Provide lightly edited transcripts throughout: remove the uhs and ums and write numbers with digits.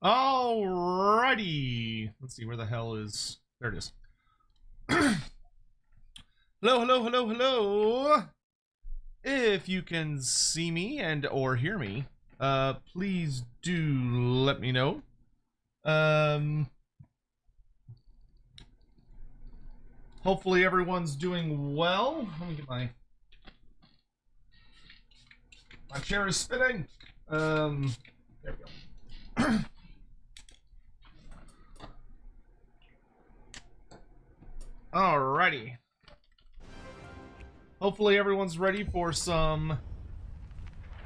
Alrighty. Let's see, where the hell is... There it is. Hello, hello, hello, hello. If you can see me and or hear me, please do let me know. Hopefully everyone's doing well. Let me get my chair is spinning. There we go. Alrighty. Hopefully everyone's ready for some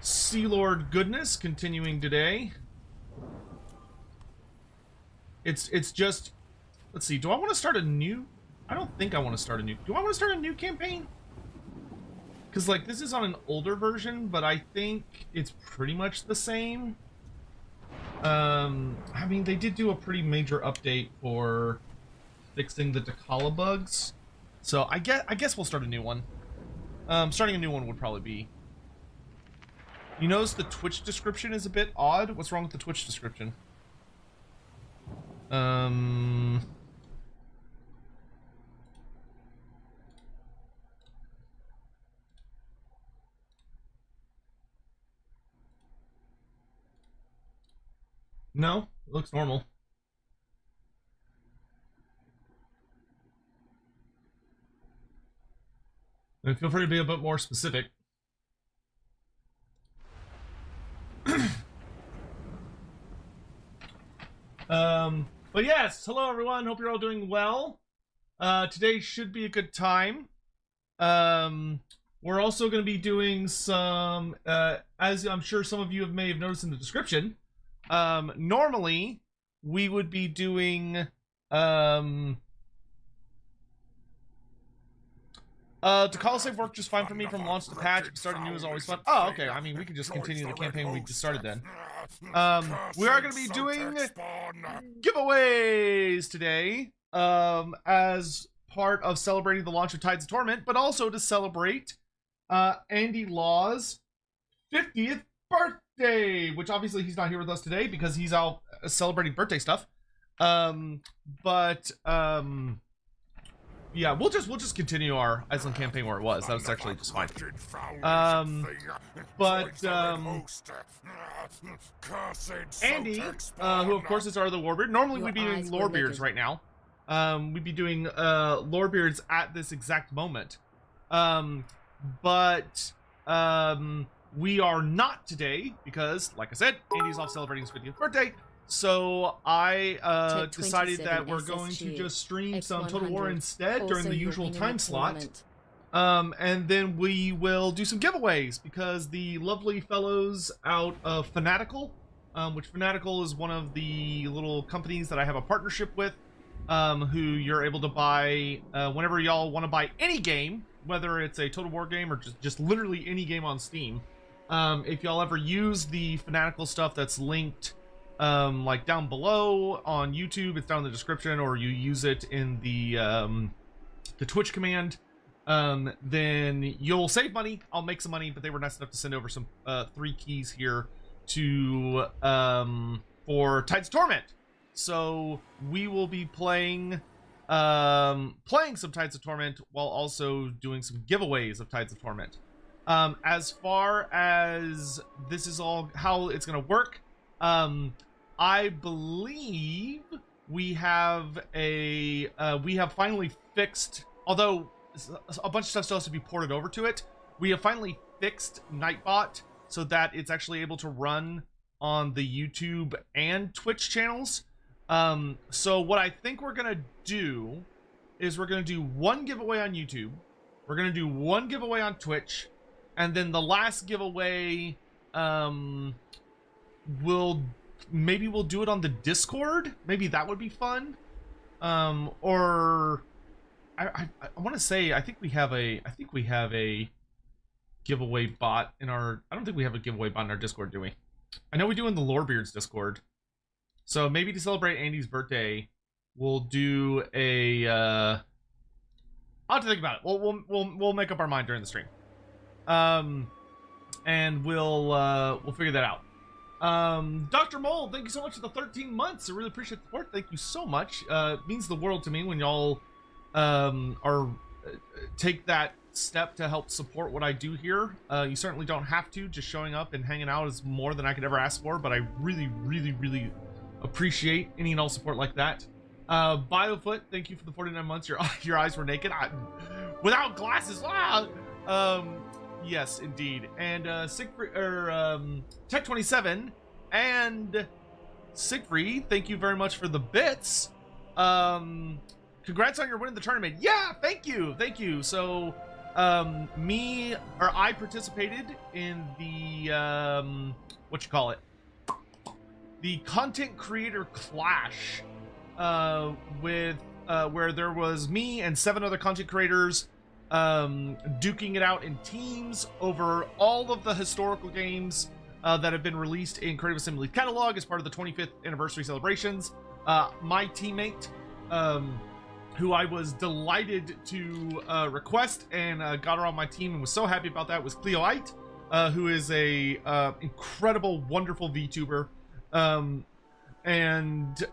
Sea Lord goodness continuing today. It's just, let's see, do I want to start a new? I don't think I want to start a new. Do I want to start a new campaign? Because like this is on an older version, but I think it's pretty much the same. I mean, they did do a pretty major update for fixing the Takala bugs, so I guess we'll start a new one. Starting a new one would probably be. You notice the Twitch description is a bit odd. What's wrong with the Twitch description? No, it looks normal. And feel free to be a bit more specific. But yes, hello everyone. Hope you're all doing well. Today should be a good time. We're also going to be doing some, as I'm sure some of you may have noticed in the description. Normally we would be doing, the call save worked just fine for me from launch to patch. Starting new is always fun. Oh, okay. I mean, we can just continue the campaign we just started then. We are going to be doing giveaways today, as part of celebrating the launch of Tides of Torment, but also to celebrate Andy Law's 50th birthday, which obviously he's not here with us today because he's out celebrating birthday stuff. Yeah, we'll just continue our Aislinn campaign where it was. That was actually just fine. Andy, who of course is our other Lorebeard. Normally we'd be doing Lorebeards right now. We'd be doing Lorebeards at this exact moment. We are not today because, like I said, Andy's off celebrating his 50th birthday. So I decided that we're going to just stream some Total War instead during the usual time slot. And then we will do some giveaways because the lovely fellows out of Fanatical, which Fanatical is one of the little companies that I have a partnership with, who you're able to buy whenever y'all want to buy any game, whether it's a Total War game or just literally any game on Steam. If y'all ever use the Fanatical stuff that's linked like down below on YouTube, it's down in the description, or you use it in the Twitch command, then you'll save money. I'll make some money, but they were nice enough to send over some 3 keys here to for Tides of Torment. So we will be playing some Tides of Torment while also doing some giveaways of Tides of Torment. As far as this is all how it's gonna work, I believe we have finally fixed, although a bunch of stuff still has to be ported over to it, we have finally fixed Nightbot so that it's actually able to run on the YouTube and Twitch channels. So what I think we're gonna do is we're gonna do one giveaway on YouTube, we're gonna do one giveaway on Twitch, and then the last giveaway, maybe we'll do it on the Discord. Maybe that would be fun. Or I want to say I think we have a giveaway bot in our. I don't think we have a giveaway bot in our Discord, do we? I know we do in the Lorebeards Discord. So maybe to celebrate Andy's birthday, we'll do a. I'll have to think about it. We'll make up our mind during the stream. And we'll figure that out. Dr. Mole, thank you so much for the 13 months. I really appreciate the support. Thank you so much. It means the world to me when y'all take that step to help support what I do here. You certainly don't have to. Just showing up and hanging out is more than I could ever ask for, but I really, really, really appreciate any and all support like that. Biofoot, thank you for the 49 months. Your eyes were naked. Without glasses. Yes, indeed. And Tech27 and Siegfried, thank you very much for the bits. Congrats on your winning the tournament. Yeah, thank you. So I participated in the the content creator clash with where there was me and 7 other content creators duking it out in teams over all of the historical games that have been released in Creative Assembly's catalog as part of the 25th anniversary celebrations. My teammate, who I was delighted to request and got her on my team and was so happy about that, was Cleoite, who is a incredible, wonderful VTuber. And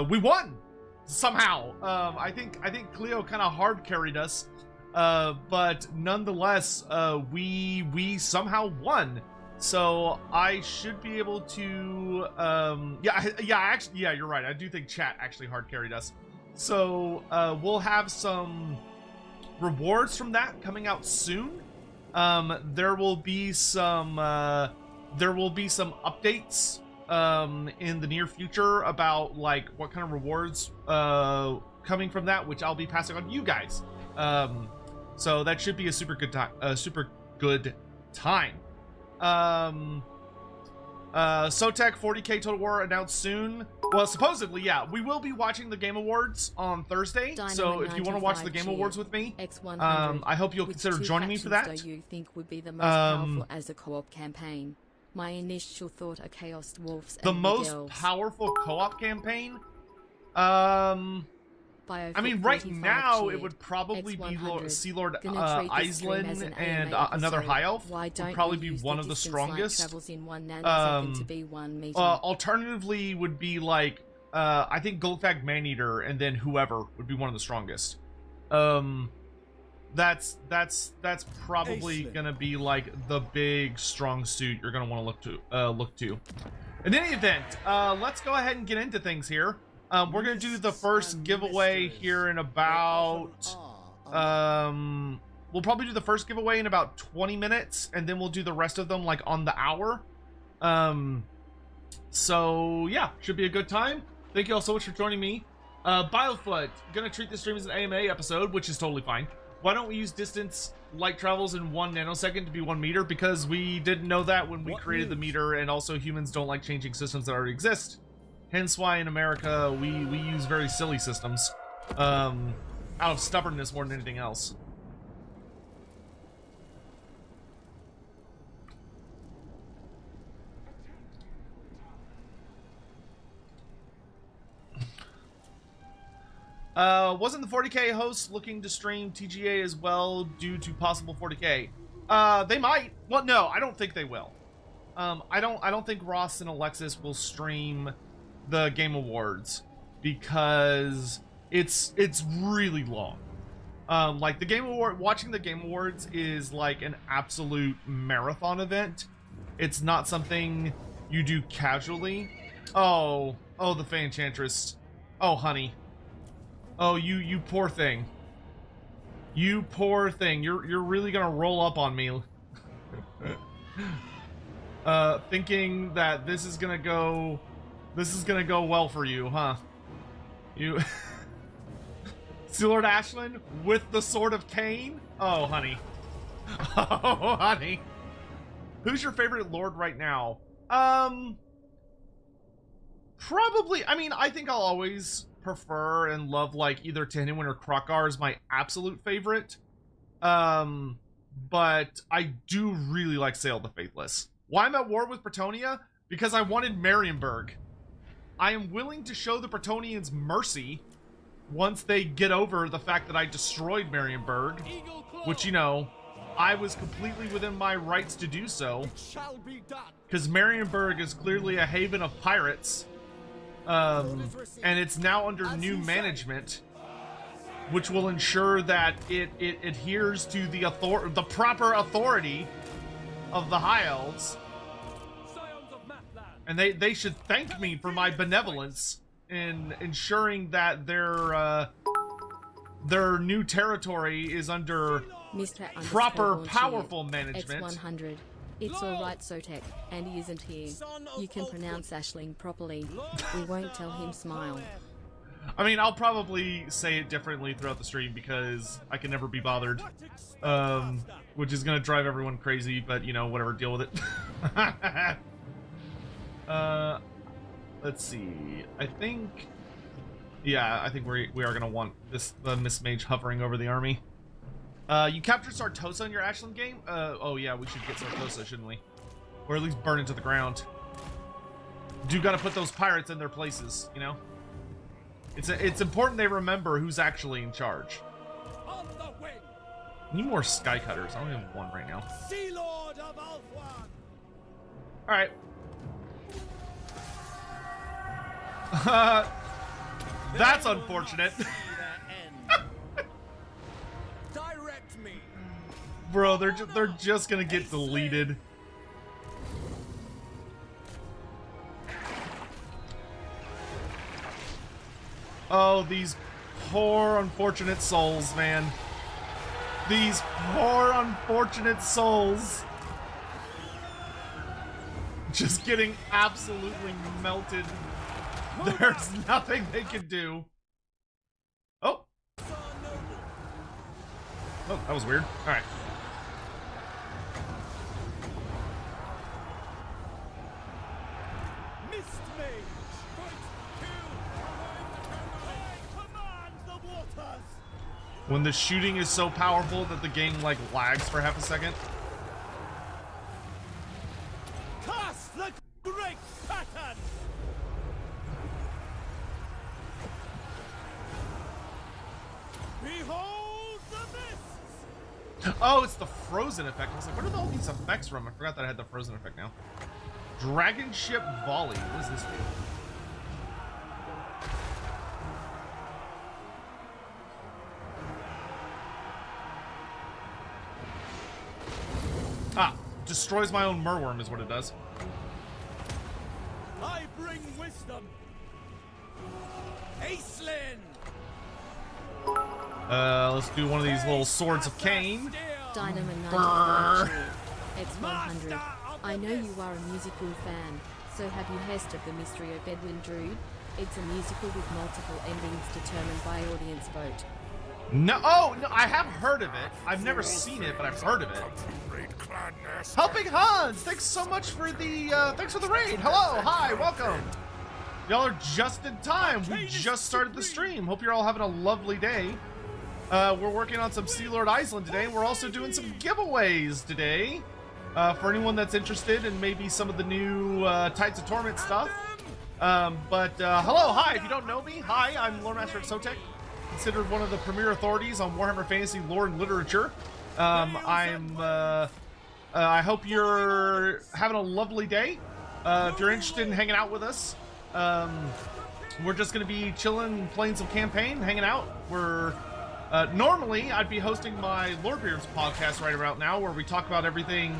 we won somehow. I think Cleo kind of hard carried us, but nonetheless, we somehow won. So I should be able to, yeah, you're right. I do think chat actually hard carried us. So we'll have some rewards from that coming out soon. There will be some updates in the near future about like what kind of rewards coming from that, which I'll be passing on to you guys. So that should be a super good time. Sotek 40k Total War announced soon. Well, supposedly, yeah. We will be watching the Game Awards on Thursday. So if you want to watch the Game Awards with me, I hope you'll consider joining me for that. Do you think would be the most powerful as a co-op campaign? My initial thought are Chaos Dwarfs and the most powerful co-op campaign? I mean, right now it would probably be Sea Lord Aislinn and another High Elf would probably be one of the strongest. Alternatively would be like I think Goldfag Maneater and then whoever would be one of the strongest. That's probably gonna be like the big strong suit you're gonna want to look to. In any event, let's go ahead and get into things here. We're gonna do the first giveaway here in about we'll probably do the first giveaway in about 20 minutes, and then we'll do the rest of them like on the hour. So yeah, should be a good time. Thank you all so much for joining me. Biofoot, gonna treat this stream as an AMA episode, which is totally fine. Why don't we use distance light travels in 1 nanosecond to be 1 meter? Because we didn't know that when we created the meter, and also humans don't like changing systems that already exist. Hence why in America we use very silly systems, out of stubbornness more than anything else. Wasn't the 40k host looking to stream TGA as well due to possible 40k? They might. Well, no, I don't think they will. I don't think Ross and Alexis will stream the Game Awards because it's really long. Like the Game Award, watching the Game Awards is like an absolute marathon event. It's not something you do casually. Oh, the Fey Enchantress. Oh, honey. Oh, you poor thing. You poor thing. You're really gonna roll up on me. Thinking that this is gonna go well for you, huh? You Sea Lord Aislinn with the Sword of Cain? Oh, honey. Oh, honey. Who's your favorite lord right now? Probably, I mean, I think I'll always prefer and love like either Tehniwin or Krokar is my absolute favorite. But I do really like Sail the Faithless. Why I'm at war with Bretonnia? Because I wanted Marienburg. I am willing to show the Bretonians mercy once they get over the fact that I destroyed Marienburg, which, you know, I was completely within my rights to do so, because Marienburg is clearly a haven of pirates, and it's now under new management, which will ensure that it adheres to the proper authority of the High Elves. And they should thank me for my benevolence in ensuring that their new territory is under proper, powerful management. X100. It's alright, Sotek. Andy isn't here. You can pronounce Aislinn properly. We won't tell him smile. I mean, I'll probably say it differently throughout the stream because I can never be bothered. Which is gonna drive everyone crazy, but you know, whatever, deal with it. Let's see. I think we are gonna want the Miss Mage hovering over the army. You captured Sartosa in your Aislinn game? Oh yeah, we should get Sartosa, shouldn't we? Or at least burn it to the ground. Do gotta put those pirates in their places, you know? It's important they remember who's actually in charge. Need more sky cutters. I only have one right now. Alright. That's unfortunate. Bro, they're just gonna get deleted. Oh, these poor unfortunate souls, man. These poor unfortunate souls. Just getting absolutely melted. There's nothing they can do. Oh. Oh, that was weird. All right. When the shooting is so powerful that the game like lags for half a second. Cast the great pattern. Behold the mists. Oh, it's the frozen effect. I was like, where did all these effects from? I forgot that I had the frozen effect now. Dragon ship volley. What does this do? Ah, destroys my own merworm is what it does. I bring wisdom. Aislinn. Let's do one of these little swords of Cain. Dynamo 95 X100. I know you are a musical fan, so have you heard of the mystery of Edwin Drood? It's a musical with multiple endings determined by audience vote. No, oh no, I have heard of it. I've never seen it, but I've heard of it. Helping Hans, thanks so much for the thanks for the raid. Hello, hi, welcome. Y'all are just in time. We just started the stream. Hope you're all having a lovely day. We're working on some Sea Lord Aislinn today. We're also doing some giveaways today for anyone that's interested in maybe some of the new TIDES of Torment stuff. Hello, hi. If you don't know me, hi, I'm Loremaster of Sotek, considered one of the premier authorities on Warhammer fantasy lore and literature. I hope you're having a lovely day. If you're interested in hanging out with us, we're just going to be chilling, playing some campaign, hanging out. We're normally I'd be hosting my Lorebeards podcast right about now, where we talk about everything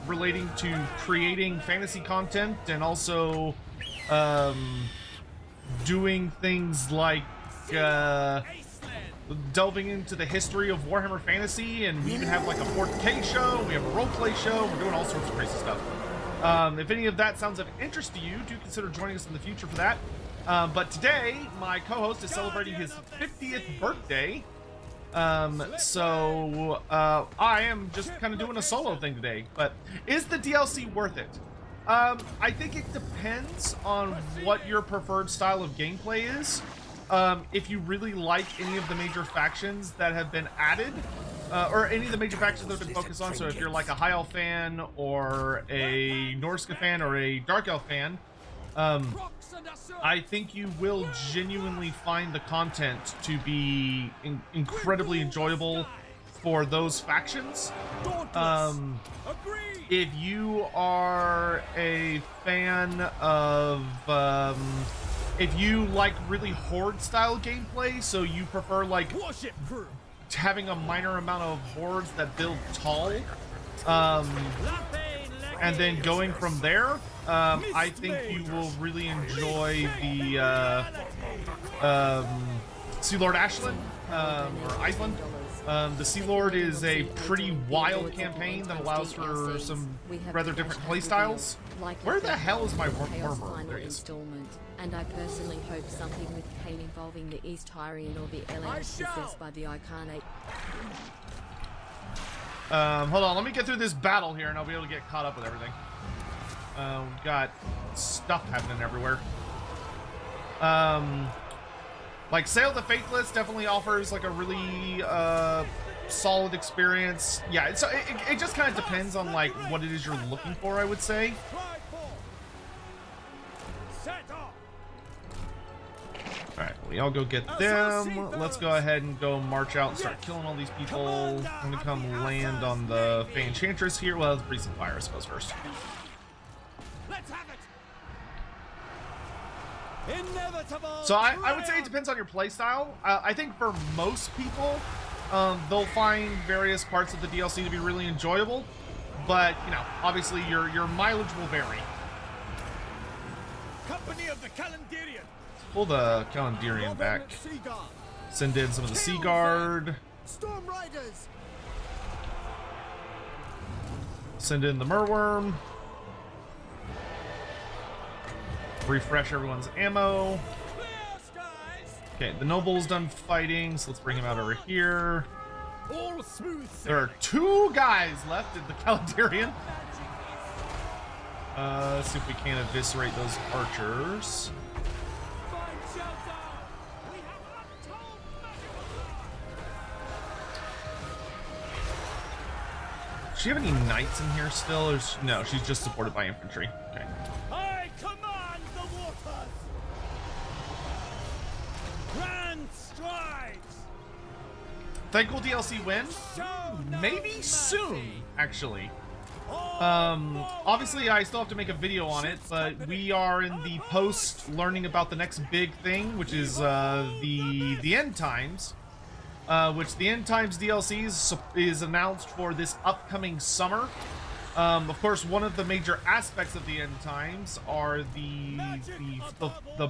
relating to creating fantasy content and also doing things like delving into the history of Warhammer Fantasy, and we even have like a 4K show, we have a roleplay show, we're doing all sorts of crazy stuff. If any of that sounds of interest to you, do consider joining us in the future for that. But today, my co-host is celebrating his 50th birthday, so I am just kind of doing a solo thing today. But is the DLC worth it? I think it depends on what your preferred style of gameplay is. If you really like any of the major factions that have been added, or any of the major factions that have been focused on, so if you're like a High Elf fan, or a Norska fan, or a Dark Elf fan, I think you will genuinely find the content to be incredibly enjoyable for those factions. Dauntless. Agreed. If you are a fan of, if you like really horde style gameplay, so you prefer like Warship crew. having a minor amount of hordes that build tall, and then going from there, I think you will really enjoy the Sea Lord Aislinn, or Aislinn. The Sea Lord is a pretty wild campaign that allows for some rather different playstyles. Where the hell is my Warhammer? There he is. And I personally hope something with Kane involving the East Tyrian or the LM possessed by the Icarnate. Hold on, let me get through this battle here and I'll be able to get caught up with everything. We've got stuff happening everywhere. Like, Sail the Faithless definitely offers like a really solid experience. Yeah, it just kind of depends on like what it is you're looking for, I would say. Alright, we all go get them. Let's go ahead and go march out and start killing all these people. I'm gonna come land on the Fey Enchantress here. Well, let's breathe some fire, I suppose, first. Let's have it. Inevitable. So I would say it depends on your playstyle. I think for most people, they'll find various parts of the DLC to be really enjoyable. But, you know, obviously your mileage will vary. Company of the Calendarian. Pull the Calendarian back. Send in some of the Sea Guard. Storm Riders. Send in the Merworm. Refresh everyone's ammo. Clear skies. Okay, the Noble's done fighting, so let's bring him out over here. All smooth. There are 2 guys left in the Calendarian. Let's see if we can eviscerate those archers. Find shelter. We have untold Does she have any knights in here still? Or no, she's just supported by infantry. Okay. I command the waters. Grand strides. Thankful DLC win? Show no Maybe mercy. soon, actually. All Obviously I still have to make a video on it, but we are in the post learning about the next big thing, which is the End Times, which the End Times DLC is announced for this upcoming summer. Of course, one of the major aspects of the End Times are the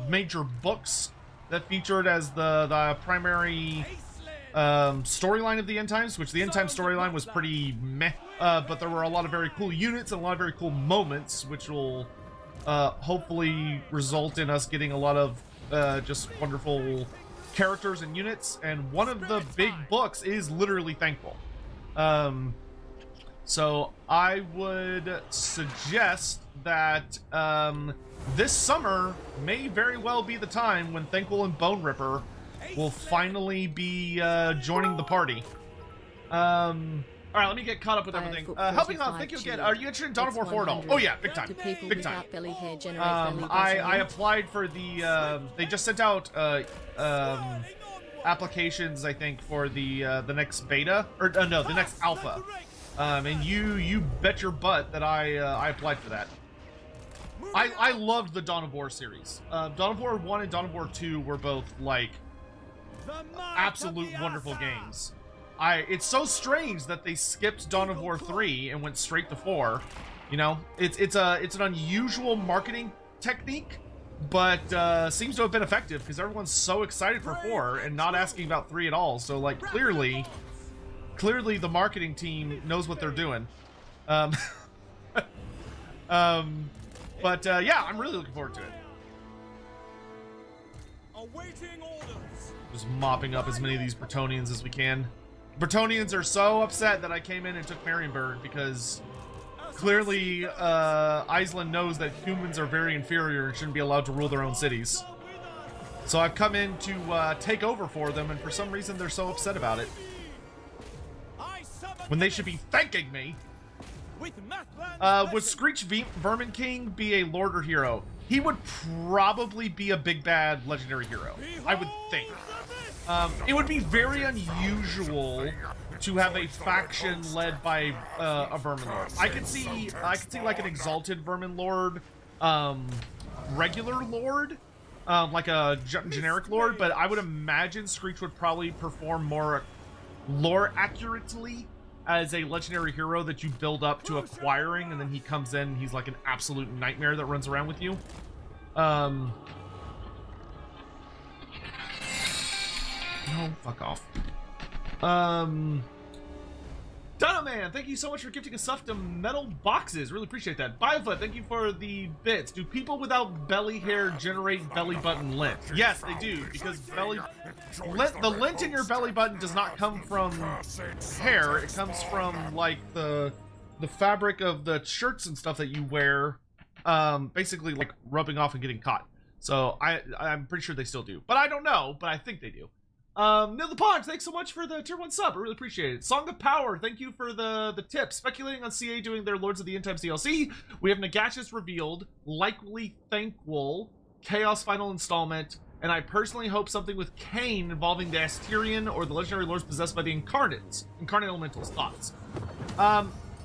major books that featured as the primary storyline of the End Times, which the End Times storyline was pretty meh, but there were a lot of very cool units and a lot of very cool moments, which will hopefully result in us getting a lot of just wonderful characters and units, and one of the big books is literally Thankful. So I would suggest that this summer may very well be the time when Thankful and Bone Ripper will finally be joining the party. All right, let me get caught up with everything. Helping on, thank you again. Are you interested in Dawn of War 4 at all? Oh yeah, big time, big time. I applied for the. They just sent out applications, I think, for the next beta, or no, the next alpha. And you bet your butt that I applied for that. I loved the Dawn of War series. Dawn of War 1 and Dawn of War 2 were both like absolute wonderful games. It's so strange that they skipped Dawn of War 3 and went straight to 4. You know, it's an unusual marketing technique, but seems to have been effective because everyone's so excited for 4 and not asking about 3 at all. So like clearly the marketing team knows what they're doing. But yeah, I'm really looking forward to it. Awaiting orders. Just mopping up as many of these Bretonnians as we can. Bretonnians are so upset that I came in and took Marienburg because clearly Aislinn knows that humans are very inferior and shouldn't be allowed to rule their own cities. So I've come in to take over for them, and for some reason they're so upset about it. When they should be thanking me. Would Screech Vermin King be a Lord or hero? He would probably be a big bad legendary hero, I would think. It would be very unusual to have a faction led by a Vermin Lord. I could see like an exalted Vermin Lord, regular Lord, like a generic Lord, but I would imagine Screech would probably perform more lore accurately as a legendary hero that you build up to acquiring, and then he comes in and he's like an absolute nightmare that runs around with you. No, fuck off. Donna Man, thank you so much for gifting us stuff to metal boxes. Really appreciate that. Biofoot, thank you for the bits. Do people without belly hair generate belly button lint? Yes, they do, because the lint in your belly button does not come from hair. It comes from like the fabric of the shirts and stuff that you wear, basically like rubbing off and getting caught. So I'm pretty sure they still do, but I don't know, but I think they do. Nil the Ponch, thanks so much for the tier 1 sub. I really appreciate it. Song of Power, thank you for the tip. Speculating on CA doing their Lords of the End Times DLC. We have Nagash's revealed, likely Thankwol, Chaos Final Installment, and I personally hope something with Kane involving the Asterion or the legendary lords possessed by the Incarnate Elementals. Thoughts?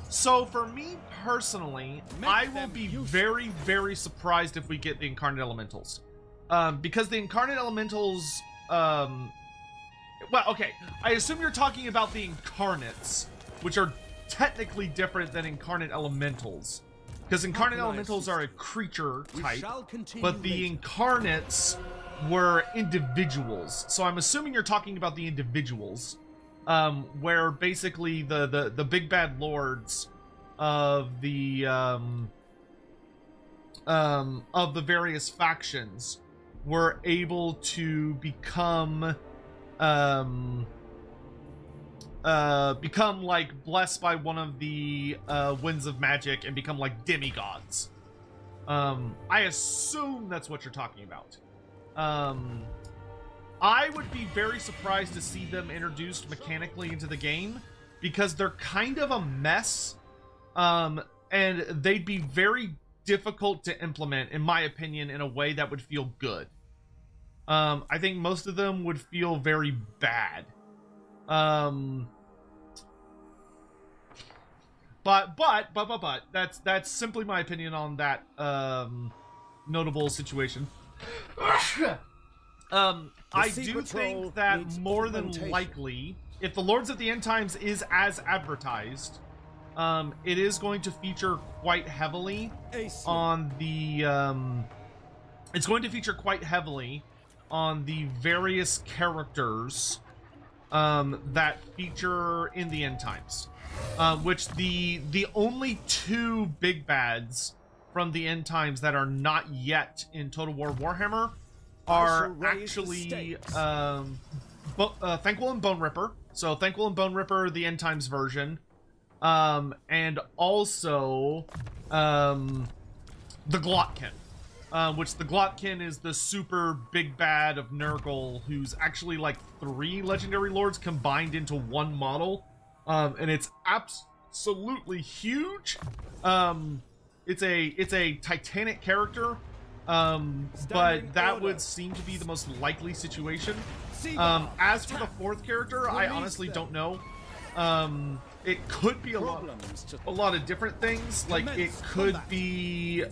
So for me personally, I will be very, very surprised if we get the Incarnate Elementals. Because the Incarnate Elementals, well, okay, I assume you're talking about the Incarnates, which are technically different than Incarnate Elementals. Because Incarnate Elementals are a creature type, but the Incarnates were individuals. So I'm assuming you're talking about the individuals, where basically the big bad lords of the various factions were able to become like blessed by one of the winds of magic and become like demigods. I assume that's what you're talking about. I would be very surprised to see them introduced mechanically into the game, because they're kind of a mess, and they'd be very difficult to implement, in my opinion, in a way that would feel good. I think most of them would feel very bad. But that's simply my opinion on that notable situation. I do think that more than likely, if the Lords of the End Times is as advertised, it is going to feature quite heavily on the it's going to feature quite heavily on the various characters that feature in the End Times, which the only two big bads from the End Times that are not yet in Total War Warhammer are actually Thankwol and Bone Ripper. So Thankwol and Bone Ripper, the End Times version, and also the Glotkin. Which the Glotkin is the super big bad of Nurgle, who's actually like 3 legendary lords combined into one model, and it's absolutely huge. It's a titanic character, but that would seem to be the most likely situation. As for the 4th character, I honestly don't know. It could be a lot of different things. Like it could be the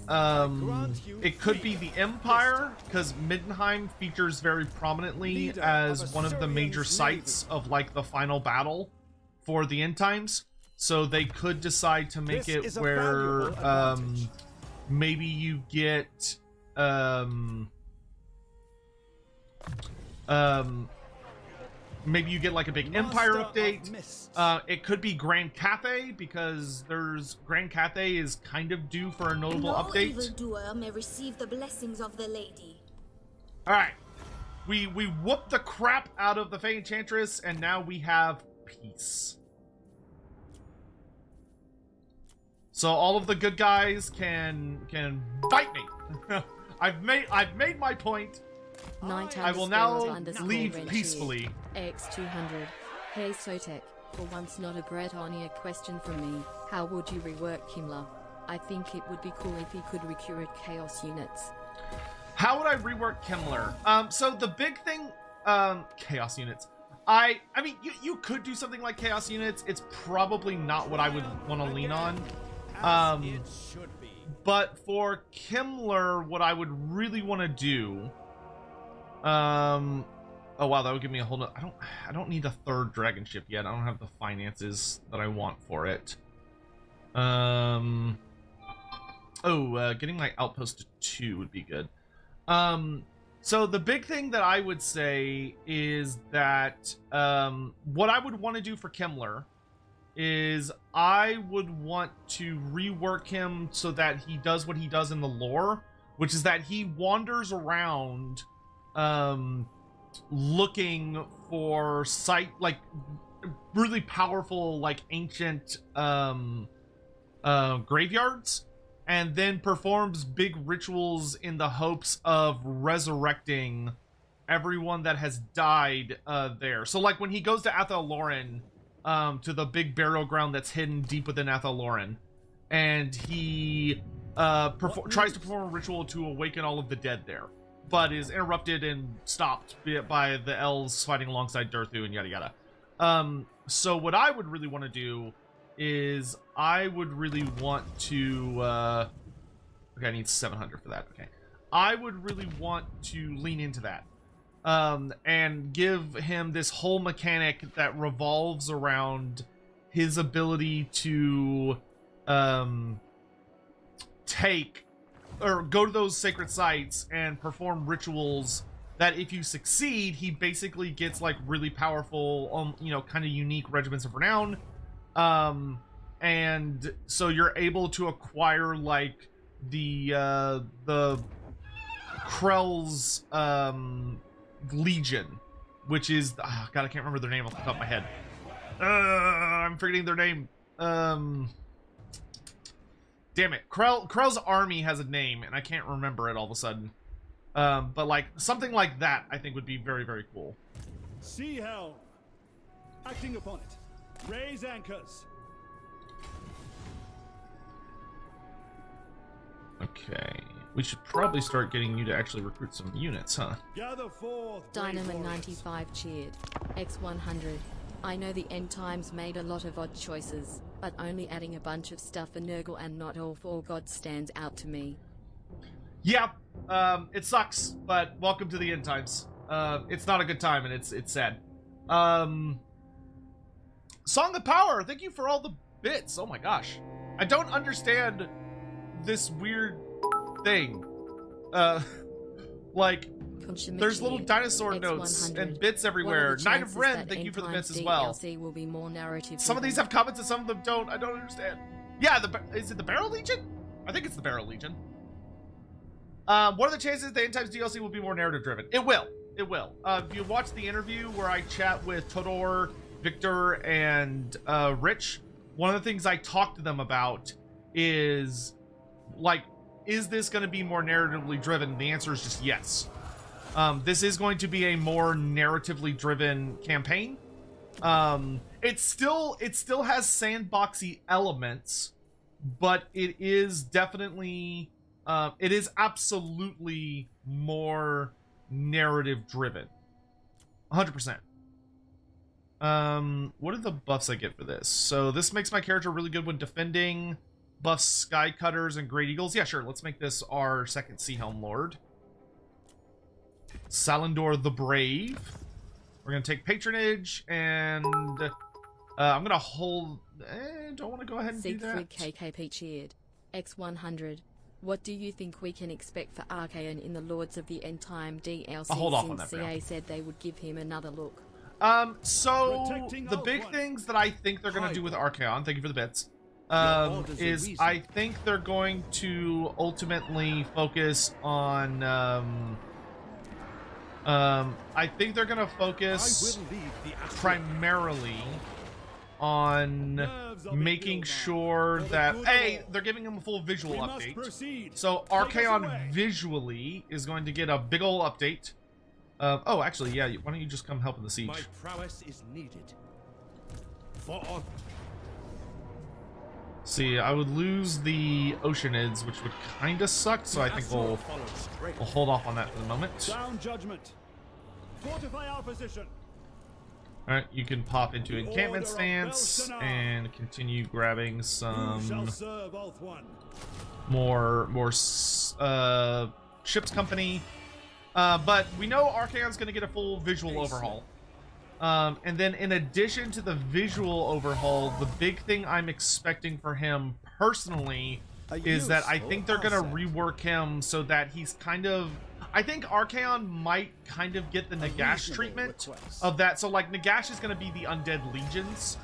Empire, because Middenheim features very prominently as one of the major sites of like the final battle for the End Times. So they could decide to make it where maybe you get maybe you get like a big Empire update. It could be Grand Cathay, because Grand Cathay is kind of due for a notable update. No evildoer may receive the blessings of the lady. All right, we whooped the crap out of the Fey Enchantress, and now we have peace. So all of the good guys can fight me. I've made my point. I will now leave peacefully. X200. Hey Sotek, for once not a Bretonia question from me. How would you rework Himmler? I think it would be cool if he could recruit chaos units. How would I rework Himmler? So the big thing Chaos units. I mean, you could do something like chaos units. It's probably not what I would want to lean on. It should be. But for Kimmler, what I would really want to do, oh wow, that would give me a whole I don't need a third dragon ship yet. I don't have the finances that I want for it. Getting my outpost to 2 would be good. So the big thing that I would say is that what I would want to do for Kimmler is I would want to rework him so that he does what he does in the lore, which is that he wanders around looking for like really powerful, like ancient graveyards, and then performs big rituals in the hopes of resurrecting everyone that has died there. So like when he goes to Athelloren, to the big burial ground that's hidden deep within Athelloren, and he tries to perform a ritual to awaken all of the dead there, but is interrupted and stopped by the elves fighting alongside Durthu and yada yada. So what I would really want to do is I would really want to okay, I need 700 for that. Okay, I would really want to lean into that and give him this whole mechanic that revolves around his ability to take or go to those sacred sites and perform rituals that if you succeed, he basically gets like really powerful, you know, kind of unique regiments of renown. And so you're able to acquire like the Krell's Legion, which is God, I can't remember their name off the top of my head. I'm forgetting their name. Damn it, Krell's army has a name and I can't remember it all of a sudden. But like something like that I think would be very, very cool. Sea helm. Acting upon it. Raise anchors. Okay, we should probably start getting you to actually recruit some units, huh? Gather forth. Dynamo 95 cheered. X100. I know the end times made a lot of odd choices, but only adding a bunch of stuff for Nurgle and not all four gods stands out to me. Yeah, it sucks, but welcome to the end times. It's not a good time and it's sad. Song of Power, thank you for all the bits. Oh my gosh. I don't understand this weird thing. Like, there's little dinosaur notes and bits everywhere. Knight of Ren, thank you for the bits as well. Will be more narrative. Some of these have comments and some of them don't. I don't understand. Yeah, is it the Barrel Legion? I think it's the Barrel Legion. What are the chances the End Times DLC will be more narrative driven? It will. It will. If you watch the interview where I chat with Todor, Victor, and Rich, one of the things I talk to them about is, like, is this going to be more narratively driven? The answer is just yes. This is going to be a more narratively driven campaign. It still has sandboxy elements, but it is definitely it is absolutely more narrative driven. 100%. What are the buffs I get for this? So this makes my character really good when defending, buffs Sky Cutters and Great Eagles. Yeah, sure, let's make this our second Sea Helm Lord. Salindor the Brave. We're gonna take patronage, and I'm gonna hold. Don't want to go ahead and do that. Siegfried KKP cheered. X100. What do you think we can expect for Archaon in the Lords of the End Time DLC? I'll hold off on that since CA said they would give him another look. So the big things that I think they're gonna do with Archaon, thank you for the bits, is I think they're going to ultimately focus on I think they're gonna focus primarily on making sure that they're giving him a full visual update. So Archaon visually is going to get a big ol' update. Oh, actually, yeah. Why don't you just come help in the siege? My prowess is needed. For honor. See, I would lose the Oceanids, which would kind of suck. So I think we'll hold off on that for the moment. Sound judgment. Fortify our position. All right, you can pop into encampment stance and continue grabbing some more ship's company. But we know Archaon's going to get a full visual overhaul. And then in addition to the visual overhaul, the big thing I'm expecting for him personally is that I think they're going to rework him so that he's kind of... I think Archaon might kind of get the Nagash treatment of that. So, like, Nagash is going to be the Undead Legions,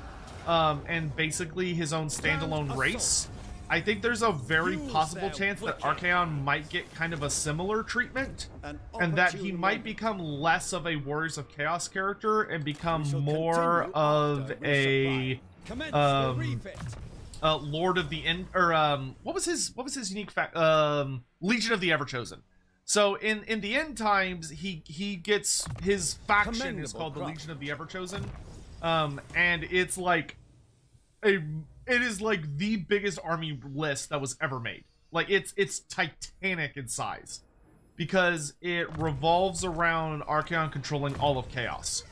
and basically his own standalone race. I think there's a very possible chance that Archaon might get kind of a similar treatment, and that he might become less of a Warriors of Chaos character and become more of a Lord of the End, or what was his unique fact? Legion of the Everchosen. So in the end times, he gets his faction is called the Legion of the Everchosen, and it's like it is like the biggest army list that was ever made. Like it's titanic in size because it revolves around Archaon controlling all of Chaos.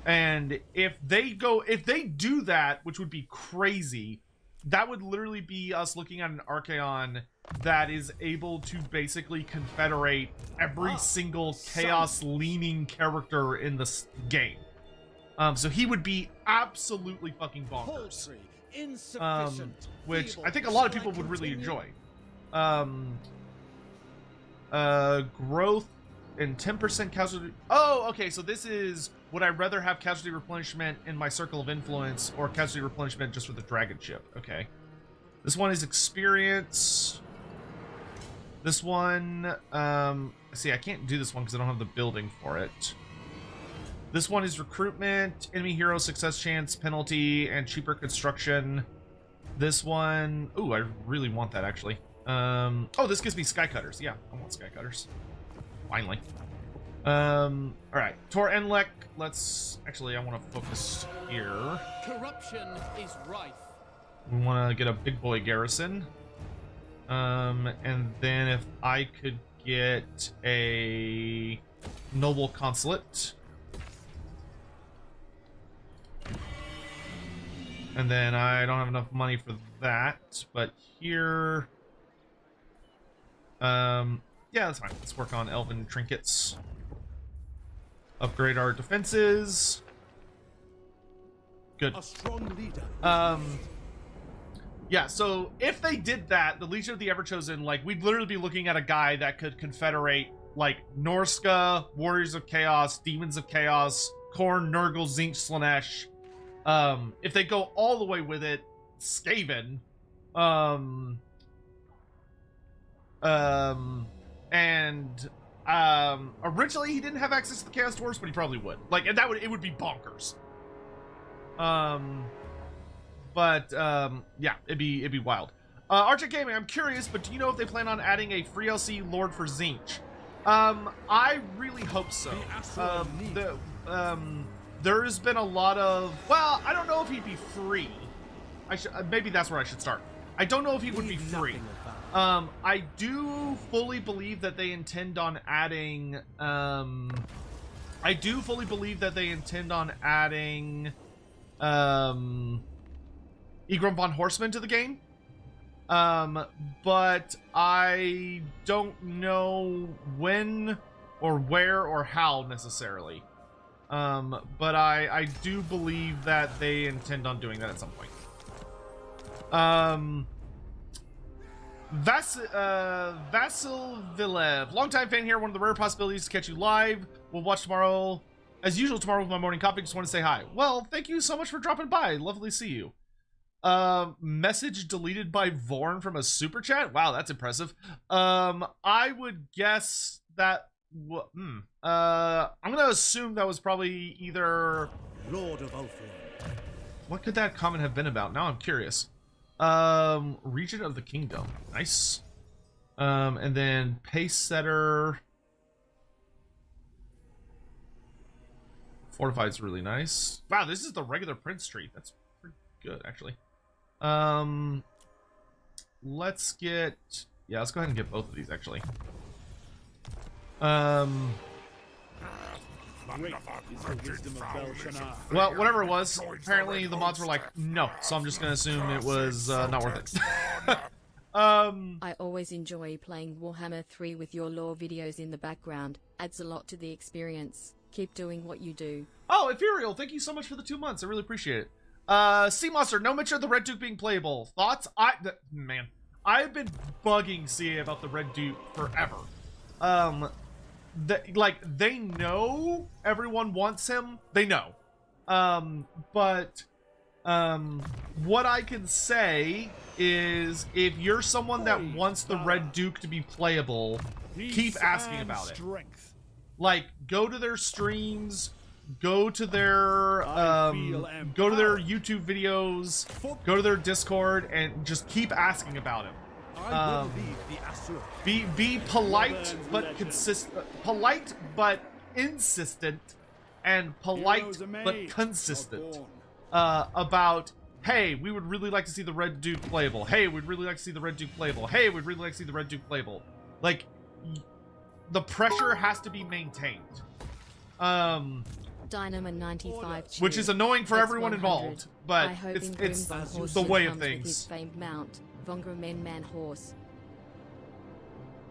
And if they do that, which would be crazy, that would literally be us looking at an Archaon that is able to basically confederate every single Chaos-leaning character in this game. So he would be absolutely fucking bonkers. Which I think a lot of people would really enjoy. Growth and 10% casualty. Oh, okay, so this is... Would I rather have casualty replenishment in my circle of influence or casualty replenishment just with the dragon ship? Okay. This one is experience. This one, see, I can't do this one because I don't have the building for it. This one is recruitment, enemy hero success chance, penalty, and cheaper construction. This one, ooh, I really want that actually. Oh, this gives me sky cutters. Yeah, I want sky cutters. Finally. All right, Tor Enlek. Let's actually, I want to focus here. Corruption is rife. We want to get a big boy garrison. And then if I could get a noble consulate. And then I don't have enough money for that, but here, yeah, that's fine. Let's work on elven trinkets. Upgrade our defenses. Good. A strong leader. Yeah, so if they did that, the Legion of the Everchosen, like, we'd literally be looking at a guy that could confederate, like, Norska, Warriors of Chaos, Demons of Chaos, Khorne, Nurgle, Zinch, Slanesh. If they go all the way with it, Skaven. Originally he didn't have access to the Chaos Dwarfs, but he probably would. Like, and it would be bonkers. Yeah, it'd be wild. Archer Gaming, I'm curious, but do you know if they plan on adding a free LC Lord for Zinch? I really hope so. There's been a lot of, well, I don't know if he'd be free. Maybe that's where I should start. I don't know if he would be free. I do fully believe that they intend on adding, Igrum von Horseman to the game. But I don't know when or where or how necessarily. But I do believe that they intend on doing that at some point. Vasil Vilev, longtime fan here. One of the rare possibilities to catch you live. We'll watch tomorrow, as usual, tomorrow with my morning coffee. Just want to say hi. Well, thank you so much for dropping by. Lovely to see you. Message deleted by Vorn from a super chat. Wow, that's impressive. I would guess that. I'm gonna assume that was probably either Lord of Ulthuan. What could that comment have been about? Now I'm curious. Region of the Kingdom. Nice. And then pace setter. Fortified is really nice. Wow, this is the regular Prince Street. That's pretty good, actually. Let's get... Yeah, let's go ahead and get both of these, actually. Great is the wisdom of Belshazzar. Well, whatever it was, apparently the mods were like, no, so I'm just gonna assume it was not worth it. I always enjoy playing Warhammer 3 with your lore videos in the background. Adds a lot to the experience. Keep doing what you do. Oh, Ethereal, thank you so much for the 2 months. I really appreciate it. Sea Monster, no mention of the Red Duke being playable. Thoughts? Man, I've been bugging CA about the Red Duke forever. They know everyone wants him. They know. But what I can say is if you're someone that wants the Red Duke to be playable, keep asking about it. Like, go to their streams, go to their YouTube videos, go to their Discord, and just keep asking about him. Be polite but polite but insistent, and polite but consistent about, hey, we would really like to see the Red Duke playable. Hey, we'd really like to see the Red Duke playable. Hey, we'd really like to see the Red Duke playable. Like, the pressure has to be maintained. Dynamo 95 which is annoying for everyone involved, but it's the way of things. His famed mount, Vongramen Man Horse.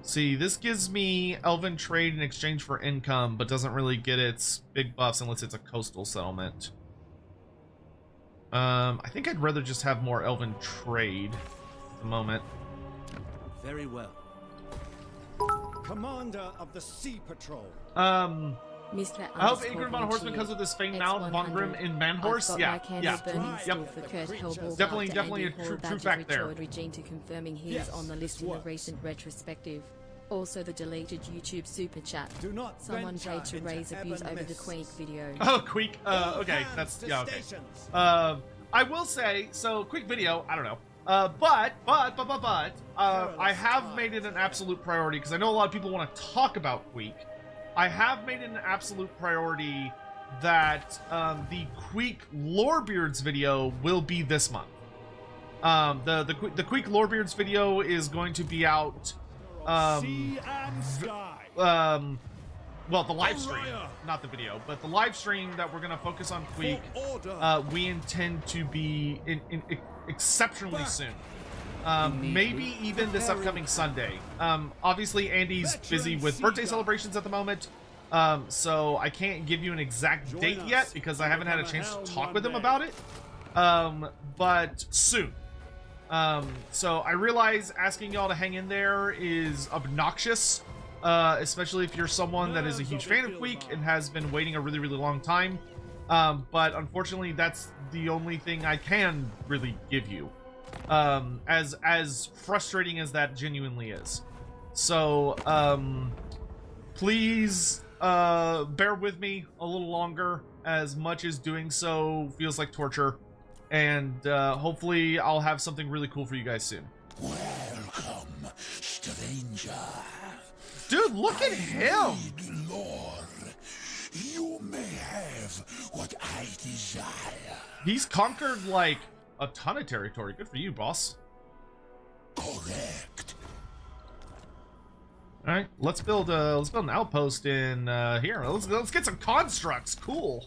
See, this gives me Elven trade in exchange for income, but doesn't really get its big buffs unless it's a coastal settlement. I think I'd rather just have more Elven trade at the moment. Very well. Commander of the Sea Patrol. Mr. I hope Ingrid von Horseman comes with this famed mount, Von Grim in Manhorse. Yeah, definitely a true fact there. Regine to confirming he is on the list in the recent retrospective. Also the deleted YouTube super chat. Someone paid to raise abuse over the Queek video. Oh, Queek. Okay, that's okay. I will say, so quick video. I don't know. But I have made it an absolute priority because I know a lot of people want to talk about Queek. I have made it an absolute priority that the Queek Lorebeards video will be this month. The Queek Lorebeards video is going to be out. Well, the live stream, not the video, but the live stream that we're gonna focus on Queek. We intend to be in exceptionally soon. Maybe even this upcoming Sunday. Obviously Andy's busy with birthday celebrations at the moment, so I can't give you an exact date yet because I haven't had a chance to talk with him about it, but soon. So I realize asking y'all to hang in there is obnoxious, especially if you're someone that is a huge fan of Queek and has been waiting a really long time, but unfortunately that's the only thing I can really give you. As frustrating as that genuinely is. So, please, bear with me a little longer, as much as doing so feels like torture, and, hopefully I'll have something really cool for you guys soon. Welcome, stranger. Dude, look at him! Lord, you may have what I desire. He's conquered, like, a ton of territory. Good for you, boss. Correct. All right, let's build an outpost in here. Let's get some constructs. Cool.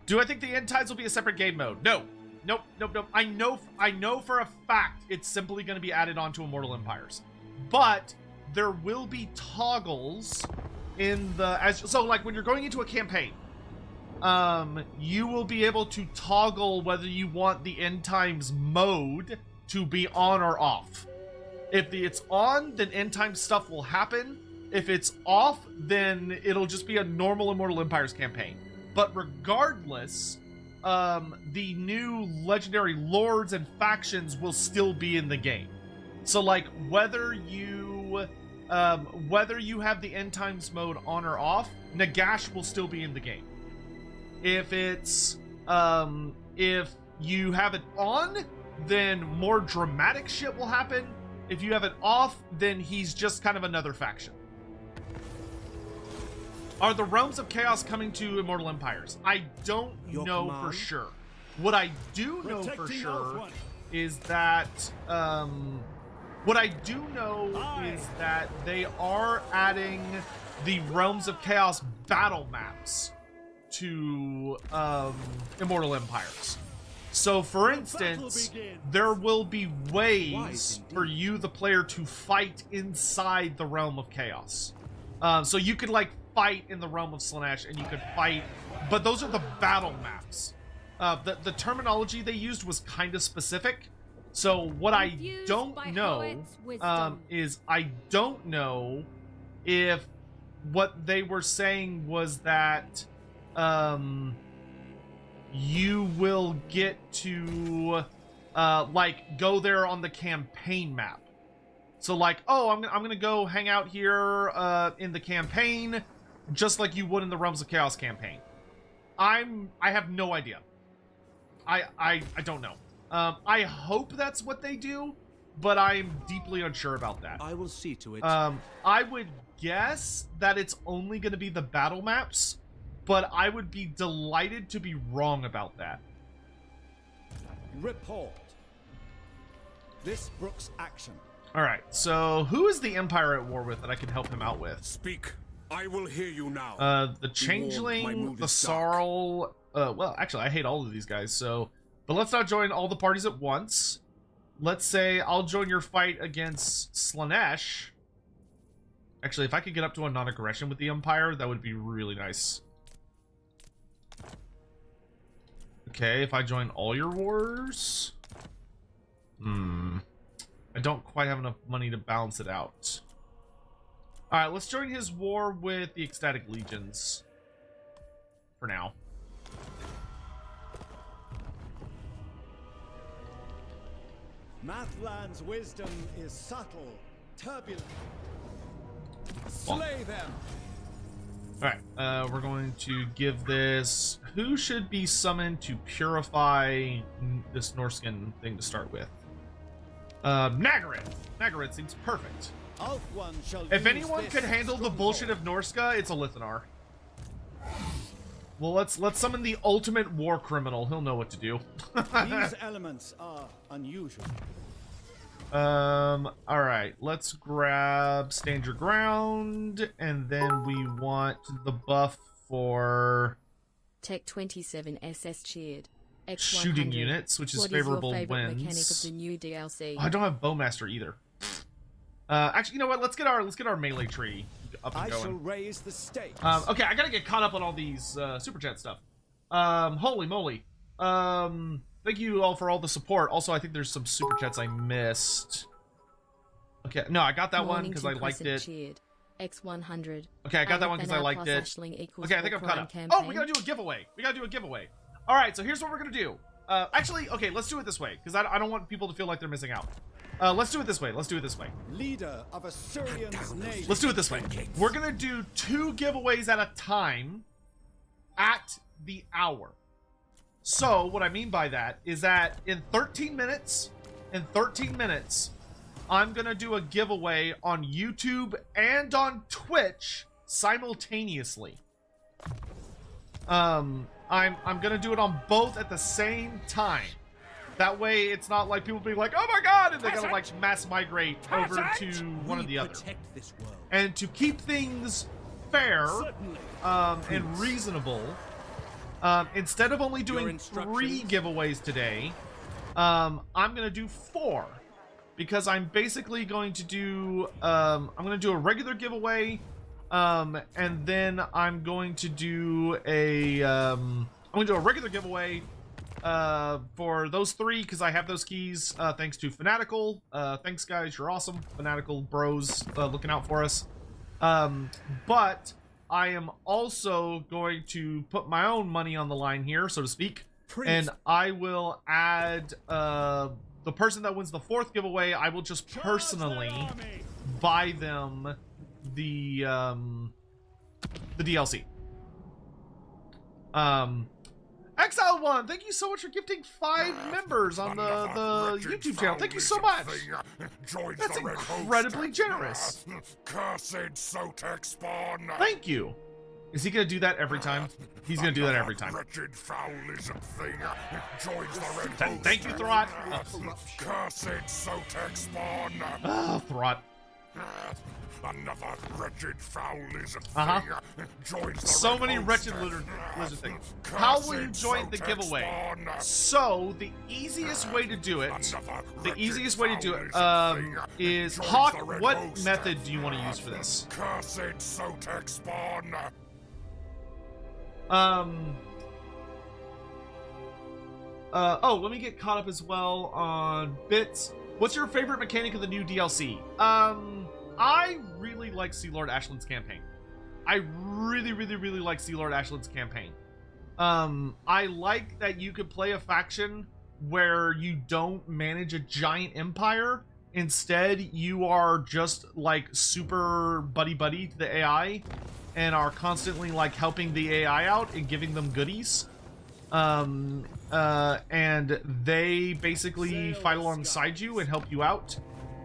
Do I think the End Tides will be a separate game mode? No. Nope. I know for a fact it's simply going to be added on to Immortal Empires, but there will be toggles in the so like when you're going into a campaign. You will be able to toggle whether you want the End Times mode to be on or off. If it's on, then End Times stuff will happen. If it's off, then it'll just be a normal Immortal Empires campaign. But regardless, the new legendary lords and factions will still be in the game. So like whether you have the End Times mode on or off, Nagash will still be in the game. If it's if you have it on, then more dramatic shit will happen. If you have it off, then he's just kind of another faction. Are the Realms of Chaos coming to Immortal Empires? I don't know for sure. What I do know for sure is that What I do know is that they are adding the Realms of Chaos battle maps to Immortal Empires. So, for instance, there will be ways for you, the player, to fight inside the Realm of Chaos. So you could, like, fight in the Realm of Slaanesh, and you could fight... But those are the battle maps. The terminology they used was kind of specific. So what I don't know is I don't know if what they were saying was that you will get to like go there on the campaign map. So like, oh, I'm gonna go hang out here in the campaign, just like you would in the Realms of Chaos campaign. I have no idea. I don't know. I hope that's what they do, but I'm deeply unsure about that. I will see to it. I would guess that it's only going to be the battle maps, but I would be delighted to be wrong about that. Report. This brooks action. All right, so who is the Empire at war with that I can help him out with? Speak. I will hear you now. The Changeling, the Sarl. Well, actually, I hate all of these guys, so... But let's not join all the parties at once. Let's say I'll join your fight against Slaanesh. Actually, if I could get up to a non-aggression with the Empire, that would be really nice. Okay, if I join all your wars... I don't quite have enough money to balance it out. Alright, let's join his war with the Ecstatic Legions. For now. Mathland's wisdom is subtle, turbulent. Slay them! Alright, we're going to give this... Who should be summoned to purify this Norskin thing to start with? Nagaret! Nagaret seems perfect. If anyone could handle the bullshit of Norska, it's a Lithanar. Well, let's summon the ultimate war criminal. He'll know what to do. These elements are unusual. Alright, let's grab Stand Your Ground, and then we want the buff for Tech 27 SS cheered. shooting units, which is favorable wins. Mechanic of the new DLC? Oh, I don't have Bowmaster either. Actually, you know what? Let's get our melee tree up and going. I shall raise the stakes. Okay, I gotta get caught up on all these super chat stuff. Holy moly. Thank you all for all the support. Also, I think there's some super chats I missed. Okay, no, I got that one because I liked it. Cheered. X100. Okay, I got that one because I liked it. Okay, I think I'm caught up. Oh, we gotta do a giveaway. All right, so here's what we're gonna do. Actually, okay, let's do it this way because I don't want people to feel like they're missing out. Let's do it this way. Leader of Assyrian's nation. Let's do it this way. We're gonna do 2 giveaways at a time at the hour. So what I mean by that is that in 13 minutes, I'm gonna do a giveaway on YouTube and on Twitch simultaneously. I'm gonna do it on both at the same time. That way, it's not like people being like, "Oh my god!" and they gotta like mass migrate over to one or the other. And to keep things fair and reasonable, instead of only doing 3 giveaways today, I'm gonna do 4 because I'm basically going to do I'm gonna do a regular giveaway, and then I'm going to do a regular giveaway for those 3 because I have those keys thanks to Fanatical. Thanks guys, you're awesome. Fanatical bros looking out for us. But I am also going to put my own money on the line here, so to speak. And I will add the person that wins the 4th giveaway, I will just personally buy them the DLC. Exile One, thank you so much for gifting 5 members on the YouTube channel. Thank you so much. That's incredibly generous. Cursed Sotek spawn. Thank you. Is he gonna do that every time? He's gonna do that every time. Wretched foul lizard thing joins the red host. Thank you, Throt. Cursed Sotek spawn. Oh, Throt. Another wretched foul lizard thing joins the So red many host. wretched lizard things. How will you join the giveaway? So the easiest way to do it, is Hawk. What method do you want to use for this? Cursed Sotek spawn. Oh, let me get caught up as well on bits. What's your favorite mechanic of the new DLC? I really like Sea Lord Aislinn's campaign. I really like Sea Lord Aislinn's campaign. I like that you could play a faction where you don't manage a giant empire. Instead, you are just like super buddy to the AI and are constantly like helping the AI out and giving them goodies. And they basically fight alongside you and help you out.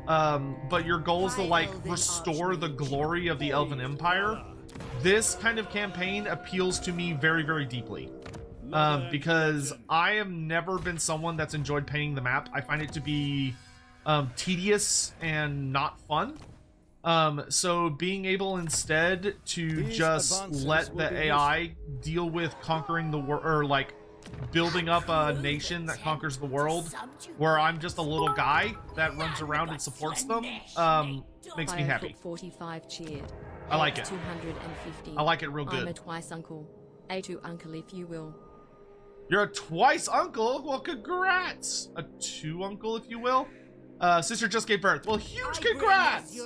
But your goal is to like restore the glory of the Elven Empire. This kind of campaign appeals to me very deeply. Because I have never been someone that's enjoyed painting the map. I find it to be tedious and not fun. So being able instead to just let the AI deal with conquering the world, or like building up a nation that conquers the world, where I'm just a little guy that runs around and supports them, makes me happy. 45 cheered. I like it. 250. I like it real good. I'm a twice uncle. A2 uncle, if you will. You're a twice uncle? Well, congrats! A 2 uncle, if you will. Sister just gave birth. Well, huge congrats!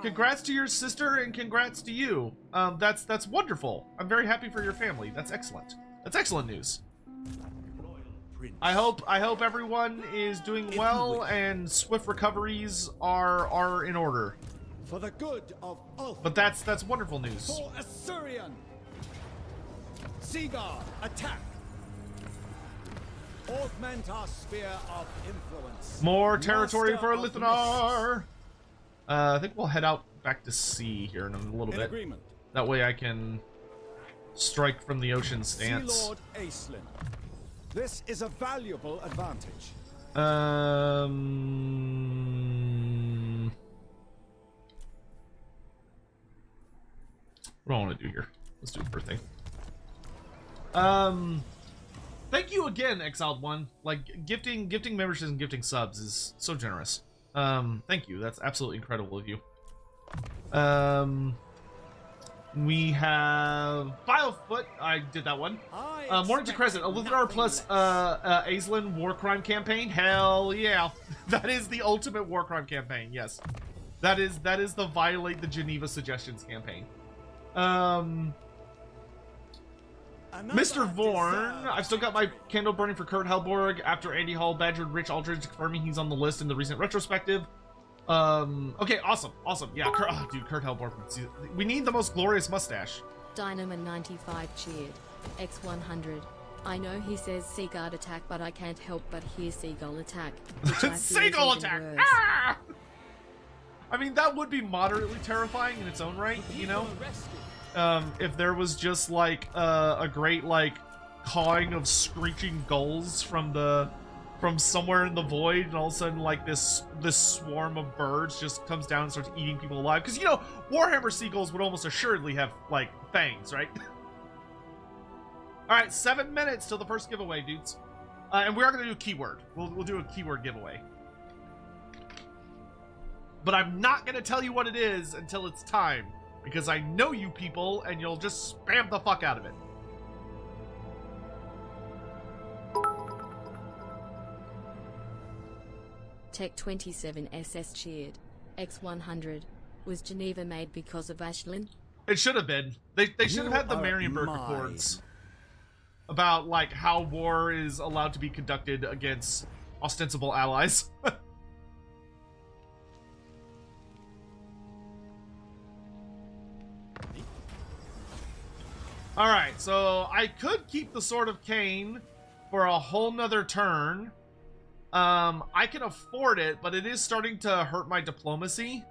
Congrats to your sister and congrats to you. That's wonderful. I'm very happy for your family. That's excellent. That's excellent news. I hope everyone is doing well and swift recoveries are in order. For the good of all. But that's wonderful news. For Assyrian. Seaguard, attack. Augment our sphere of influence. More territory Master for of Lithanar. I think we'll head out back to sea here in a little bit. Agreement. That way I can strike from the ocean stance. Sea Lord Aislinn. This is a valuable advantage. What do I want to do here? Let's do a birthday. Thank you again, Exiled One. Like gifting memberships and gifting subs is so generous. Thank you. That's absolutely incredible of you. We have Filefoot. I did that one. Morning to Crescent. A Lithanar plus Aislinn war crime campaign. Hell yeah. That is the ultimate war crime campaign. Yes. That is the violate the Geneva suggestions campaign. Mr. Vorn, I've still got my candle burning for Kurt Helborg after Andy Hall badgered Rich Aldridge confirming he's on the list in the recent retrospective. Okay, awesome. Yeah, Kurt Helborg. We need the most glorious mustache. Dynamo 95 cheered. X100. I know he says Seaguard attack, but I can't help but hear Seagull attack. Seagull attack! Ah! I mean, that would be moderately terrifying in its own right, you know? If there was just like a great like cawing of screeching gulls from somewhere in the void, and all of a sudden like this swarm of birds just comes down and starts eating people alive, because you know Warhammer seagulls would almost assuredly have like fangs, right? All right, 7 minutes till the first giveaway, dudes, and we are gonna do a keyword. We'll do a keyword giveaway, but I'm not gonna tell you what it is until it's time, because I know you people and you'll just spam the fuck out of it. Tech 27 SS cheered. X100. Was Geneva made because of Aislinn? It should have been. They should have had the Marienburg Accords about like how war is allowed to be conducted against ostensible allies. Alright, so I could keep the Sword of Cain for a whole nother turn. I can afford it, but it is starting to hurt my diplomacy.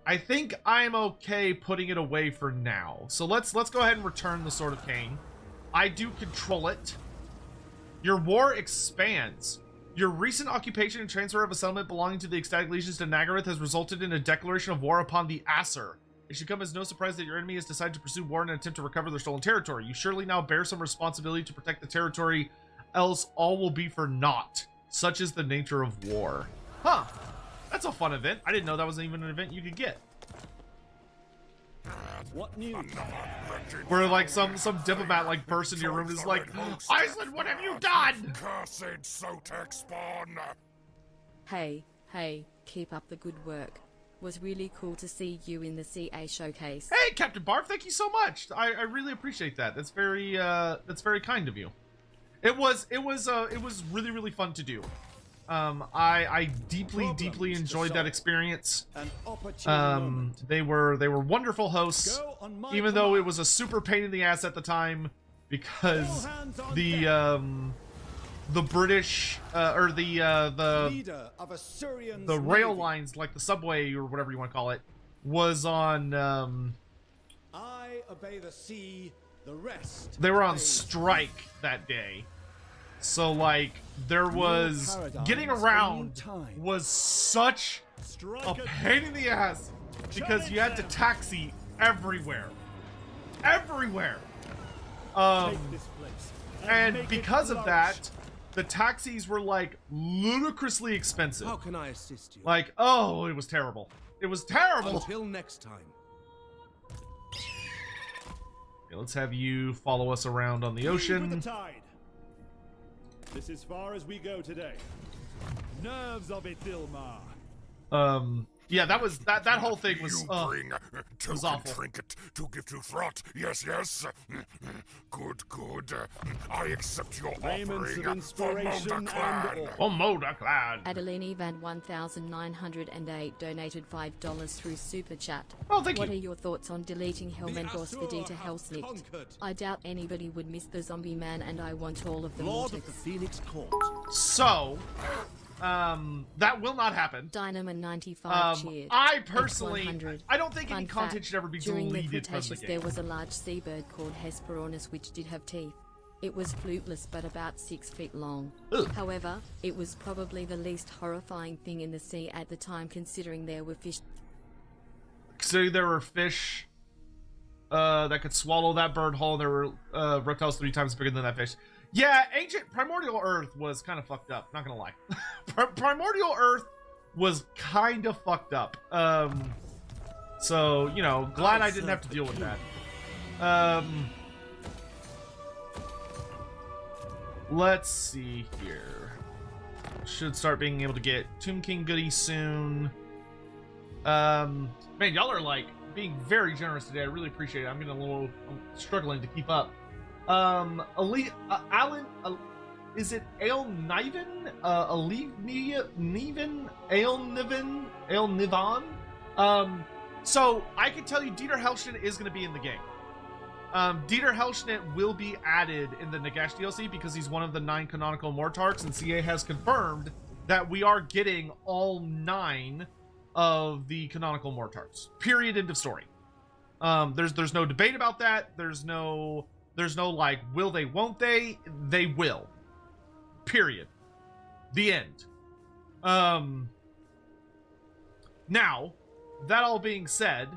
I think I'm okay putting it away for now. So let's go ahead and return the Sword of Cain. I do control it. Your war expands. Your recent occupation and transfer of a settlement belonging to the Ecstatic Legions to Nagaroth has resulted in a declaration of war upon the Aesir. It should come as no surprise that your enemy has decided to pursue war in an attempt to recover their stolen territory. You surely now bear some responsibility to protect the territory, else all will be for naught. Such is the nature of war. Huh. That's a fun event. I didn't know that was even an event you could get. What news? Where like some diplomat like bursts into your room and is like, Aislinn, what have you done? Cursed Sotek spawn! Hey, keep up the good work. Was really cool to see you in the CA showcase. Hey, Captain Barf, thank you so much. I really appreciate that. That's very kind of you. It was really, really fun to do. I deeply enjoyed that experience. They were wonderful hosts, even though it was a super pain in the ass at the time because the British or the rail lines, like the subway or whatever you want to call it, was on I obey the sea, the rest. they were on strike that day. So like there was getting around was such a pain in the ass because you had to taxi everywhere. And because of that, the taxis were like ludicrously expensive. How can I assist you? Like, oh, it was terrible. It was terrible. Until next time. Okay, let's have you follow us around on the ocean. With the tide. This is far as we go today. Nerves of it, Dilmar. Yeah, that was that whole thing was You bring was token awful. trinket to give to Throt. Yes. Good. I accept your Moments of offering for inspiration and Moldaclan. awe. Oh, Moldaclan. Adeline Van 1908 donated $5 through Super Chat. Oh, thank What you. are your thoughts on deleting Helmengor's Asur Vidita have Hellsnicht? conquered. I doubt anybody would miss the zombie man and I want all of the Lord of the Mortix. Phoenix Court. So, that will not happen. Dynamo 95 cheered. I personally, X100. I don't think any Fun content fact, should ever be during the deleted from the Cretaceous game. there was a large seabird called Hesperornis which did have teeth. It was fluteless but about 6 feet long. Ugh. However, it was probably the least horrifying thing in the sea at the time considering there were fish. So there were fish that could swallow that bird whole. There were reptiles 3 times bigger than that fish. Yeah, ancient primordial Earth was kind of fucked up. Not gonna lie, primordial Earth was kind of fucked up. So you know, glad I didn't have to deal with that. Let's see here. Should start being able to get Tomb King goodies soon. Man, y'all are like being very generous today. I really appreciate it. I'm struggling to keep up. Alan, is it Ale Niven? Niven? Ale Nivan? So I can tell you Dieter Hellschnitt is going to be in the game. Dieter Hellschnitt will be added in the Nagash DLC because he's one of the 9 canonical Mortarks, and CA has confirmed that we are getting all 9 of the canonical Mortarks. Period. End of story. There's no debate about that. There's no like, will they, won't they? They will. Period. The end. Now, that all being said,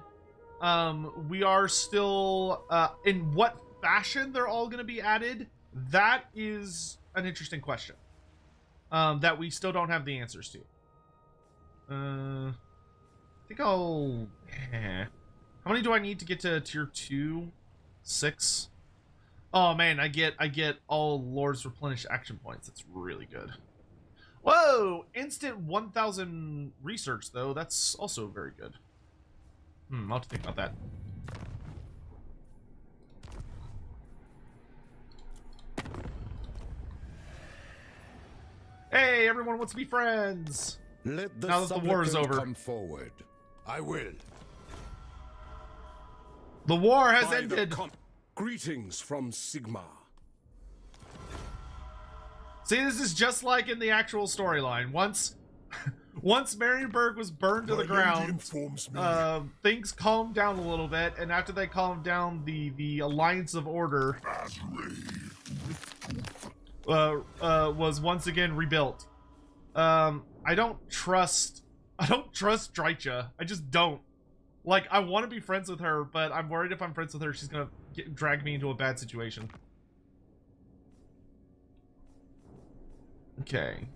we are still, in what fashion they're all going to be added, that is an interesting question. That we still don't have the answers to. I think I'll... How many do I need to get to tier 2? 6? Oh man, I get all Lord's replenished action points. That's really good. Whoa! Instant 1,000 research though. That's also very good. I'll have to think about that. Hey, everyone wants to be friends. Let the Now that the war is supplicant over. come forward. I will. The war has By the ended. Greetings from Sigma. See, this is just like in the actual storyline. Once once Marienburg was burned to the My lady ground, informs me. things calmed down a little bit, and after they calmed down, the Alliance of Order was once again rebuilt. I don't trust Drycha. I just don't. Like, I want to be friends with her, but I'm worried if I'm friends with her, she's gonna drag me into a bad situation. Okay.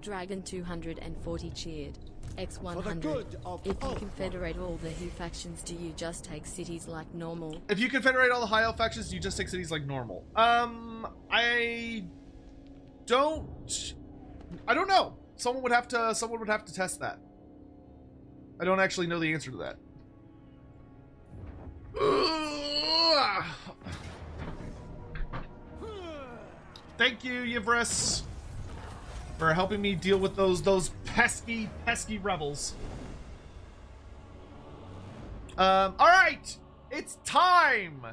Dragon 240 cheered. For the X100. good of If you Ultron. confederate all the Who factions, do you just take cities like normal? If you confederate all the high elf factions, you just take cities like normal. I don't know. Someone would have to test that. I don't actually know the answer to that. Thank you, Yvris, for helping me deal with those pesky rebels. All right, it's time.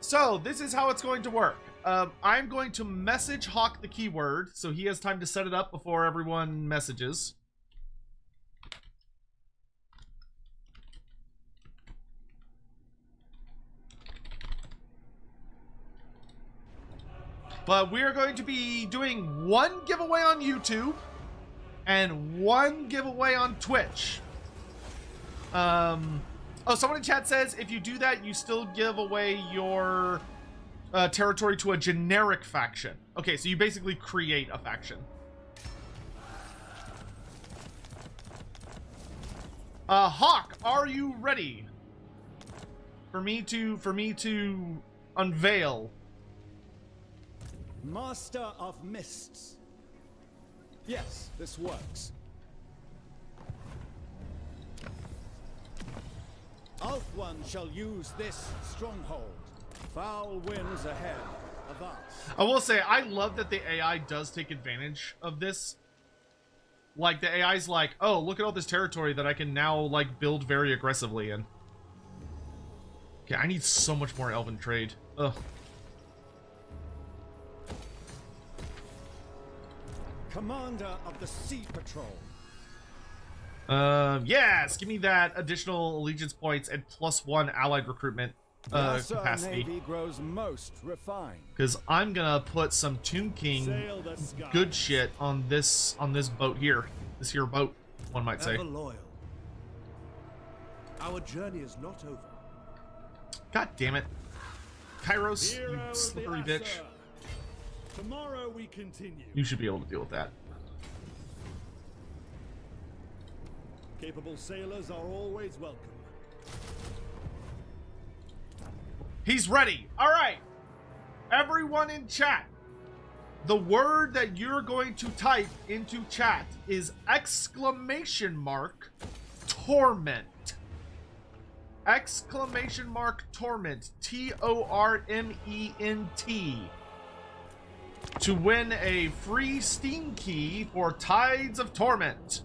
So this is how it's going to work. I'm going to message Hawk the keyword, so he has time to set it up before everyone messages. But we're going to be doing one giveaway on YouTube and one giveaway on Twitch. Oh, someone in chat says if you do that, you still give away your territory to a generic faction. Okay, so you basically create a faction. Hawk, are you ready for me to unveil? Master of Mists. Yes, this works. Ultron shall use this stronghold. Foul winds ahead. Avast. I will say, I love that the AI does take advantage of this. Like, the AI's like, oh, look at all this territory that I can now, like, build very aggressively in. Okay, I need so much more Elven trade. Ugh. Commander of the Sea Patrol. Yes, give me that additional allegiance points and +1 allied recruitment capacity. Navy grows most refined. Because I'm gonna put some Tomb King Sail the skies. good shit on this boat here. This here boat, one might say. Ever loyal. Our journey is not over. God damn it. Kairos, Hero you of the slippery bitch. Acer. Tomorrow we continue. You should be able to deal with that. Capable sailors are always welcome. He's ready. All right. Everyone in chat. The word that you're going to type into chat is !torment. !torment. TORMENT. To win a free Steam key for Tides of Torment.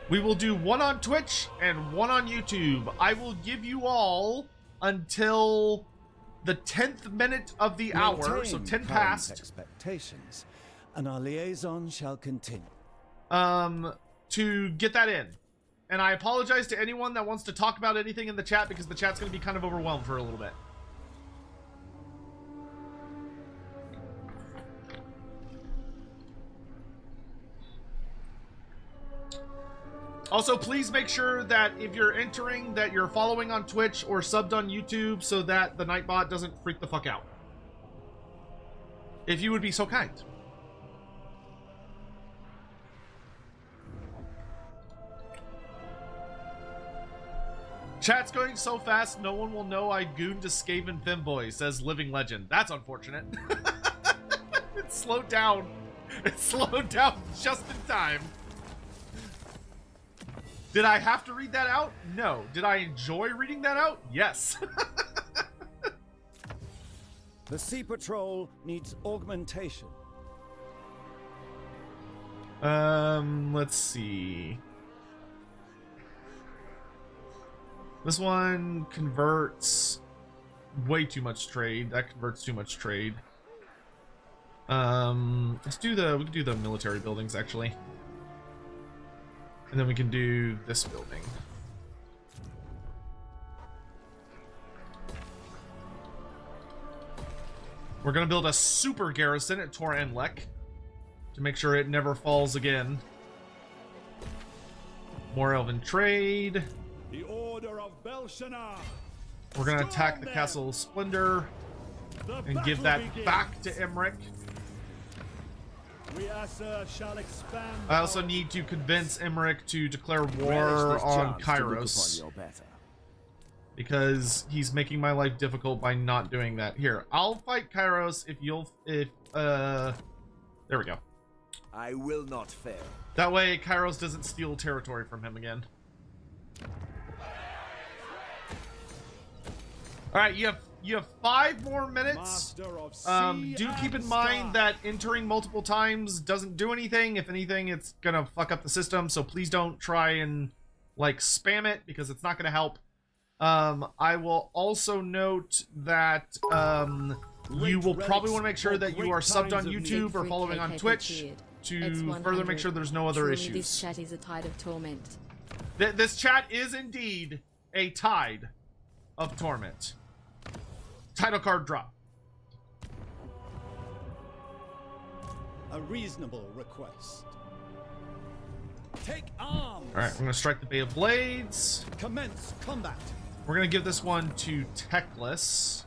We will do one on Twitch and one on YouTube. I will give you all until the 10th minute of the hour, so 10 past. Expectations, and our liaison shall continue. To get that in. And I apologize to anyone that wants to talk about anything in the chat because the chat's going to be kind of overwhelmed for a little bit. Also, please make sure that if you're entering that you're following on Twitch or subbed on YouTube so that the Nightbot doesn't freak the fuck out. If you would be so kind. Chat's going so fast, no one will know I gooned to Skaven Femboy, says Living Legend. That's unfortunate. It slowed down. It slowed down just in time. Did I have to read that out? No. Did I enjoy reading that out? Yes. The Sea Patrol needs augmentation. Let's see. This one converts way too much trade. That converts too much trade. Let's do we can do the military buildings actually. And then we can do this building. We're gonna build a super garrison at TORMENT to make sure it never falls again. More elven trade. The order of Belshazzar. We're gonna attack the Castle of Splendor and give that back to Emmerich. We, sir, shall expand. I also need to convince Emmerich to declare war on Kairos, because he's making my life difficult by not doing that. Here, I'll fight Kairos there we go. I will not fail. That way Kairos doesn't steal territory from him again. Alright, you have 5 more minutes. Do keep in mind that entering multiple times doesn't do anything. If anything, it's gonna fuck up the system, so please don't try and like spam it, because it's not gonna help. I will also note that you will probably want to make sure that you are subbed on YouTube or following on Twitch to further make sure there's no other issues. This chat is a tide of torment. This chat is indeed a tide of torment. Title card drop. A reasonable request. Take arms. All right, I'm gonna strike the Bay of Blades. Commence combat. We're gonna give this one to Teclis,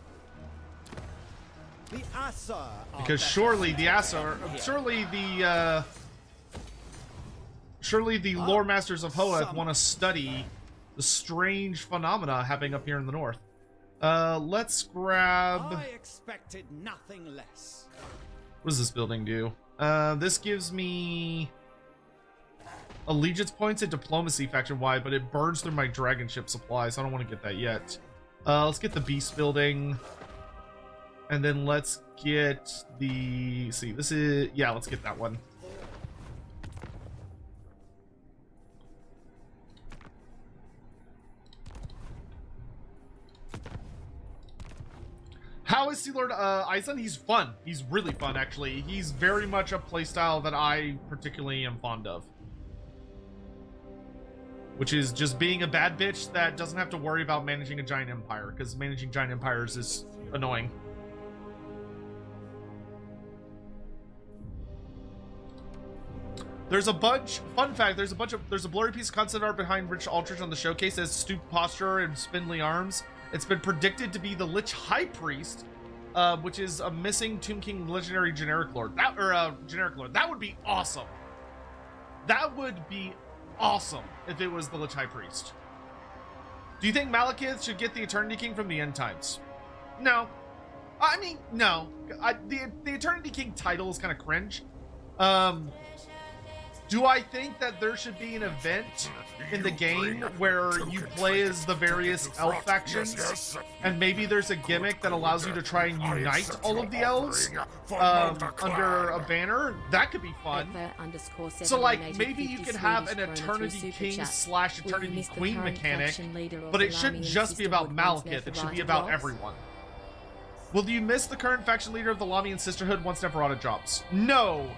The Asa. because surely the Loremasters of Hoeth want to study the strange phenomena happening up here in the north. Let's grab. I expected nothing less. What does this building do? This gives me allegiance points and diplomacy faction wide, but it burns through my dragon ship supply, so I don't want to get that yet. Let's get the beast building, and then let's get the. See, this is let's get that one. How is Sea Lord Aislinn? He's fun. He's really fun, actually. He's very much a playstyle that I particularly am fond of. Which is just being a bad bitch that doesn't have to worry about managing a giant empire, because managing giant empires is annoying. There's a bunch, fun fact, there's a blurry piece of concept art behind Rich Aldrich on the showcase as stooped posture and spindly arms. It's been predicted to be the Lich High Priest, which is a missing Tomb King legendary generic lord. That would be awesome. That would be awesome if it was the Lich High Priest. Do you think Malekith should get the Eternity King from the End Times? No. I mean, no. The Eternity King title is kind of cringe. Do I think that there should be an event in the game where you play as the various elf factions, and maybe there's a gimmick that allows you to try and unite all of the elves under a banner? That could be fun. So like, maybe you could have an Eternity King / Eternity Queen mechanic, but it shouldn't just be about Malekith, it should be about everyone. Will you miss the current faction leader of the Lamian Sisterhood once Neferata drops? No,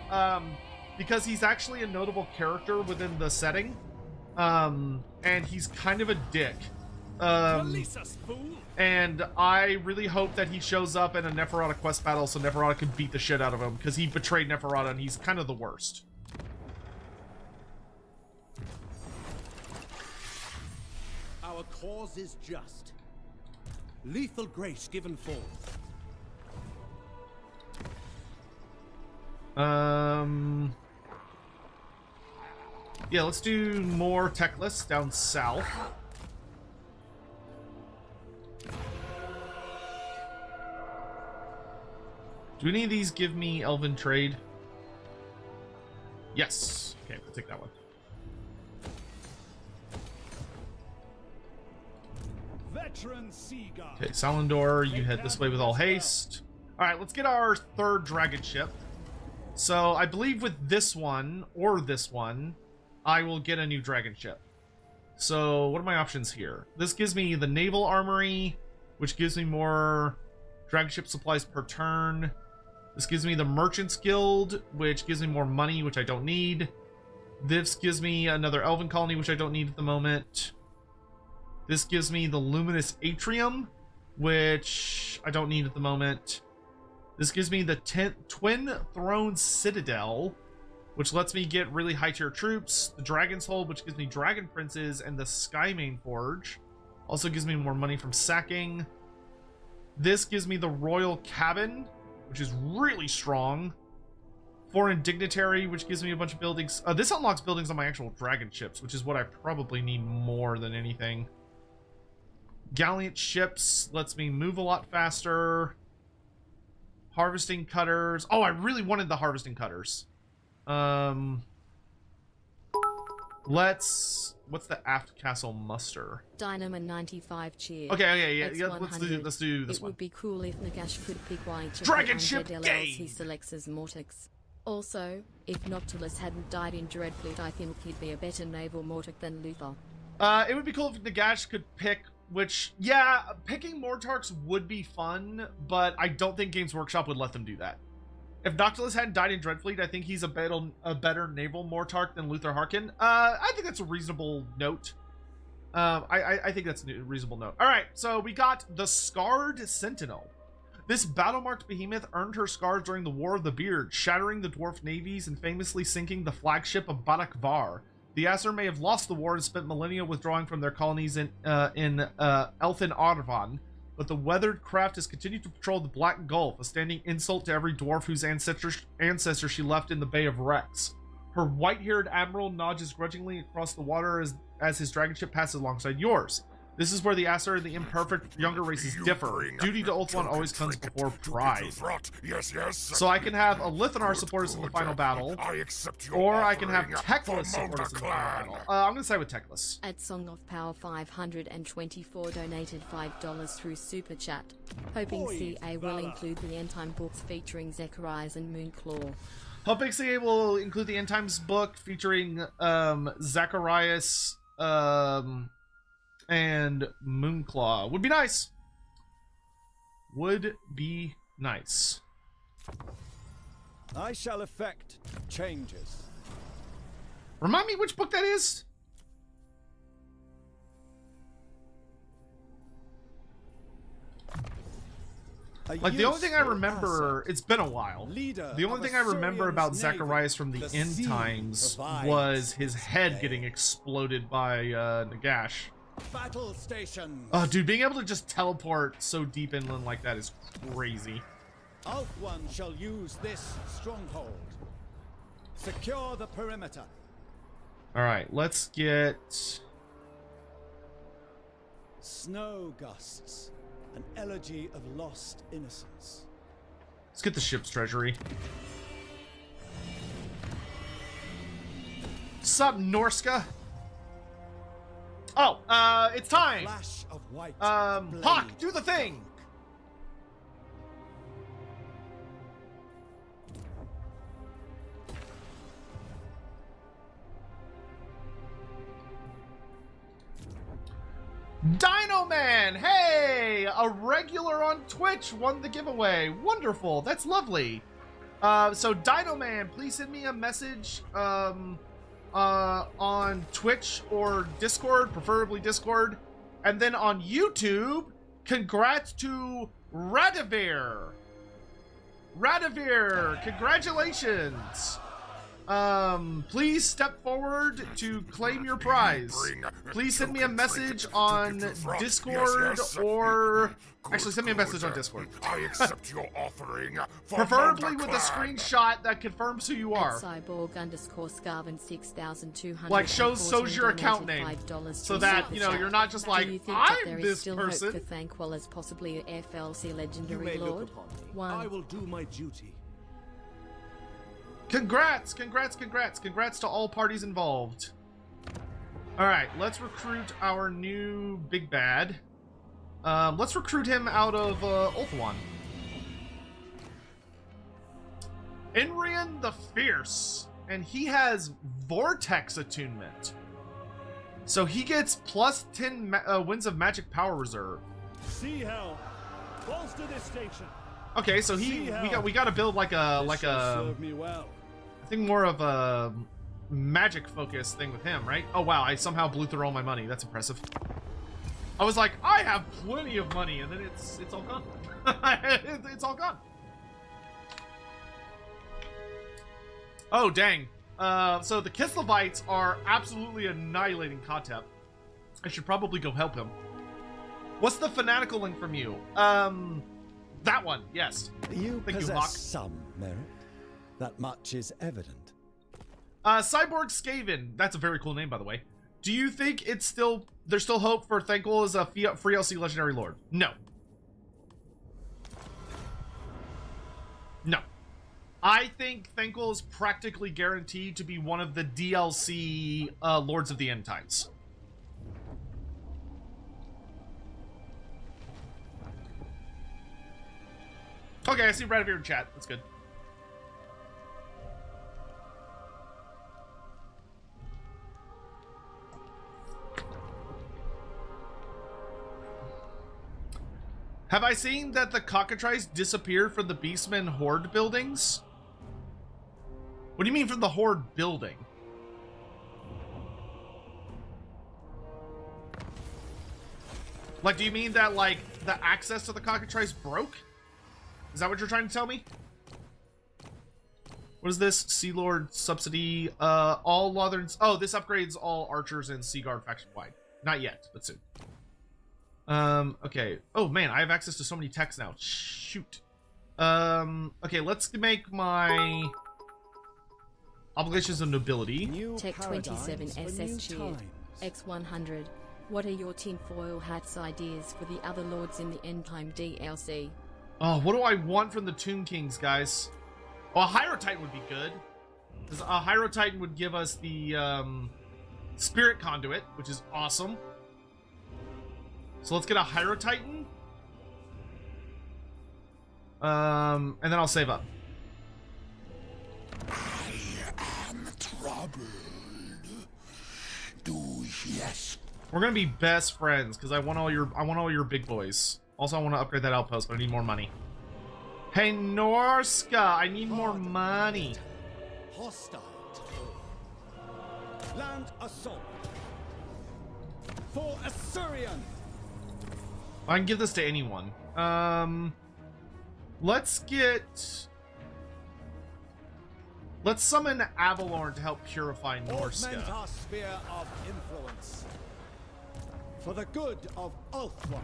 because he's actually a notable character within the setting, and he's kind of a dick. And I really hope that he shows up in a Neferata quest battle so Neferata can beat the shit out of him, because he betrayed Neferata and he's kind of the worst. Our cause is just. Lethal grace given forth. Yeah, let's do more tech lists down south. Do any of these give me elven trade? Yes. Okay, we'll take that one. Veteran Sea God. Okay, Salendor, you head this way with all haste. Alright, let's get our third dragon ship. So, I believe with this one, or this one, I will get a new dragon ship. So what are my options here? This gives me the naval armory, which gives me more dragon ship supplies per turn. This gives me the Merchants Guild, which gives me more money, which I don't need. This gives me another Elven colony, which I don't need at the moment. This gives me the Luminous Atrium, which I don't need at the moment. This gives me the Twin Throne Citadel, which lets me get really high tier troops. The Dragon's Hold, which gives me Dragon Princes, and the Skymane Forge. Also gives me more money from sacking. This gives me the Royal Cabin, which is really strong. Foreign Dignitary, which gives me a bunch of buildings. This unlocks buildings on my actual dragon ships, which is what I probably need more than anything. Gallant Ships lets me move a lot faster. Harvesting Cutters. Oh, I really wanted the Harvesting Cutters. What's the Aft Castle Muster? Dynamo 95 cheer. Okay, yeah, let's do this It one. would be cool if Nagash could pick one Dragon Ship LLs Game! he selects as Mortix. Also, if Noctilus hadn't died in Dreadfleet, I think he'd be a better naval Mortic than Luther. It would be cool if Nagash could pick which, yeah, picking Mortarks would be fun, but I don't think Games Workshop would let them do that. If Noctilus hadn't died in Dreadfleet, I think he's a better naval Mortark than Luther Harkin. I think that's a reasonable note. I think that's a reasonable note. All right, so we got the Scarred Sentinel. This battle-marked behemoth earned her scars during the War of the Beard, shattering the dwarf navies and famously sinking the flagship of Badak Var. The Aesir may have lost the war and spent millennia withdrawing from their colonies in Elfin Arvan, but the weathered craft has continued to patrol the Black Gulf, a standing insult to every dwarf whose ancestor she left in the Bay of Rex. Her white-haired admiral nodges grudgingly across the water as his dragon ship passes alongside yours. This is where the Aesir and the imperfect younger races differ. Duty to Ulthuan always comes before pride. Yes. So I can have a Lithanar support us in the final battle, or I can have Teclis support us in the final battle. I'm going to side with Teclis. At Song of Power 524 donated $5 through Super Chat. Hoping CA will include the End Time books featuring Zacharias and Moonclaw. Hoping CA will include the End Times book featuring Zacharias and Moonclaw. Would be nice. Would be nice. I shall effect changes. Remind me which book that is? Like, the only thing I remember, it's been a while. The only thing I remember about Zacharias from the End Times was his head getting exploded by Nagash. Battle stations. Oh, dude, being able to just teleport so deep inland like that is crazy. Ulthuan shall use this stronghold. Secure the perimeter. All right, let's get Snow gusts, an elegy of lost innocence. Let's get the ship's treasury. Sup, Norska? Oh, it's time. Flash of white Hawk, do the thing. Dino Man, hey, a regular on Twitch won the giveaway. Wonderful, that's lovely. So Dino Man, please send me a message on Twitch or Discord, preferably Discord, and then on YouTube, congrats to Radivir. Radivir, congratulations. Please step forward to claim your prize. Please send me a message on Discord or... Actually, send me a message on Discord. I accept your offering. Preferably with a screenshot that confirms who you are. Cyborg_Scarvin6200. Like, shows your account name. So that, you know, you're not just like, I'm this person. For Thankwell as possibly a FLC You legendary may lord. look upon me. I will do my duty. Congrats to all parties involved. All right, let's recruit our new big bad. Let's recruit him out of Ulthuan. Inrian the Fierce, and he has Vortex attunement. So he gets plus 10 winds of magic power reserve. Sea Hell, bolster this station. Okay, so we got to build like a Serve me well. I think more of a magic focus thing with him, right? Oh wow, I somehow blew through all my money. That's impressive. I was like, I have plenty of money, and then it's all gone. It's all gone. Oh dang. So the Kislevites are absolutely annihilating Kotep. I should probably go help him. What's the fanatical link from you? That one, yes. You Thank possess you, Hawk. some merit. That much is evident. Cyborg Skaven. That's a very cool name, by the way. Do you think there's still hope for Thankul as a free LC Legendary Lord? No. No. I think Thankul is practically guaranteed to be one of the DLC Lords of the End Times. Okay, I see right here in chat. That's good. Have I seen that the cockatrice disappeared from the Beastmen Horde buildings? What do you mean from the Horde building? Like, do you mean that, like, the access to the cockatrice broke? Is that what you're trying to tell me? What is this? Sea Lord subsidy. All Lothern's. Oh, this upgrades all archers and Sea Guard faction wide. Not yet, but soon. Okay. Oh man, I have access to so many techs now. Shoot. Okay, let's make my obligations of nobility. New Tech 27 paradigms for new SS cheered. times. X100. What are your tinfoil hats ideas for the other lords in the End Time DLC? Oh, what do I want from the Tomb Kings, guys? Oh, a Hyro Titan would be good. Because a Hyro Titan would give us the Spirit Conduit, which is awesome. So let's get a Hyro Titan. And then I'll save up. I am troubled. Do yes. We're gonna be best friends because I want all your big boys. Also, I want to upgrade that outpost, but I need more money. Hey, Norska, I need more money. Hostile. Land assault. For Assyrian. I can give this to anyone. Let's summon Avalorn to help purify Augment Norska. our sphere of influence. For the good of Ulthuan.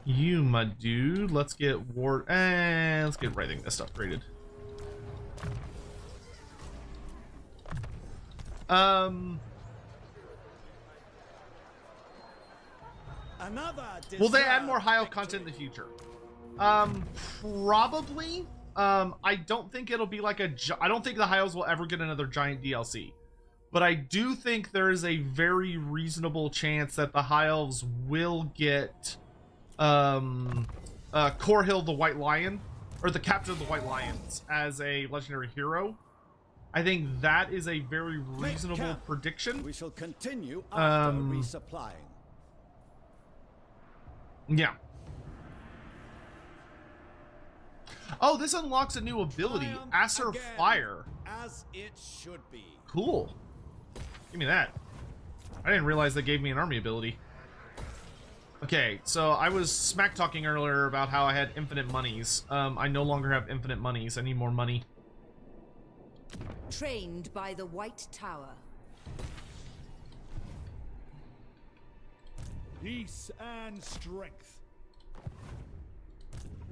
You, my dude. Let's get Ward. Let's get Writhing Mist upgraded. Will they add more Hyle content in the future? Probably. I don't think it'll be like I don't think the Hyles will ever get another giant DLC. But I do think there is a very reasonable chance that the Hyles will get Korhill the White Lion, or the Captain of the White Lions, as a legendary hero. I think that is a very reasonable prediction. We shall continue after resupplying. Yeah. Oh, this unlocks a new ability, Acer Fire. As it should be. Cool. Give me that. I didn't realize that gave me an army ability. Okay, so I was smack talking earlier about how I had infinite monies. I no longer have infinite monies. I need more money. Trained by the White Tower. Peace and strength.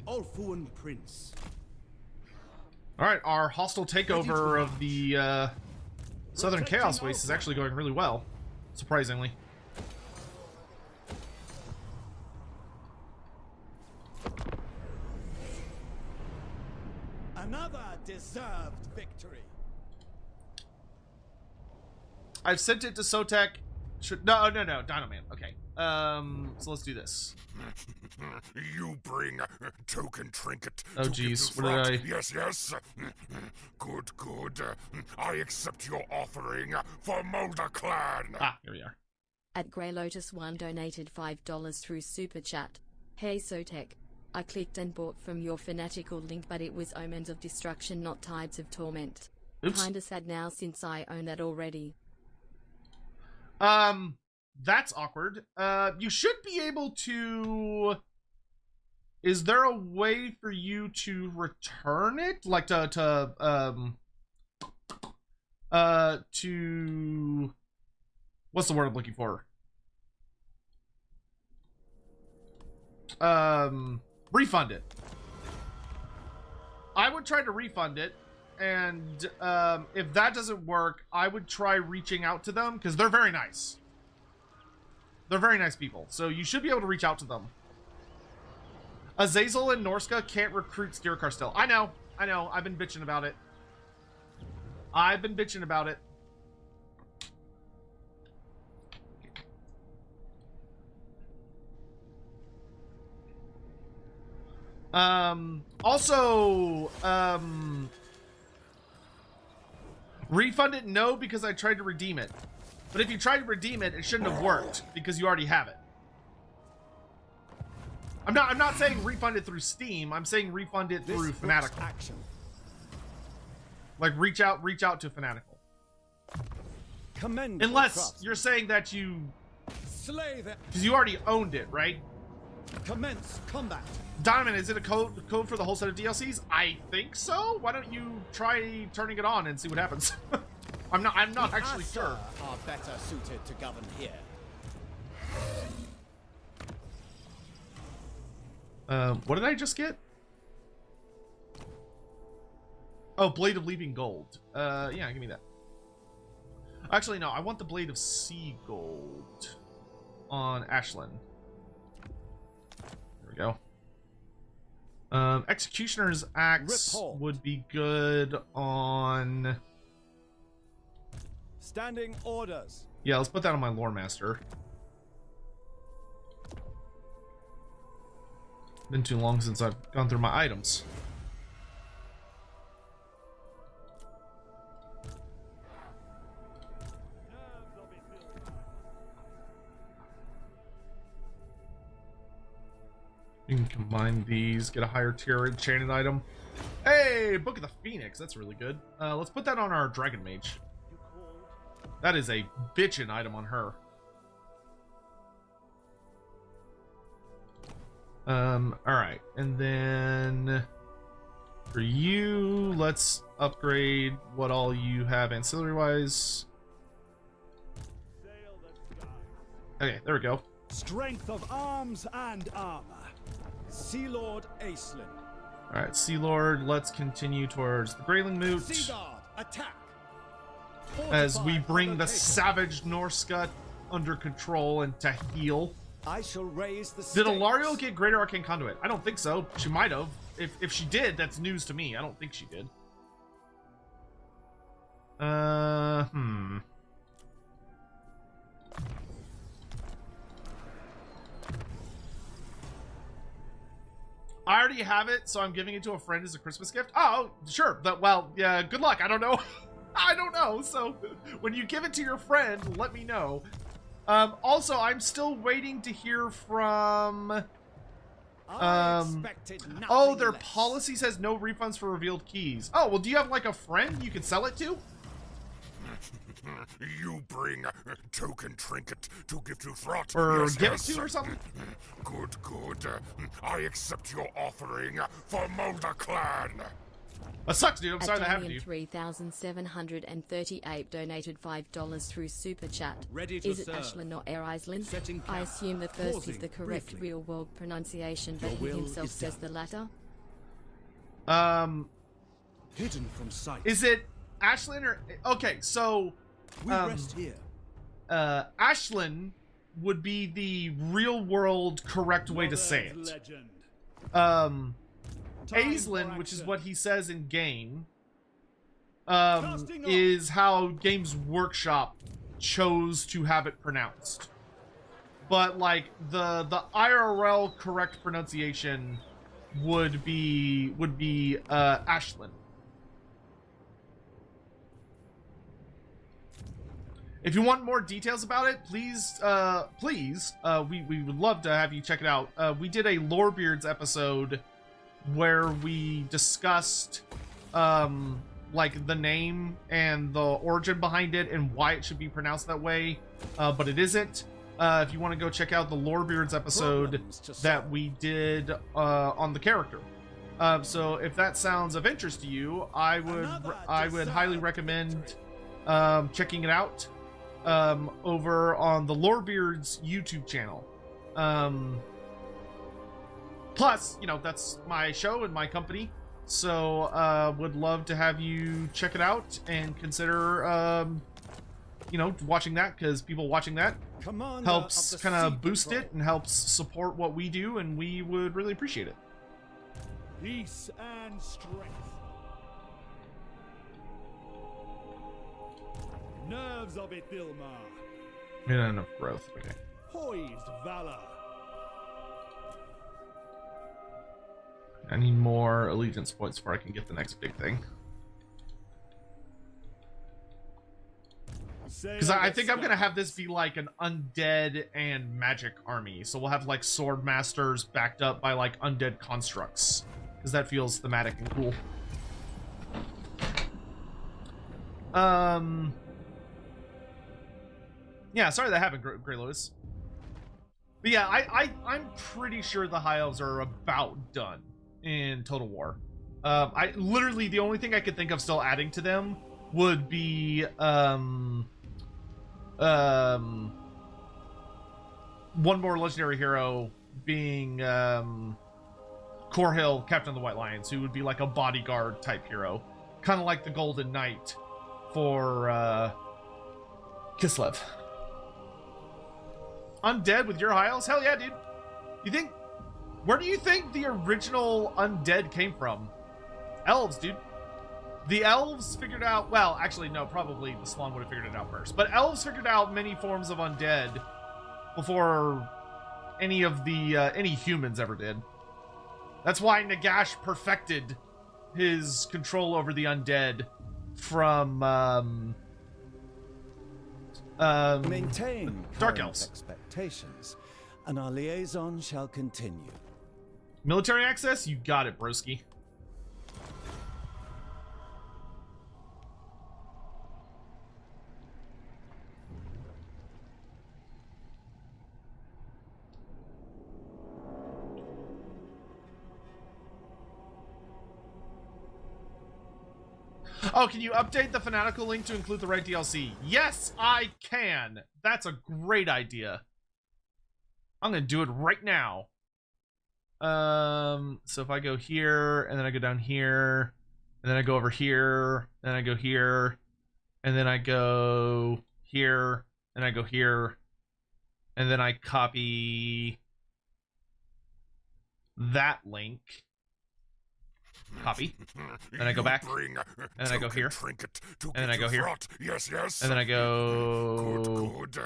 Ulfuan Prince. Alright, our hostile takeover of the Southern Chaos Waste is actually going really well. Surprisingly. Another deserved victory. I've sent it to Sotek. No, Dino Man. Okay. So let's do this. You bring token trinket. Oh, to give geez. to What did Throt. Yes, yes. Good, good. I accept your offering for Mulder Clan. Ah, here we are. At Grey Lotus 1 donated $5 through Super Chat. Hey Sotek. I clicked and bought from your fanatical link, but it was Omens of Destruction, not Tides of Torment. Oops. Kinda sad now since I own that already. That's awkward. You should be able to... Is there a way for you to return it? Like to what's the word I'm looking for? Refund it. I would try to refund it, and if that doesn't work, I would try reaching out to them, because they're very nice. They're very nice people, so you should be able to reach out to them. Azazel and Norska can't recruit Steercar still. I know. I've been bitching about it. Also, refund it? No, because I tried to redeem it. But if you tried to redeem it, it shouldn't have worked because you already have it. I'm not saying refund it through Steam. I'm saying refund it through Fanatical. Action. Like reach out to Fanatical. Commend Unless you're saying that you, slay them. because you already owned it, right? Commence combat. Diamond, is it a code for the whole set of DLCs? I think so. Why don't you try turning it on and see what happens? I'm not actually sure. Are better suited to govern here. What did I just get? Oh, Blade of Leaping Gold. Yeah, give me that. Actually, no, I want the Blade of Sea Gold on Aislinn. There we go. Executioner's Axe would be good on... Standing orders. Yeah, let's put that on my Loremaster. Been too long since I've gone through my items. You can combine these, get a higher tier enchanted item. Hey, Book of the Phoenix, that's really good. Let's put that on our Dragon Mage. That is a bitchin' item on her. Alright, and then for you, let's upgrade what all you have ancillary wise. Okay, there we go. Strength of arms and armor. Sea Lord Aislinn. Alright, Sea Lord, let's continue towards the Grayling Moot. Sea Guard, attack. As we bring the savage Norska under control and to heal. I shall raise the Did Ilario get Greater Arcane Conduit? I don't think so. She might have. If she did, that's news to me. I don't think she did. I already have it, so I'm giving it to a friend as a Christmas gift. Oh, sure. But, well, yeah, good luck. I don't know. I don't know. So when you give it to your friend, let me know. Also, I'm still waiting to hear from... oh, their policy says no refunds for revealed keys. Oh, well, do you have, like, a friend you could sell it to? You bring token trinket to give to Throt. Or yes, give yes. it to or something? Good, good. I accept your offering for Mulder Clan. That sucks, dude. I'm sorry that happened to you. 3738 donated $5 through Super Chat. Ready to Is it serve. Aislinn or Aislinn? Setting I cap. assume the first Pausing is the correct briefly. real-world pronunciation, but Your he will himself is says done. the latter. Hidden from sight. Is it Aislinn or... Okay, so... We rest here. Aislinn would be the real-world correct way to say it. Legend. Aislinn, which is what he says in game, Casting off. is how Games Workshop chose to have it pronounced. but like the IRL correct pronunciation would be Aislinn. If you want more details about it, please, we would love to have you check it out. We did a Lorebeards episode where we discussed, like the name and the origin behind it and why it should be pronounced that way, but it isn't. If you want to go check out the Lorebeards episode that we did on the character. So if that sounds of interest to you, I would highly recommend checking it out over on the Lorebeards YouTube channel. Plus, you know, that's my show and my company, so would love to have you check it out and consider you know, watching that, because people watching that helps kind of boost it and helps support what we do, and we would really appreciate it. Peace and strength. Nerves of Ithilmar. Not enough growth. Okay. Poised valor. I need more allegiance points before I can get the next big thing. Because I think I'm gonna have this be like an undead and magic army. So we'll have like sword masters backed up by like undead constructs, because that feels thematic and cool. Yeah, sorry that happened, Grey Lewis. But yeah, I'm pretty sure the High Elves are about done in Total War. I literally, the only thing I could think of still adding to them would be one more legendary hero being Corhill, Captain of the White Lions, who would be like a bodyguard type hero, kind of like the Golden Knight for Kislev. Undead with your High Elves? Hell yeah, dude. You think, where do you think the original undead came from? Elves, dude. The elves figured out, well, actually, no, probably the Slum would have figured it out first. But elves figured out many forms of undead before any of the, any humans ever did. That's why Nagash perfected his control over the undead from, maintain Dark current Elves. expectations, and our liaison shall continue. Military access? You got it, broski. Oh, can you update the Fanatical link to include the right DLC? Yes, I can. That's a great idea. I'm gonna do it right now. So if I go here, and then I go down here, and then I go over here, then I go here, and then I go here, and I go here, and then I copy that link. Copy. Then I go back. And then I go here. And then I go here. Yes, yes. And then I go Good.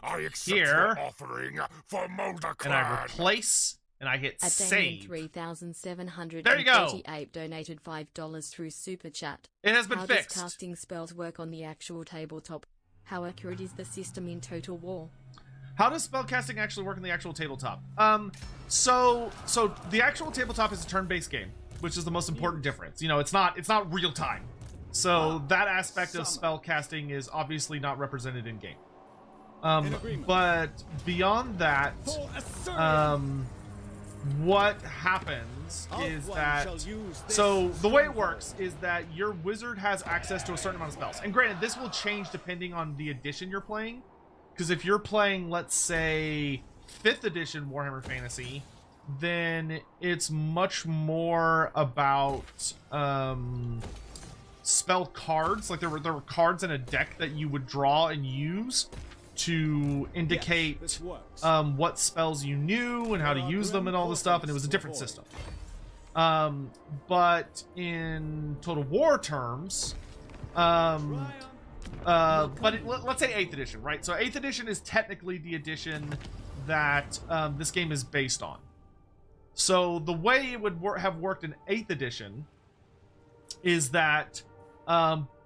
I accept here. your offering for Molderclad. And I replace. And I hit At save. 3738 There you go. donated $5 through Super Chat. It has been How fixed. does casting spells work on the actual tabletop? How accurate is the system in Total War? How does spellcasting actually work in the actual tabletop? So the actual tabletop is a turn-based game, which is the most important difference. You know, it's not real time. So that aspect of spellcasting is obviously not represented in game. But beyond that, what happens is that, so the way it works is that your wizard has access to a certain amount of spells. And granted, this will change depending on the edition you're playing. Because if you're playing, let's say, 5th edition Warhammer Fantasy, then it's much more about spell cards. Like there were cards in a deck that you would draw and use to indicate what spells you knew and how to use them and all this stuff, and it was a different system. But in Total War terms, let's say 8th edition, right? So 8th edition is technically the edition that this game is based on. So the way it would have worked in 8th edition is that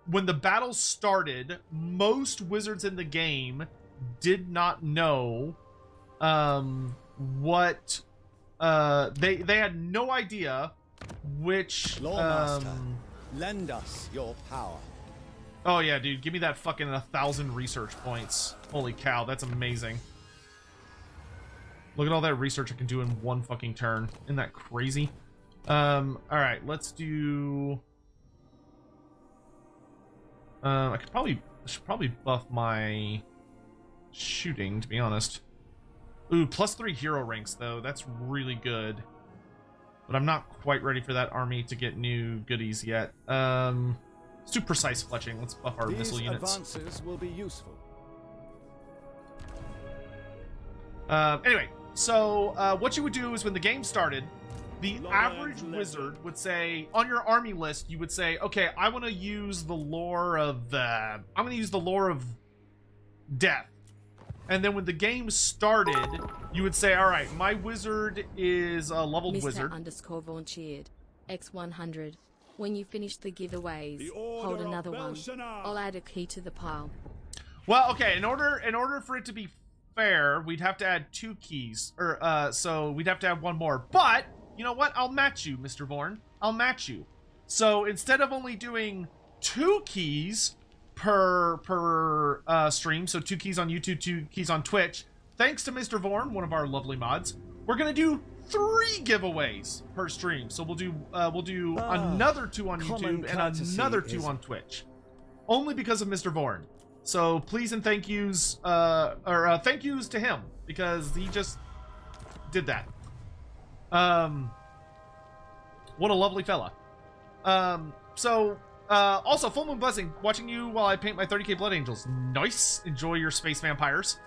when the battle started, most wizards in the game did not know what they had no idea which Loremaster, lend us your power. Oh yeah, dude, give me that fucking 1,000 research points. Holy cow, that's amazing. Look at all that research I can do in one fucking turn. Isn't that crazy? All right, let's do. I should probably buff my shooting, to be honest. Ooh, +3 hero ranks though. That's really good. But I'm not quite ready for that army to get new goodies yet. Let's do precise fletching. Let's buff our missile units. Advances will be useful. Anyway, so what you would do is when the game started, the average wizard would say, on your army list, you would say, okay, I want to use the lore of death. And then when the game started, you would say, all right, my wizard is a leveled wizard. Mr. _ cheered. X100. When you finish the giveaways, hold another one. I'll add a key to the pile. Well, okay, in order for it to be fair, we'd have to add 2 keys. So we'd have to add 1 more. But, you know what? I'll match you, Mr. Vorn. I'll match you. So instead of only doing 2 keys per stream, so 2 keys on YouTube, 2 keys on Twitch, thanks to Mr. Vorn, one of our lovely mods, we're gonna do 3 giveaways per stream. So we'll do another 2 on YouTube and another 2 on Twitch, only because of Mr. Vorn. So please and thank yous, thank yous to him, because he just did that. What a lovely fella. Also, Full Moon Blessing, watching you while I paint my 30k Blood Angels. Nice. Enjoy your space vampires.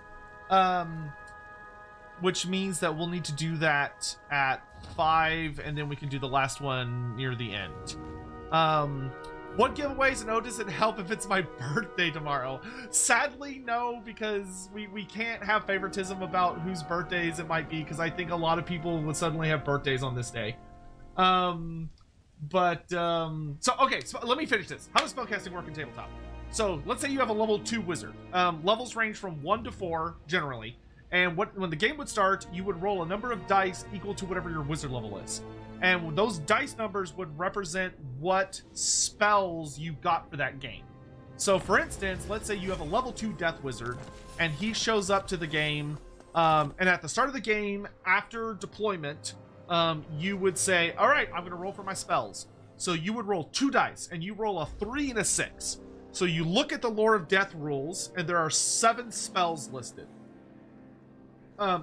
Which means that we'll need to do that at 5, and then we can do the last one near the end. What giveaways? No, does it help if it's my birthday tomorrow? Sadly, no, because we can't have favoritism about whose birthdays it might be, because I think a lot of people would suddenly have birthdays on this day. So let me finish this. How does spellcasting work in tabletop? So let's say you have a level 2 wizard. Levels range from 1 to 4 generally, and when the game would start, you would roll a number of dice equal to whatever your wizard level is, and those dice numbers would represent what spells you got for that game. So for instance, let's say you have a level 2 death wizard, and he shows up to the game, and at the start of the game, after deployment, you would say, all right, I'm going to roll for my spells. So you would roll 2 dice, and you roll a 3 and a 6. So you look at the Lore of Death rules, and there are 7 spells listed.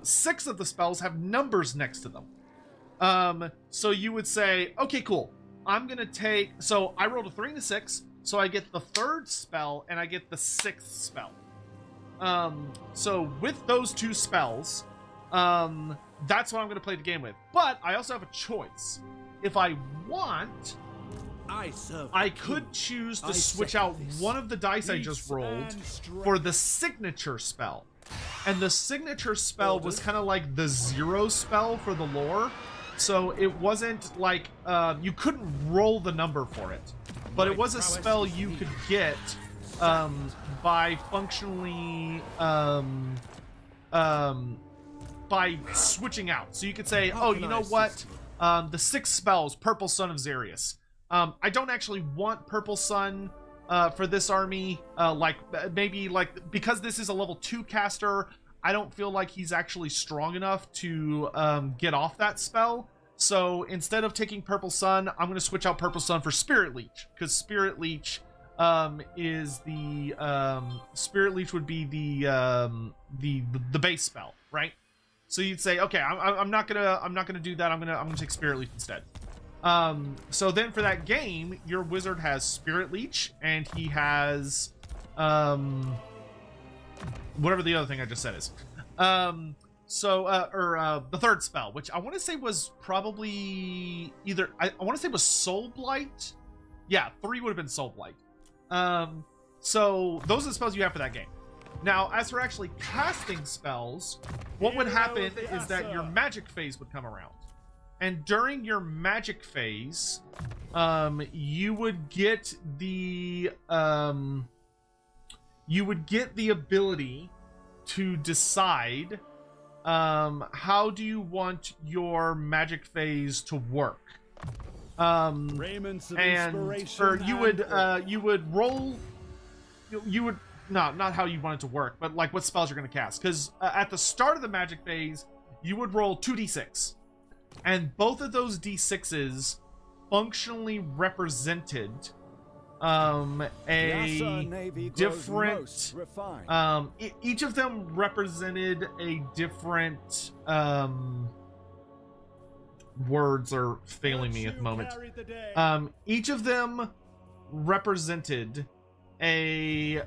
6 of the spells have numbers next to them. So you would say, okay, cool. I'm going to take... So I rolled a 3 and a 6, so I get the 3rd spell, and I get the 6th spell. So with those 2 spells... that's what I'm going to play the game with. But I also have a choice. If I want, I could choose to switch out one of the dice I just rolled for the signature spell. And the signature spell was kind of like the 0 spell for the lore. So it wasn't like, you couldn't roll the number for it. But it was a spell you could get by functionally... by switching out. So you could say, oh, you know what? The 6 spells, Purple Sun of Xerius. I don't actually want Purple Sun for this army. Because this is a level 2 caster, I don't feel like he's actually strong enough to get off that spell. So instead of taking Purple Sun, I'm going to switch out Purple Sun for Spirit Leech, because Spirit Leech is the Spirit Leech would be the base spell, right? So you'd say, okay, I'm not gonna do that. I'm gonna take Spirit Leech instead. So then for that game, your wizard has Spirit Leech, and he has whatever the other thing I just said is. The 3rd spell, which I want to say was probably either I want to say was Soul Blight. Yeah, 3 would have been Soul Blight. So those are the spells you have for that game. Now, as for actually casting spells, what would happen is that your magic phase would come around. And during your magic phase, you would get the ability to decide how do you want your magic phase to work. Raymond's And or you would roll, you would not how you want it to work, but like what spells you're going to cast. Because at the start of the magic phase, you would roll 2d6, and both of those d6s functionally represented a different each of them represented a different words are failing me at the moment. Each of them represented the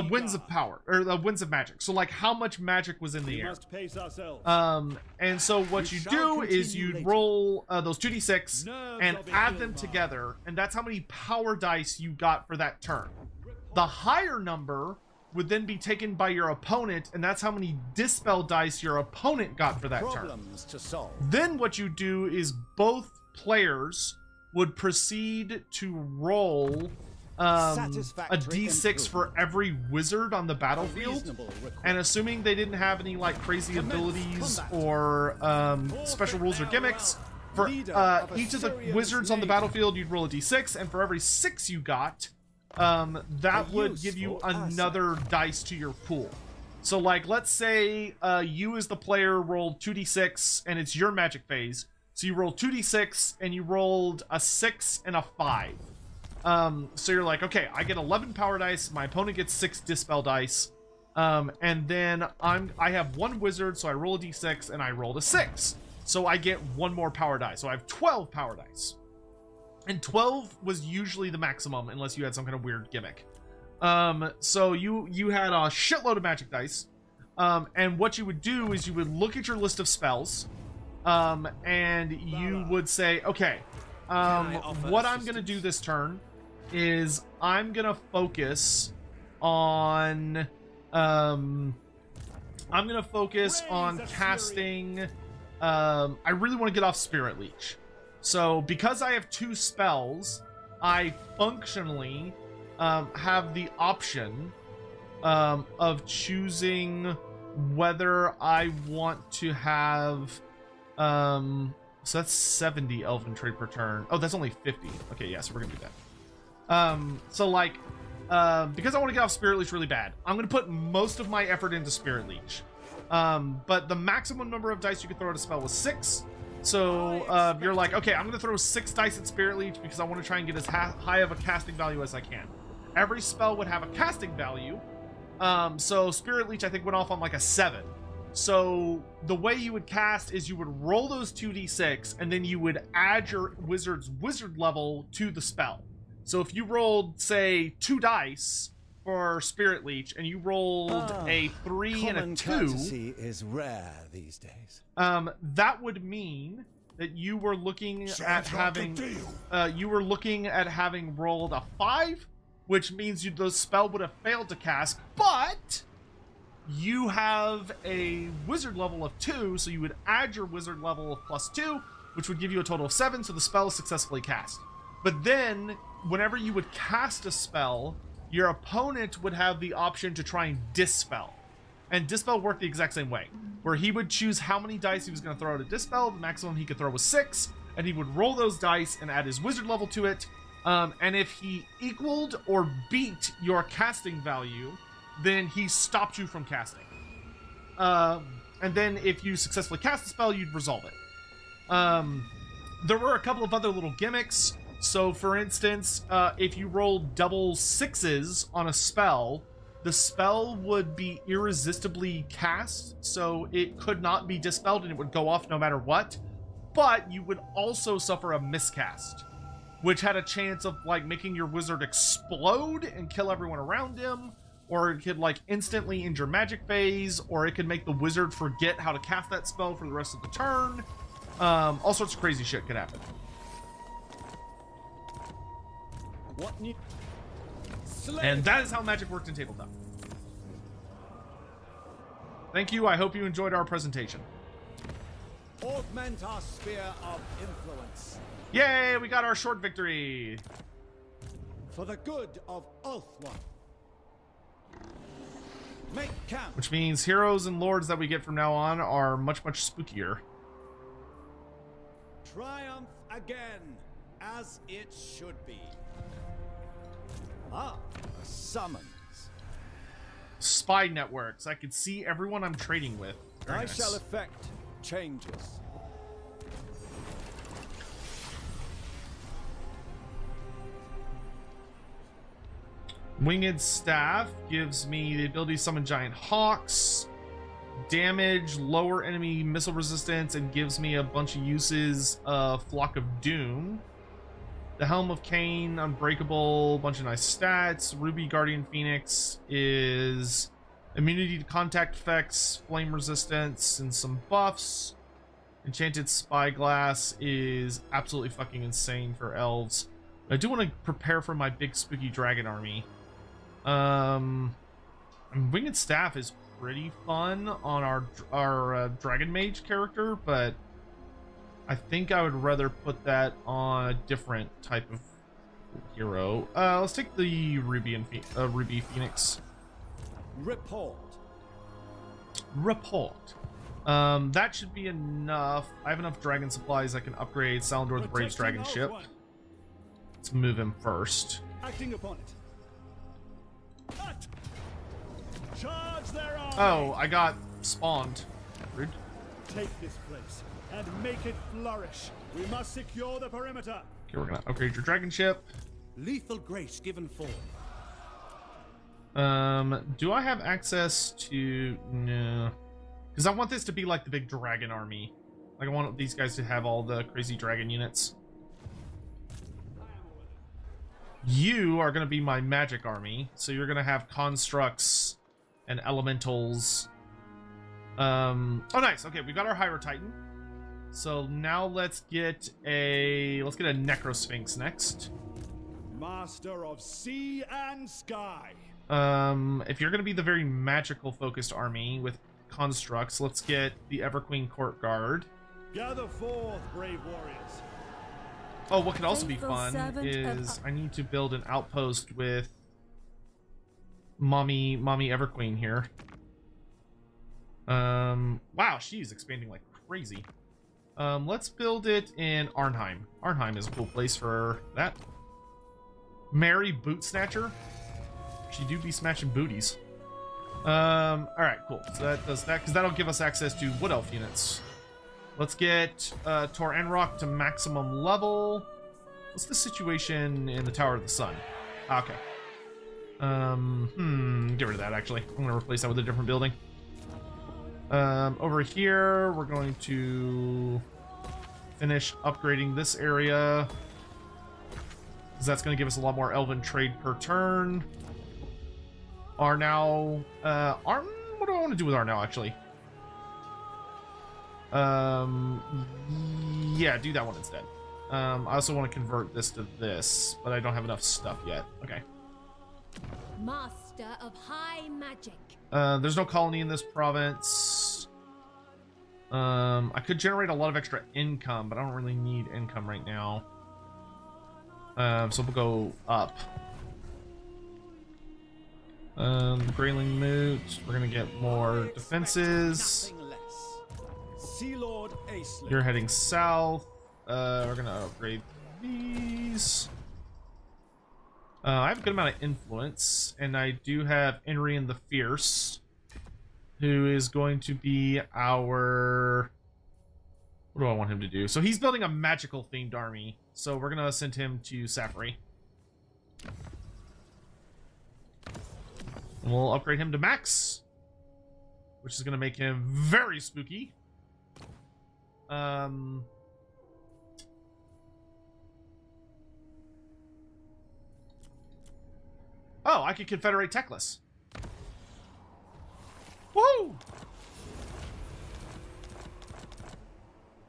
winds of power, or the winds of magic. So like how much magic was in the air. And so what you do is you'd roll those 2d6 and add them together, and that's how many power dice you got for that turn. The higher number would then be taken by your opponent, and that's how many dispel dice your opponent got for that turn. Then what you do is both players would proceed to roll a d6 for every wizard on the battlefield, and assuming they didn't have any like crazy abilities or special rules or gimmicks, for each of the wizards on the battlefield you'd roll a d6, and for every 6 you got, that would give you another dice to your pool. So like let's say you as the player rolled 2d6 and it's your magic phase, so you rolled 2d6 and you rolled a 6 and a 5. So you're like, okay, I get 11 power dice, my opponent gets 6 dispel dice, and then I have 1 wizard, so I roll a d6 and I rolled a 6, so I get 1 more power die, so I have 12 power dice. And 12 was usually the maximum unless you had some kind of weird gimmick. So you had a shitload of magic dice, and what you would do is you would look at your list of spells, and you would say, okay, what I'm gonna do this turn is I'm gonna focus on casting I really want to get off Spirit Leech. So because I have 2 spells, I functionally have the option of choosing whether I want to have so that's 70 Elven Trade per turn. Oh, that's only 50. Okay, yeah, so we're gonna do that. So like, because I want to get off Spirit Leech really bad, I'm gonna put most of my effort into Spirit Leech. But the maximum number of dice you could throw at a spell was 6. So you're like, okay, I'm gonna throw 6 dice at Spirit Leech because I want to try and get as high of a casting value as I can. Every spell would have a casting value. So Spirit Leech I think went off on like a 7. So the way you would cast is you would roll those 2d6 and then you would add your wizard's wizard level to the spell. So if you rolled, say, 2 dice for Spirit Leech and you rolled a 3 and a 2, is rare these days. That would mean that you were looking at having rolled a 5, which means the spell would have failed to cast, but you have a wizard level of 2, so you would add your wizard level of +2, which would give you a total of 7, so the spell is successfully cast. But then, whenever you would cast a spell, your opponent would have the option to try and dispel. And dispel worked the exact same way, where he would choose how many dice he was going to throw at a dispel. The maximum he could throw was 6, and he would roll those dice and add his wizard level to it. And if he equaled or beat your casting value, then he stopped you from casting. And then if you successfully cast the spell, you'd resolve it. There were a couple of other little gimmicks. So for instance, if you rolled double 6s on a spell, the spell would be irresistibly cast, so it could not be dispelled and it would go off no matter what. But you would also suffer a miscast, which had a chance of like making your wizard explode and kill everyone around him, or it could like instantly end your magic phase, or it could make the wizard forget how to cast that spell for the rest of the turn. All sorts of crazy shit could happen. And that is how magic worked in tabletop. Thank you. I hope you enjoyed our presentation. Augment our sphere of influence. Yay, we got our short victory. For the good of Ulthwan. Make camp. Which means heroes and lords that we get from now on are much, much spookier. Triumph again, as it should be. Ah, a summons. Spy networks. I can see everyone I'm trading with. Very I nice. shall effect changes. Winged Staff gives me the ability to summon giant hawks, damage, lower enemy missile resistance, and gives me a bunch of uses of Flock of Doom. The Helm of Cain, Unbreakable, bunch of nice stats. Ruby Guardian Phoenix is immunity to contact effects, flame resistance, and some buffs. Enchanted Spyglass is absolutely fucking insane for elves. I do want to prepare for my big spooky dragon army. Winged Staff is pretty fun on our Dragon Mage character, but I think I would rather put that on a different type of hero. Let's take the Ruby Phoenix. Report. That should be enough. I have enough dragon supplies. I can upgrade Salendor the Brave's dragon ship. Let's move him first. Acting upon it. Cut! Charge their army! Oh, I got spawned. Rude. Take this place and make it flourish. We must secure the perimeter. Okay, we're gonna upgrade your dragon ship. Lethal grace given form. Do I have access to... No. Because I want this to be like the big dragon army. Like, I want these guys to have all the crazy dragon units. You are going to be my magic army. So you're going to have constructs and elementals. Oh, nice. Okay, we got our Hydra Titan. So now let's get a Necrosphinx next. Master of sea and sky. If you're going to be the very magical focused army with constructs, let's get the Everqueen Court Guard. Gather forth, brave warriors. Oh, what could also be fun is I need to build an outpost with Mommy Everqueen here. Wow, she's expanding like crazy. Let's build it in Arnheim. Arnheim is a cool place for that. Mary Boot Snatcher. She do be smashing booties. Alright, cool. So that does that, because that'll give us access to Wood Elf units. Let's get Tor Enrock to maximum level. What's the situation in the Tower of the Sun? Okay. Get rid of that, actually. I'm going to replace that with a different building. Over here, we're going to finish upgrading this area, because that's going to give us a lot more elven trade per turn. Arnau, what do I want to do with Arnau, actually? Yeah, do that one instead. I also want to convert this to this, but I don't have enough stuff yet. Okay. Master of high magic. There's no colony in this province. I could generate a lot of extra income, but I don't really need income right now. So we'll go up. Grayling Moot. We're gonna get more defenses. Sea Lord Aislinn. You're heading south. We're gonna upgrade these. I have a good amount of influence, and I do have Enrian the Fierce, who is going to be our... What do I want him to do? So he's building a magical themed army, so we're gonna send him to Safari. And we'll upgrade him to max, which is gonna make him very spooky. Oh, I could confederate Teclis. Woo!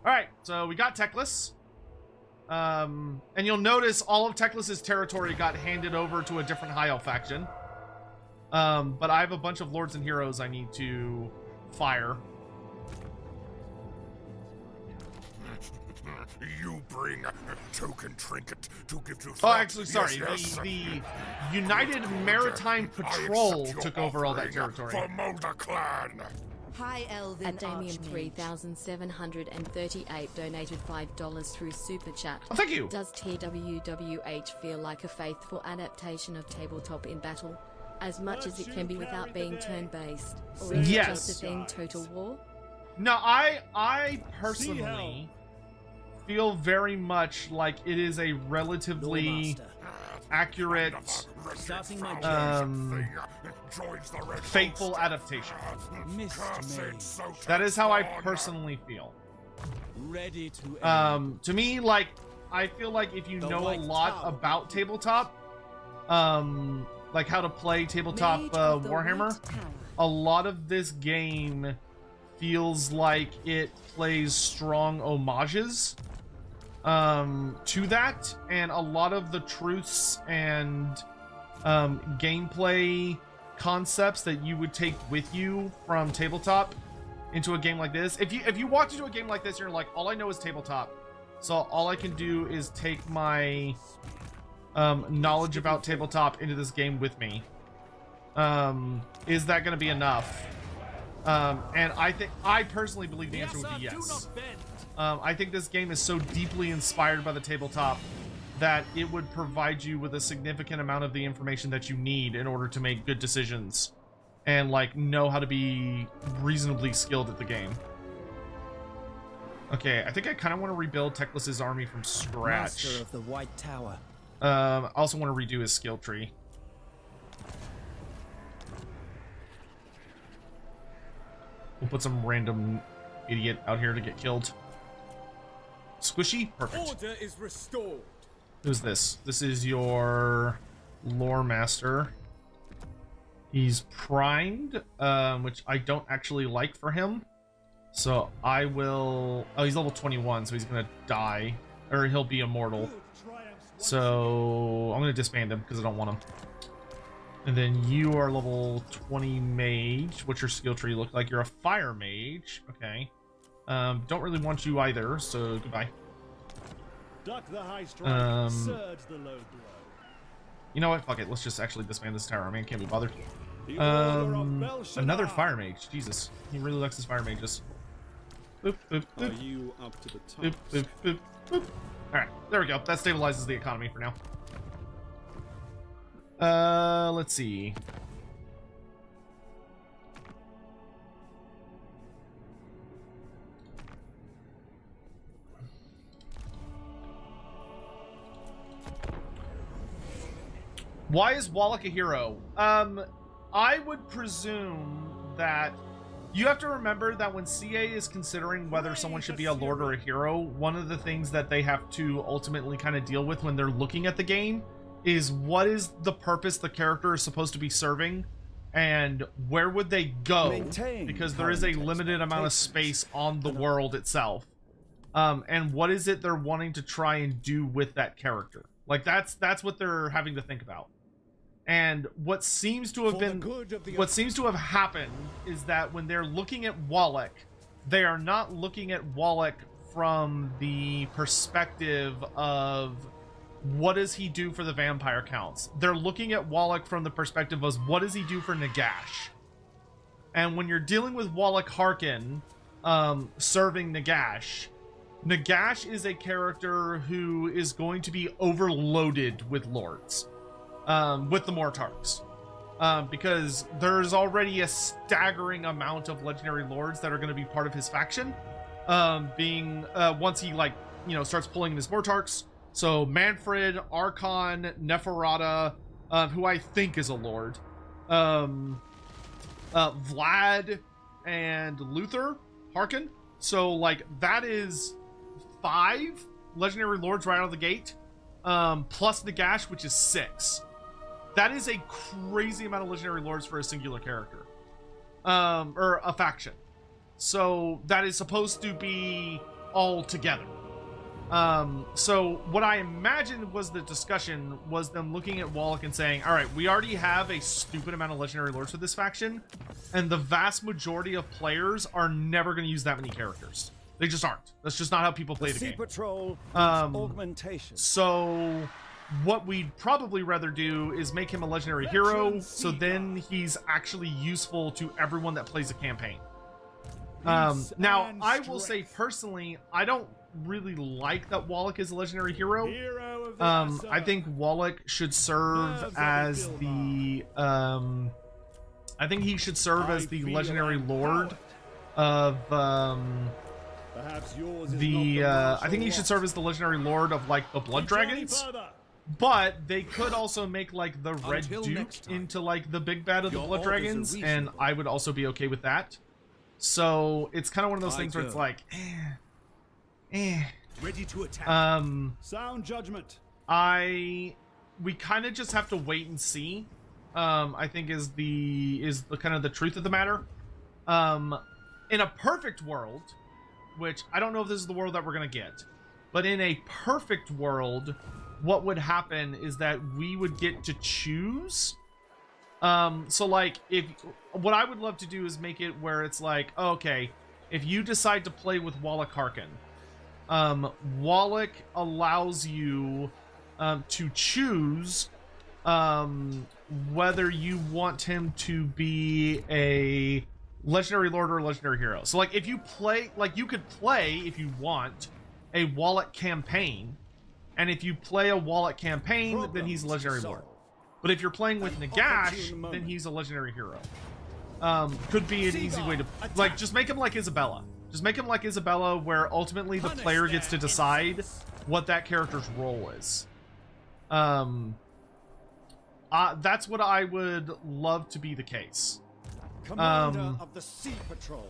Alright, so we got Teclis. And you'll notice all of Teclis's territory got handed over to a different High Elf faction. But I have a bunch of lords and heroes I need to fire. You bring a token trinket to give to... Oh, actually, sorry. Yes, yes. The United Maritime Patrol took over all that territory. For Mulder Clan. High Elven At Damien Archmage. 3738 donated $5 through Super Chat. Oh, thank you. Does TWWH feel like a faithful adaptation of tabletop in battle, as much as it can be without being turn-based? Or is it Yes. just a thing Total War? No, I personally feel very much like it is a relatively Loremaster. accurate, Starting my faithful adaptation. Missed me. That is how I personally feel. Ready to end. To me, like, I feel like if you The know a White lot Tower. about tabletop, like how to play tabletop Mage of the Warhammer, White Tower. a lot of this game feels like it plays strong homages to that, and a lot of the truths and gameplay concepts that you would take with you from tabletop into a game like this. If you walked into a game like this, you're like, all I know is tabletop, so all I can do is take my knowledge about tabletop into this game with me. Is that going to be enough? And I personally believe the answer would be yes. I think this game is so deeply inspired by the tabletop that it would provide you with a significant amount of the information that you need in order to make good decisions and like know how to be reasonably skilled at the game. Okay, I think I kind of want to rebuild Teclis's army from scratch. Master of the White Tower. I also want to redo his skill tree. We'll put some random idiot out here to get killed. Squishy? Perfect. Order is restored. Who's this? This is your Loremaster. He's primed, which I don't actually like for him. So I will... Oh, he's level 21, so he's going to die. Or he'll be immortal. So I'm going to disband him because I don't want him. And then you are level 20 mage. What's your skill tree look like? You're a fire mage. Okay. Don't really want you either, so goodbye. Duck the high strike, surge the low blow. You know what? Fuck it. Let's just actually disband this tower. I mean, can't be bothered. The order of Belshazzar. Another fire mage. Jesus. He really likes his fire mages. Boop, boop, Are boop, you up to the boop, task? boop, boop, boop. Alright, there we go. That stabilizes the economy for now. Let's see. Why is Wallach a hero? I would presume that you have to remember that when CA is considering whether someone should be a lord or a hero, one of the things that they have to ultimately kind of deal with when they're looking at the game is what is the purpose the character is supposed to be serving and where would they go, Maintain because there is a current limited amount of space on the world itself. And what is it they're wanting to try and do with that character? Like that's what they're having to think about. And what seems to have happened is that when they're looking at Wallach, they are not looking at Wallach from the perspective of what does he do for the vampire counts. They're looking at Wallach from the perspective of what does he do for Nagash. And when you're dealing with Wallach Harkin serving Nagash, Nagash is a character who is going to be overloaded with lords. With the Mortarks. Because there's already a staggering amount of legendary lords that are going to be part of his faction. Once he, starts pulling in his Mortarks. So Manfred, Archon, Neferata, who I think is a lord. Vlad, and Luther Harkin. So, that is 5 legendary lords right out of the gate. Plus Nagash, which is 6. That is a crazy amount of legendary lords for a singular character. Or a faction. So that is supposed to be all together. So what I imagined was the discussion was them looking at Wallach and saying, all right, we already have a stupid amount of legendary lords for this faction, and the vast majority of players are never going to use that many characters. They just aren't. That's just not how people play the game. Patrol augmentation. So what we'd probably rather do is make him a legendary hero, so then he's actually useful to everyone that plays a campaign. Now, I will say personally, I don't really like that Wallach is a legendary hero. I think Wallach should serve as the I think he should serve as the legendary lord of I think he should serve as the legendary lord of like the blood dragons. But they could also make like the Red Duke into like the big bad of the blood dragons, and I would also be okay with that. So it's kind of one of those things where it's like Ready to attack. Sound judgment. we kind of just have to wait and see. I think is the kind of the truth of the matter. In a perfect world, which I don't know if this is the world that we're gonna get, but in a perfect world, what would happen is that we would get to choose. So like, what I would love to do is make it where it's like, okay, if you decide to play with Wallach Harkin, Wallach allows you to choose whether you want him to be a legendary lord or a legendary hero. So like, if you play, like, you could play, if you want, a Wallach campaign, and if you play a Wallach campaign, then he's a legendary lord. But if you're playing with Nagash, then he's a legendary hero. Could be an easy way to, like, just make him like Isabella. Just make him like Isabella, where ultimately the player gets to decide what that character's role is. That's what I would love to be the case. Commander of the Sea Patrol.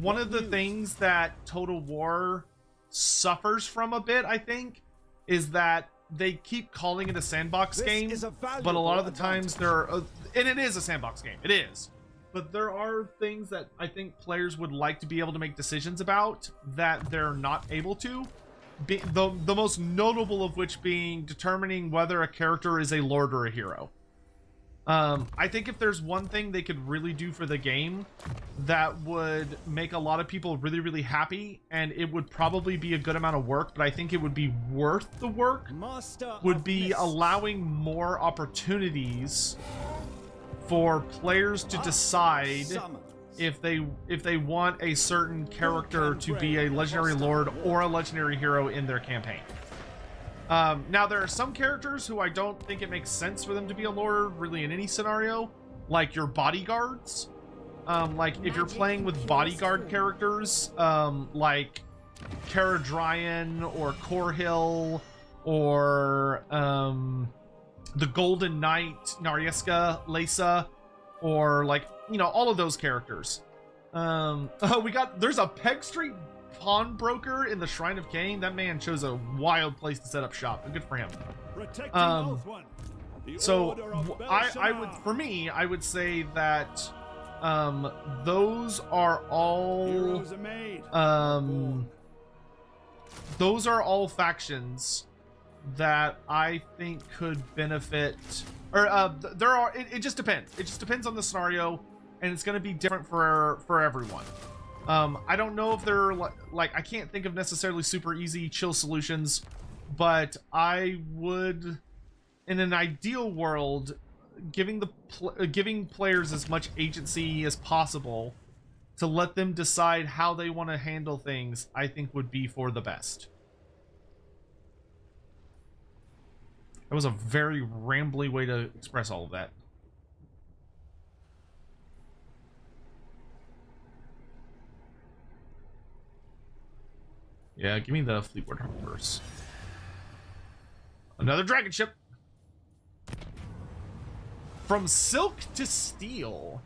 One of the things that Total War suffers from a bit, I think, is that they keep calling it a sandbox game, but a lot of the times and it is a sandbox game, it is, but there are things that I think players would like to be able to make decisions about that they're not able to. The most notable of which being determining whether a character is a lord or a hero. I think if there's one thing they could really do for the game that would make a lot of people really, really happy, and it would probably be a good amount of work, but I think it would be worth the work, would be allowing more opportunities for players to decide if they want a certain character to be a legendary lord or a legendary hero in their campaign. Now, there are some characters who I don't think it makes sense for them to be a lord really in any scenario, like your bodyguards. Like if you're playing with bodyguard characters, like Caradryan or Corhill or the Golden Knight, Narieska, Lesa, or like, you know, all of those characters. There's a Peg Street pawnbroker in the Shrine of Cain. That man chose a wild place to set up shop. Good for him. So I would say that those are all factions that I think could benefit, or it just depends. It just depends on the scenario, and it's going to be different for everyone. I don't know if they're like, I can't think of necessarily super easy chill solutions, but I would, in an ideal world, giving players as much agency as possible to let them decide how they want to handle things, I think would be for the best. That was a very rambly way to express all of that. Yeah, give me the Fleetwood Harpers. Another dragon ship. From silk to steel.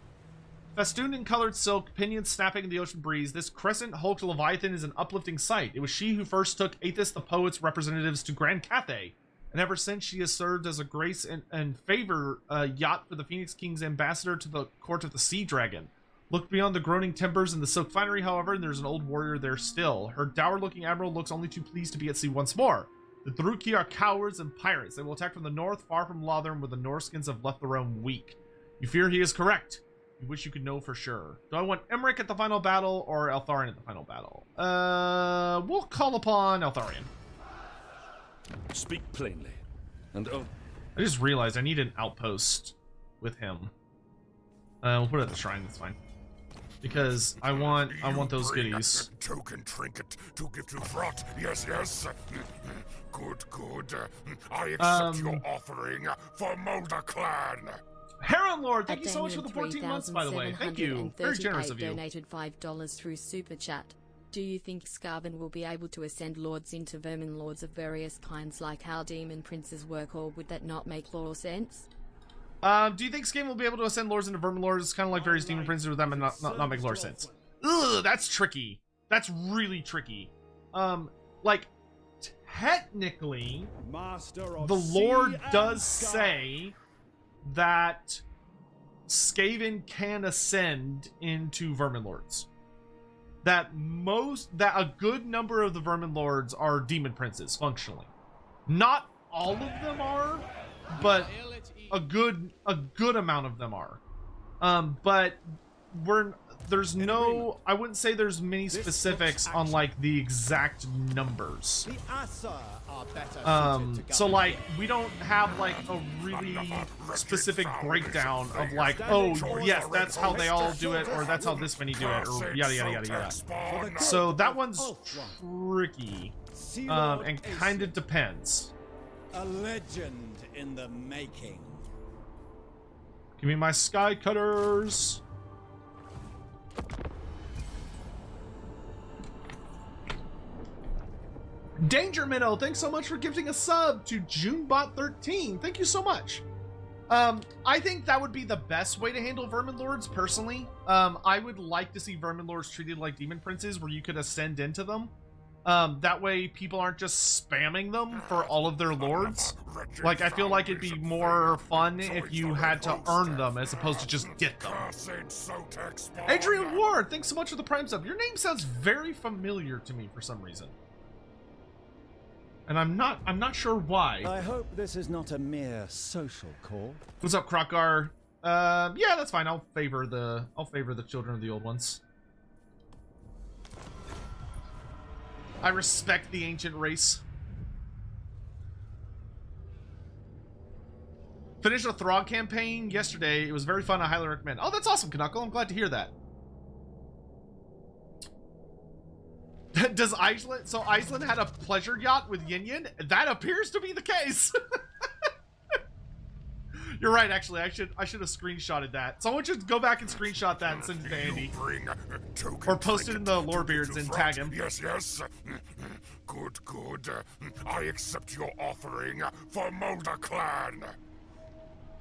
Festooned in colored silk, pinions snapping in the ocean breeze, this crescent-hulked Leviathan is an uplifting sight. It was she who first took Aethys the Poet's representatives to Grand Cathay, and ever since she has served as a grace and favor yacht for the Phoenix King's ambassador to the court of the Sea Dragon. Look beyond the groaning timbers and the silk finery, however, and there's an old warrior there still. Her dour-looking admiral looks only too pleased to be at sea once more. The Druki are cowards and pirates. They will attack from the north, far from Lothern, where the Norskins have left the realm weak. You fear he is correct. You wish you could know for sure. Do I want Emmerich at the final battle or Eltharion at the final battle? We'll call upon Eltharion. Speak plainly. And oh, I just realized I need an outpost with him. We'll put it at the shrine. That's fine. Because I want those goodies. Token trinket to give to Frot. Yes, yes. Good, good. I accept your offering for Mulder Clan. Heron Lord, thank you so much for the 14 months, by the way. Thank you. Very generous of you. Donated $5 through Super Chat. Do you think Scarven will be able to ascend lords into vermin lords of various kinds like how demon princes work, or would that not make lore sense? Do you think Skaven will be able to ascend lords into vermin lords? It's kind of like various demon princes with them and not make lore sense. Ugh, that's tricky. That's really tricky. Like, technically, the lore does say that Skaven can ascend into vermin lords. That a good number of the vermin lords are demon princes, functionally. Not all of them are, but a good amount of them are. But there's no, I wouldn't say there's many specifics on like the exact numbers. So like we don't have like a really specific breakdown of like, oh yes, that's how they all do it, or that's how this many do it, or yada yada yada yada. So that one's tricky, and kind of depends. A legend in the making. Give me my sky cutters. Danger Minnow, thanks so much for gifting a sub to JuneBot13. Thank you so much. I think that would be the best way to handle vermin lords personally. I would like to see vermin lords treated like demon princes, where you could ascend into them. That way people aren't just spamming them for all of their lords. Like, I feel like it'd be more fun if you had to earn them as opposed to just get them. Adrian Ward, thanks so much for the Prime sub. Your name sounds very familiar to me for some reason. And I'm not sure why. I hope this is not a mere social call. What's up, Krokgar? Yeah, that's fine. I'll favor the children of the old ones. I respect the ancient race. Finished a Throg campaign yesterday. It was very fun. I highly recommend. Oh, that's awesome, Knuckle. I'm glad to hear that. Does Aislinn... So Aislinn had a pleasure yacht with Yin Yin? That appears to be the case. You're right, actually. I should have screenshotted that. Someone should go back and screenshot that and send it to Andy. Or post it in the Lorebeards and tag him. Yes, yes. Good, good. I accept your offering for Mulder Clan.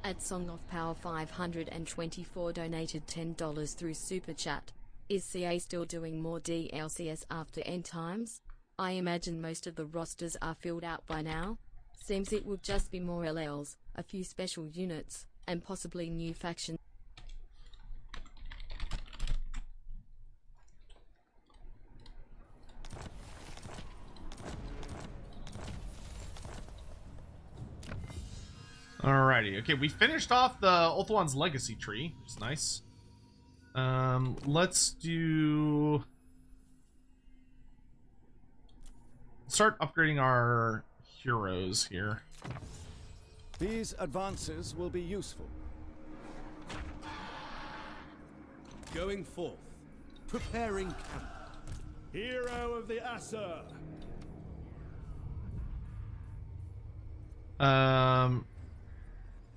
At Song of Power 524 donated $10 through Super Chat. Is CA still doing more DLCS after End Times? I imagine most of the rosters are filled out by now. Seems it would just be more LLs, a few special units, and possibly new factions. Alrighty, okay, we finished off the Ulthuan's legacy tree, which is nice. Let's start upgrading our heroes here. These advances will be useful. going forth, preparing camp. Hero of the Asser.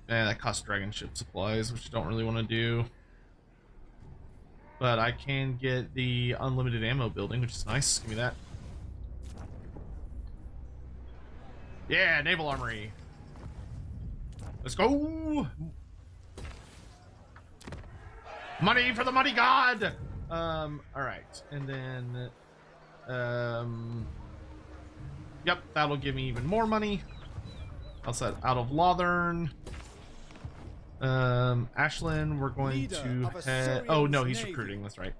That costs dragon ship supplies, which I don't really want to do. But I can get the unlimited ammo building, which is nice. Give me that. Yeah, naval armory. Let's go. Money for the money god. All right, and then, yep, that'll give me even more money. I'll set out of Lothern. Aislinn, we're going Leader to of head... Oh, no, Assyrian's he's navy. recruiting. That's right.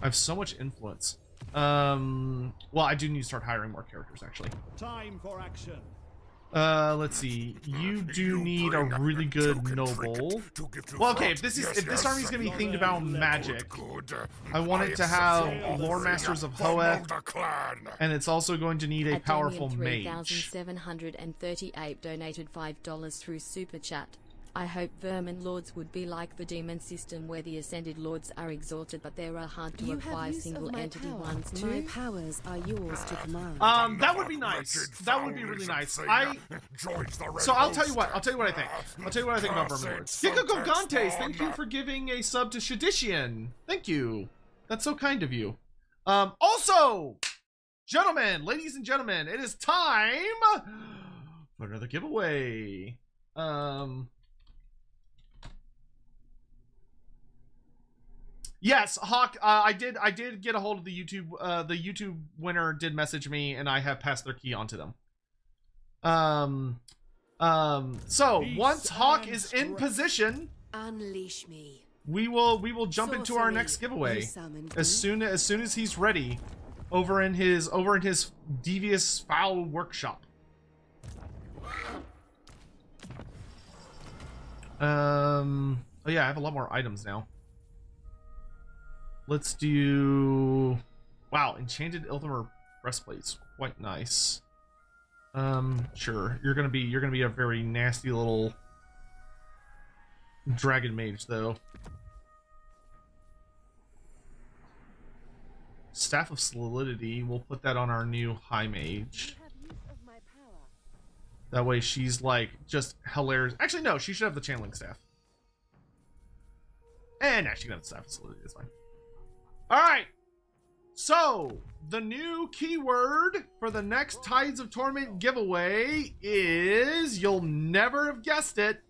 I have so much influence. Well, I do need to start hiring more characters, actually. Time for action. Let's see. You do need a really good noble. Well, okay, if this army's gonna be themed about magic, I want it to have Loremasters of Hoeth, and it's also going to need a powerful mage. 3738 donated $5 through Super Chat. I hope Vermin Lords would be like the demon system where the Ascended Lords are exalted but there are hard to acquire single entity ones too. My powers are yours to command. That would be nice. That would be really nice. So I'll tell you what I think. I'll tell you what I think about Vermin Lords. Giko Gogantes, thank you for giving a sub to Shadishian. Thank you. That's so kind of you. Also, gentlemen, ladies and gentlemen, it is time for another giveaway. Yes, Hawk, I did get a hold of the YouTube winner did message me, and I have passed their key on to them. So once Hawk is in position, Unleash me. we will jump into our next giveaway as soon as he's ready over in his devious foul workshop. Oh yeah, I have a lot more items now. Let's do... Wow, enchanted Ilthamur breastplates, quite nice. Sure. You're gonna be a very nasty little dragon mage, though. Staff of Solidity. We'll put that on our new high mage. That way, she's like just hilarious. Actually, no, she should have the channeling staff. And actually, got the staff of Solidity. That's fine. All right, so the new keyword for the next Tides of Torment giveaway is, you'll never have guessed it.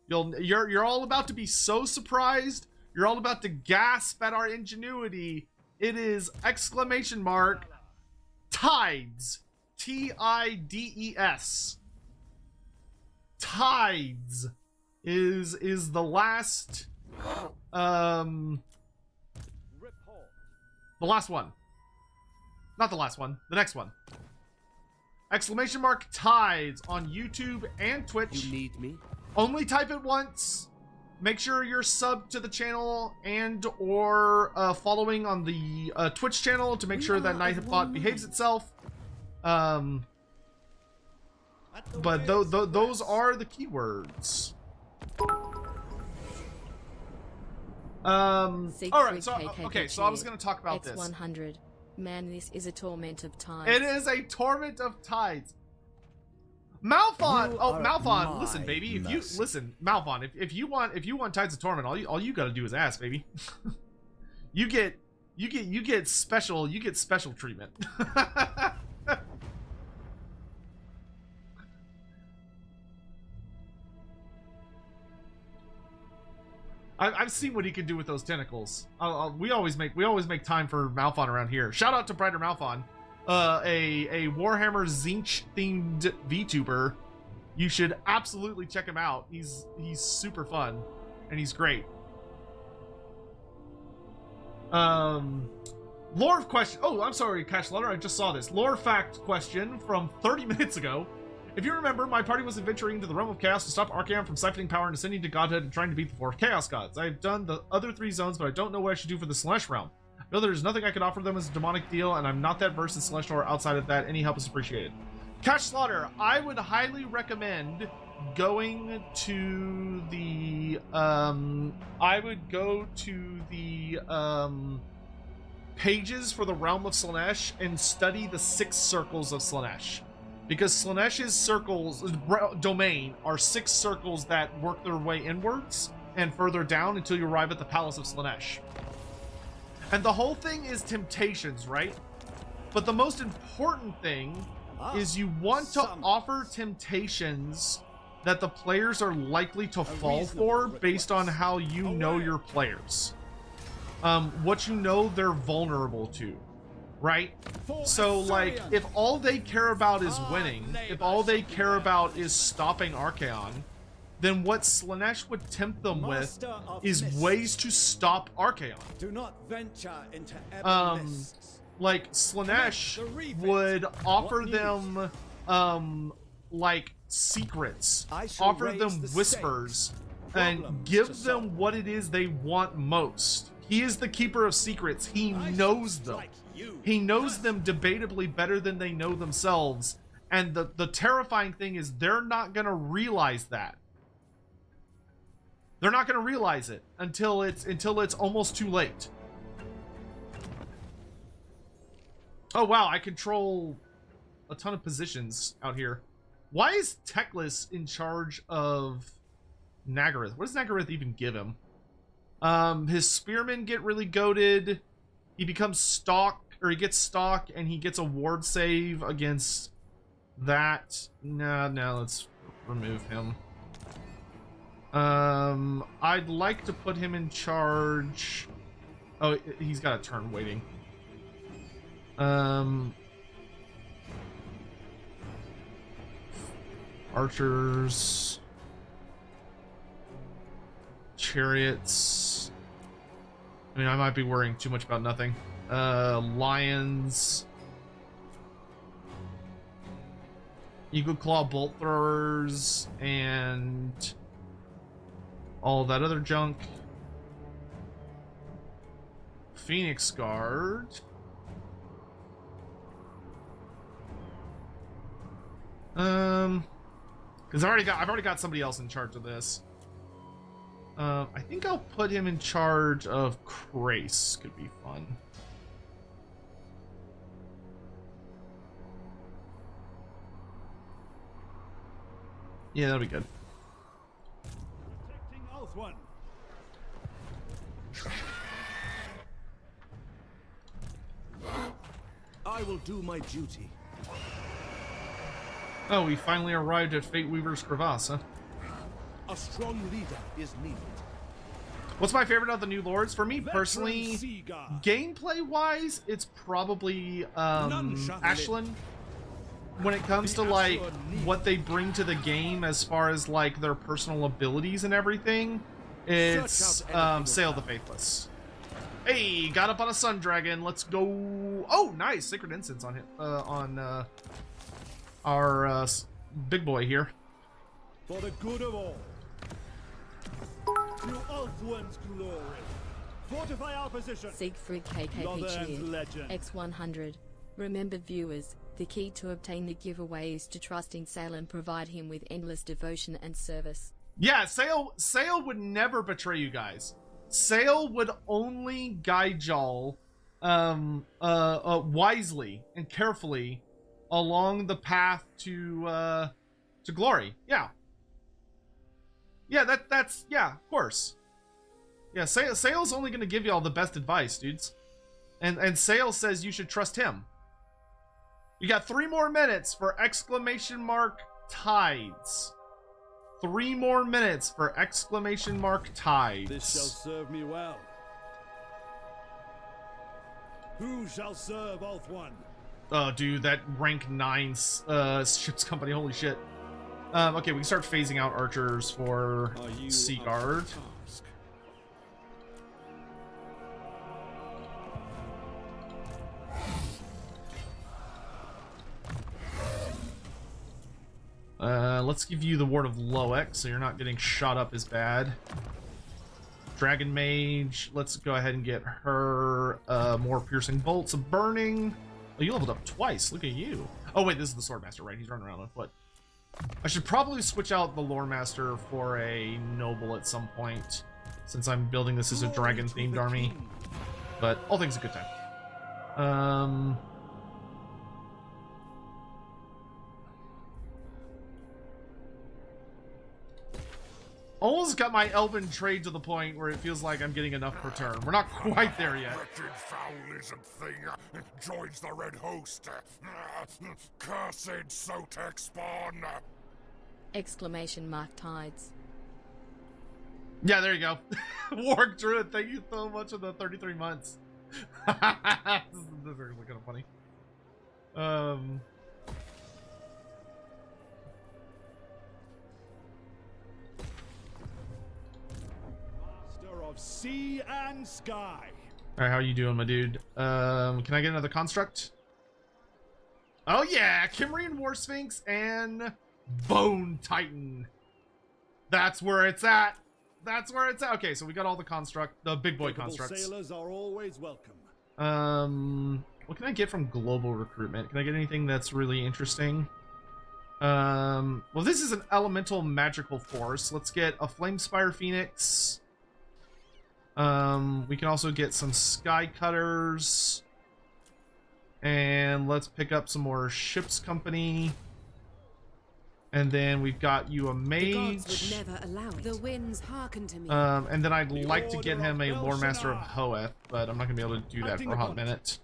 You're all about to be so surprised. You're all about to gasp at our ingenuity. It is exclamation mark TIDES, TIDES. TIDES is the last the last one. Not the last one. The next one. Exclamation mark TIDES on YouTube and Twitch. You need me? Only type it once. Make sure you're subbed to the channel and or following on the Twitch channel to make sure that Nightbot behaves itself. But those are the keywords. All right, so okay, so I was going to talk about this. X100. Man, this is a torment of tides. It is a torment of tides. Malphon, Malphon, listen, baby. If you listen, Malphon, if you want Tides of Torment, all you got to do is ask, baby. you get special treatment. I've seen what he can do with those tentacles. We always make time for Malphon around here. Shout out to Brighter Malphon, a Warhammer Zinch themed VTuber. You should absolutely check him out. He's super fun, and he's great. Lore question. Oh, I'm sorry, Cash Letter. I just saw this lore fact question from 30 minutes ago. If you remember, my party was adventuring into the realm of chaos to stop Archaon from siphoning power and ascending to godhood and trying to beat the 4 chaos gods. I've done the other 3 zones, but I don't know what I should do for the Slanesh realm. I feel there's nothing I could offer them as a demonic deal, and I'm not that versed in Slanesh lore outside of that. Any help is appreciated. Cash Slaughter, I would highly recommend going to the pages for the realm of Slanesh and study the 6 circles of Slanesh. Because Slanesh's circles, domain, are 6 circles that work their way inwards and further down until you arrive at the Palace of Slaanesh. And the whole thing is temptations, right? But the most important thing is you want to offer temptations that the players are likely to fall for based on how you know your players. What you know they're vulnerable to. right? So like, if all they care about is winning, if all they care about is stopping Archaon, then what Slaanesh would tempt them with is ways to stop Archaon. Do not venture into ebon lists. Like Slaanesh would offer them like secrets, offer them whispers, and give them what it is they want most. He is the keeper of secrets. He knows them. He knows them debatably better than they know themselves. And the terrifying thing is they're not going to realize that. They're not going to realize it until it's almost too late. Oh wow, I control a ton of positions out here. Why is Teclis in charge of Nagaroth? What does Nagaroth even give him? His spearmen get really goated. He becomes stalk, or he gets stalk, and he gets a ward save against that. No, let's remove him. I'd like to put him in charge. Oh, he's got a turn waiting. Archers, chariots. I mean, I might be worrying too much about nothing. Lions, Eagle Claw bolt throwers, and all that other junk. Phoenix Guard. Because I've already got somebody else in charge of this. I think I'll put him in charge of Krace. Could be fun. Yeah, that'll be good. Protecting Althwan. I will do my duty. Oh, we finally arrived at Fate Weaver's Crevasse, huh? A strong leader is needed. What's my favorite of the new lords? For me personally, gameplay-wise, it's probably Aislinn. When it comes to like what they bring to the game as far as like their personal abilities and everything, it's Sail the Faithless. Hey, got up on a Sun Dragon. Let's go. Oh, nice. Sacred Incense on him, on our big boy here. For the good of all. To Althwan's glory. Fortify our position. Siegfried KKP Cheer. X100. Remember viewers, the key to obtain the giveaway is to trust in Sail and provide him with endless devotion and service. Yeah, Sail would never betray you guys. Sail would only guide y'all wisely and carefully along the path to glory. Yeah. Yeah, that's yeah, of course. Yeah, Sail's only gonna give y'all the best advice, dudes. And Sail says you should trust him. You got 3 more minutes for !TIDES. 3 more minutes for !TIDES. This shall serve me well. Who shall serve Althwan? Oh, dude, that rank 9 ship's company, holy shit. Okay, we can start phasing out archers for Sea Guard. Let's give you the Ward of Loek, so you're not getting shot up as bad. Dragon Mage, let's go ahead and get her more piercing bolts of burning. Oh, you leveled up twice. Look at you. Oh wait, this is the Swordmaster, right? He's running around on foot. I should probably switch out the Loremaster for a noble at some point, since I'm building this as a dragon-themed army. But all things a good time. Almost got my Elven trade to the point where it feels like I'm getting enough per turn. We're not quite there yet. Wretched foul lizard thing joins the red host. Cursed Sotek spawn. !TIDES. Yeah, there you go. Warg Druid, thank you so much for the 33 months. This is actually kind of funny. Master of sea and sky. All right, how you doing, my dude? Can I get another construct? Oh yeah, Kimrian War Sphinx and Bone Titan. That's where it's at. That's where it's at. Okay, so we got all the big boy constructs. Sailors are always welcome. What can I get from global recruitment? Can I get anything that's really interesting? Well, this is an elemental magical force. Let's get a Flamespire Phoenix. We can also get some Sky Cutters. And let's pick up some more Ship's Company. And then we've got you a The gods mage. would never allow it. The winds hearken to me. And then I'd like to get him a Loremaster of Hoeth, but I'm not gonna be able to do that for a hot minute.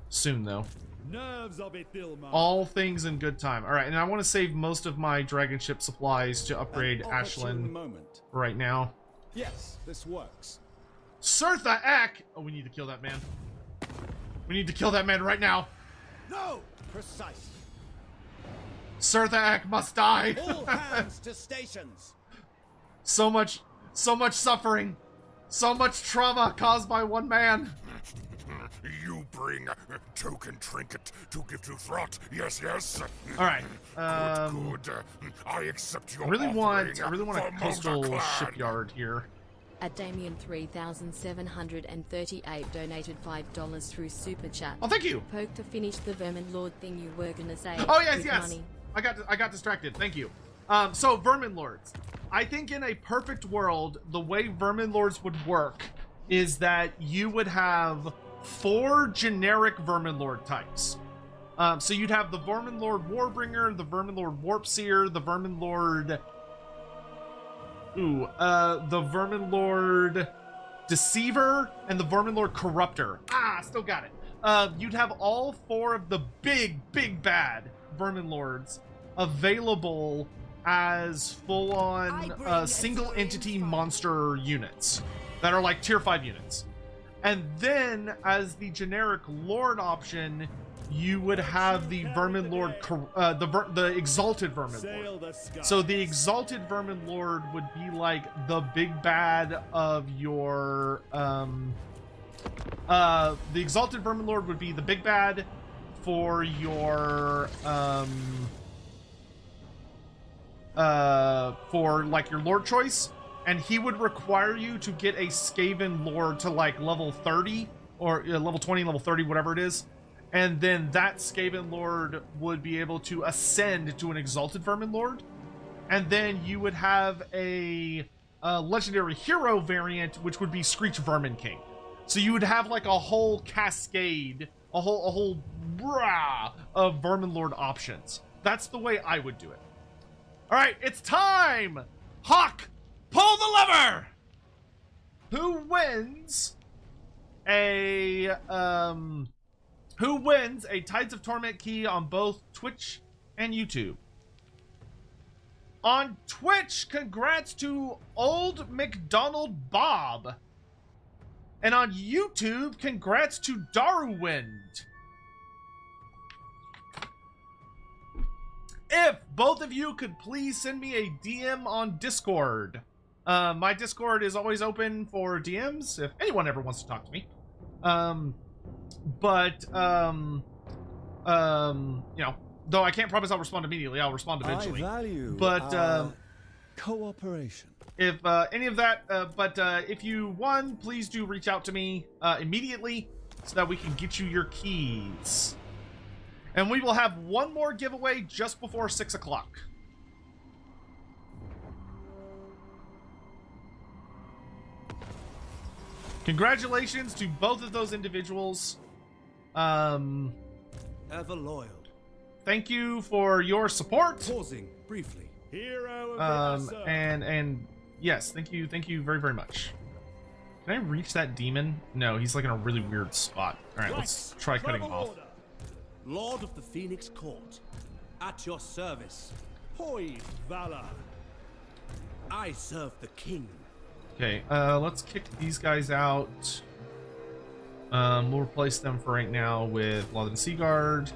Soon though. Nerves of Ithilmar. All things in good time. All right, and I want to save most of my dragon ship supplies to upgrade An opportune Aislinn moment. right now. Yes, this works. Surtha Ek! Oh, we need to kill that man. We need to kill that man right now. No! Precise. Surtha Ek must die. All hands to stations. So much suffering. So much trauma caused by one man. You bring token trinket to give to Throt. Yes, yes. All right. Good. I accept your I really want offering a for coastal Mulder-Clan. shipyard here. At Damien 3738 donated $5 through Super Chat. Oh, thank you. Poke to finish the Vermin Lord thing you were gonna say. Oh yes, with yes. money. I got distracted. Thank you. So Vermin Lords. I think in a perfect world, the way Vermin Lords would work is that you would have 4 generic Vermin Lord types. So you'd have the Vermin Lord Warbringer, the Vermin Lord Warpseer, the Vermin Lord the Vermin Lord Deceiver, and the Vermin Lord Corruptor. Ah, still got it. You'd have all 4 of the big bad Vermin Lords available as full-on single entity monster units that are like tier 5 units. And then as the generic Lord option, you would have the Vermin Lord, the Exalted Vermin Lord. So the Exalted Vermin Lord would be like the big bad of your, the Exalted Vermin Lord would be the big bad for your, for like your Lord choice. And he would require you to get a Skaven Lord to like level 30 or level 20, level 30, whatever it is. And then that Skaven Lord would be able to ascend to an Exalted Vermin Lord. And then you would have a legendary hero variant, which would be Screech Vermin King. So you would have like a whole cascade, a whole brah of Vermin Lord options. That's the way I would do it. All right, it's time. Hawk, pull the lever. Who wins a Tides of Torment key on both Twitch and YouTube? On Twitch, congrats to Old McDonald Bob. And on YouTube, congrats to Darwind. If both of you could please send me a DM on Discord. My Discord is always open for DMs if anyone ever wants to talk to me. You know, though I can't promise I'll respond immediately, I'll respond eventually. I value But cooperation. if any of that, if you please do reach out to me immediately so that we can get you your keys. And we will have one more giveaway just before 6 o'clock. Congratulations to both of those individuals. Ever loyal. Thank you for your support. Pausing briefly. Hero of the Asa. And yes, thank you very, very much. Can I reach that demon? No, he's like in a really weird spot. All right, let's try cutting him off. Order. Lord of the Phoenix Court. At your service. Poise valor. I serve the king. Okay, let's kick these guys out. We'll replace them for right now with Lothern Seaguard.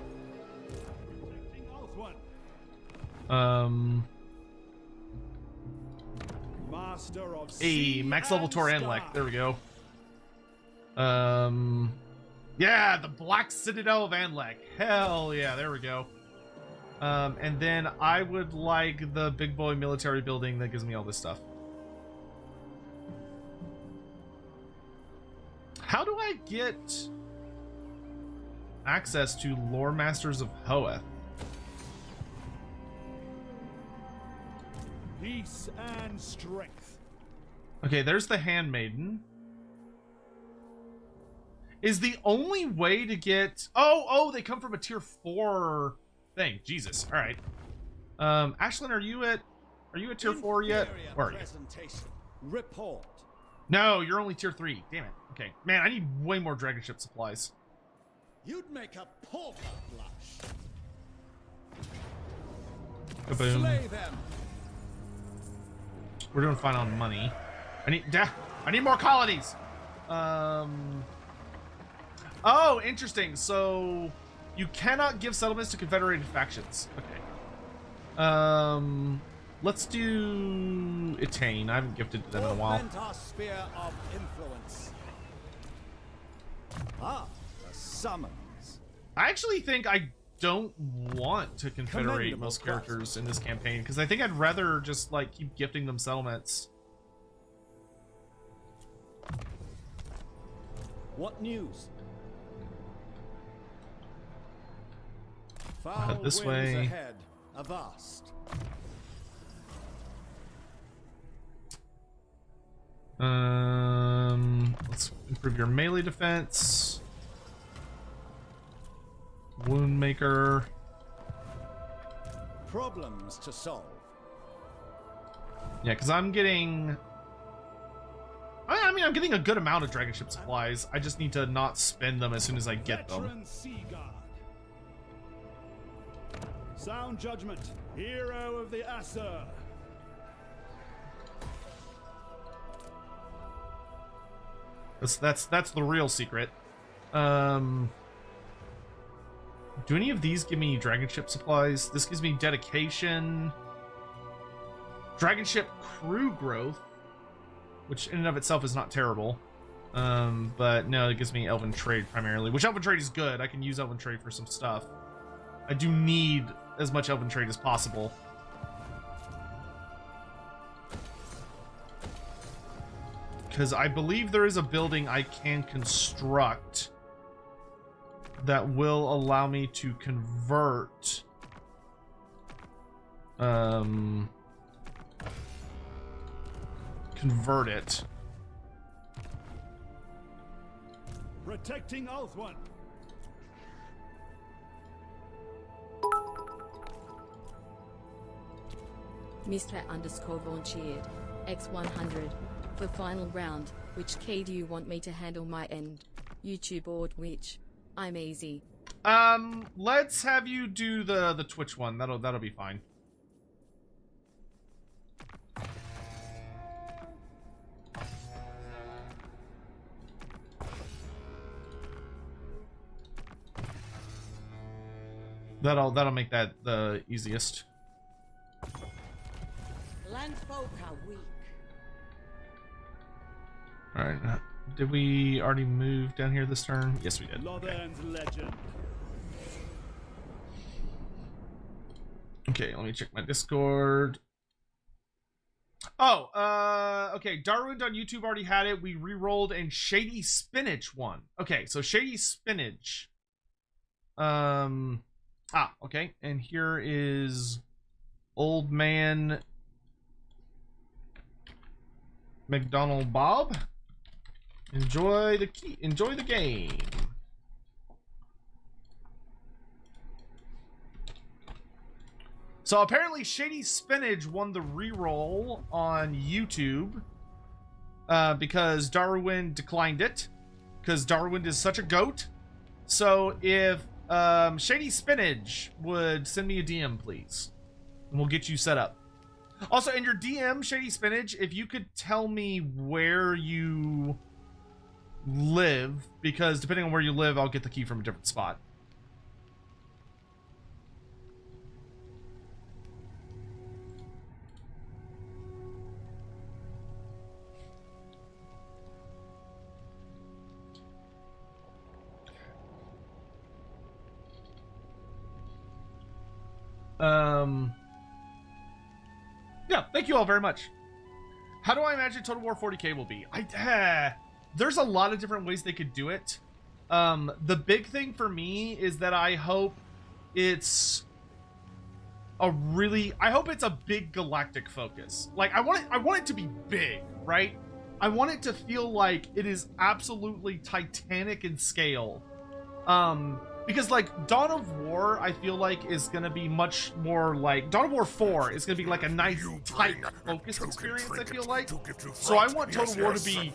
Master of Hey, max level Tor Anlek. There we go. Yeah, the Black Citadel of Anlek. Hell yeah, there we go. And then I would like the big boy military building that gives me all this stuff. How do I get access to Loremasters of Hoeth? peace and strength. Okay, there's the Handmaiden. Is the only way to get... Oh, they come from a tier 4 thing. Jesus. All right. Aislinn, are you at tier 4 yet? Where are you? Report. No, you're only tier 3. Damn it. Okay. Man, I need way more dragon ship supplies. You'd make a pauper blush. Kaboom. Slay them. We're doing fine on money. I need more colonies. Oh, interesting. So you cannot give settlements to confederated factions. Okay. Let's do Etain. I haven't gifted to them in a while. Augment our sphere of influence. Ah, the summons. I actually think I don't want to confederate Commendable most characters in this campaign because I think I'd rather just like keep gifting them settlements. What news? This Foul winds way. ahead. Avast. Let's improve your melee defense. Wound maker. Problems to solve. Yeah, because I'm getting... I mean, I'm getting a good amount of dragon ship supplies. I just need to not spend them as soon as I get them. Veteran Sea Guard. Sound judgment. Hero of the Aesir. That's the real secret. Do any of these give me dragon ship supplies? This gives me dedication, dragon ship crew growth, which in and of itself is not terrible. But no, it gives me elven trade primarily, which elven trade is good. I can use elven trade for some stuff. I do need as much elven trade as possible. Because I believe there is a building I can construct that will allow me to convert convert it. Protecting Althwan. Mr_Vauncheered X100 for final round. Which key do you want me to handle my end? YouTube or Twitch? I'm easy. Let's have you do the Twitch one. That'll be fine. That'll make that the easiest. Landfolk are weak. All right. Did we already move down here this turn? Yes, we did. Lothern's legend. Okay, let me check my Discord. Oh, okay. Darwin on YouTube already had it. We re-rolled and Shady Spinach won. Okay, so Shady Spinach. Okay. And here is Old Man McDonald Bob. Enjoy the game. So apparently Shady Spinach won the reroll on YouTube because Darwin declined it because Darwin is such a goat. So if Shady Spinach would send me a DM, please, and we'll get you set up. Also, in your DM, Shady Spinach, if you could tell me where you live, because depending on where you live, I'll get the key from a different spot. Yeah, thank you all very much. How do I imagine Total War 40k will be? There's a lot of different ways they could do it. The big thing for me is that I hope it's a big galactic focus. Like, I want it to be big, right? I want it to feel like it is absolutely titanic in scale. Because, like, Dawn of War, I feel like, is going to be much more like... Dawn of War 4 is going to be, like, a nice, tight, focused experience, I feel like. So I want Total War to be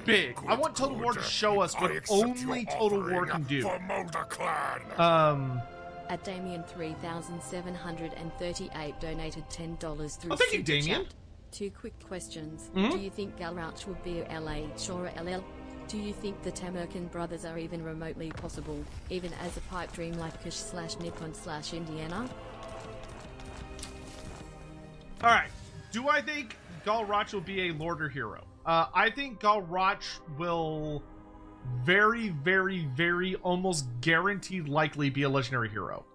big. I want Total War to show us what only Total War can do. At Damien 3738 donated $10 through thank you, Super Damien. Chat. 2 quick questions. Mm-hmm. Do you think Galrauch would be LA, Shora LL? Do you think the Tamerkan brothers are even remotely possible, even as a pipe dream like Kush/Nippon/Indiana? Alright, do I think Galrauch will be a Lord or hero? I think Galrauch will very, very, very almost guaranteed likely be a legendary hero.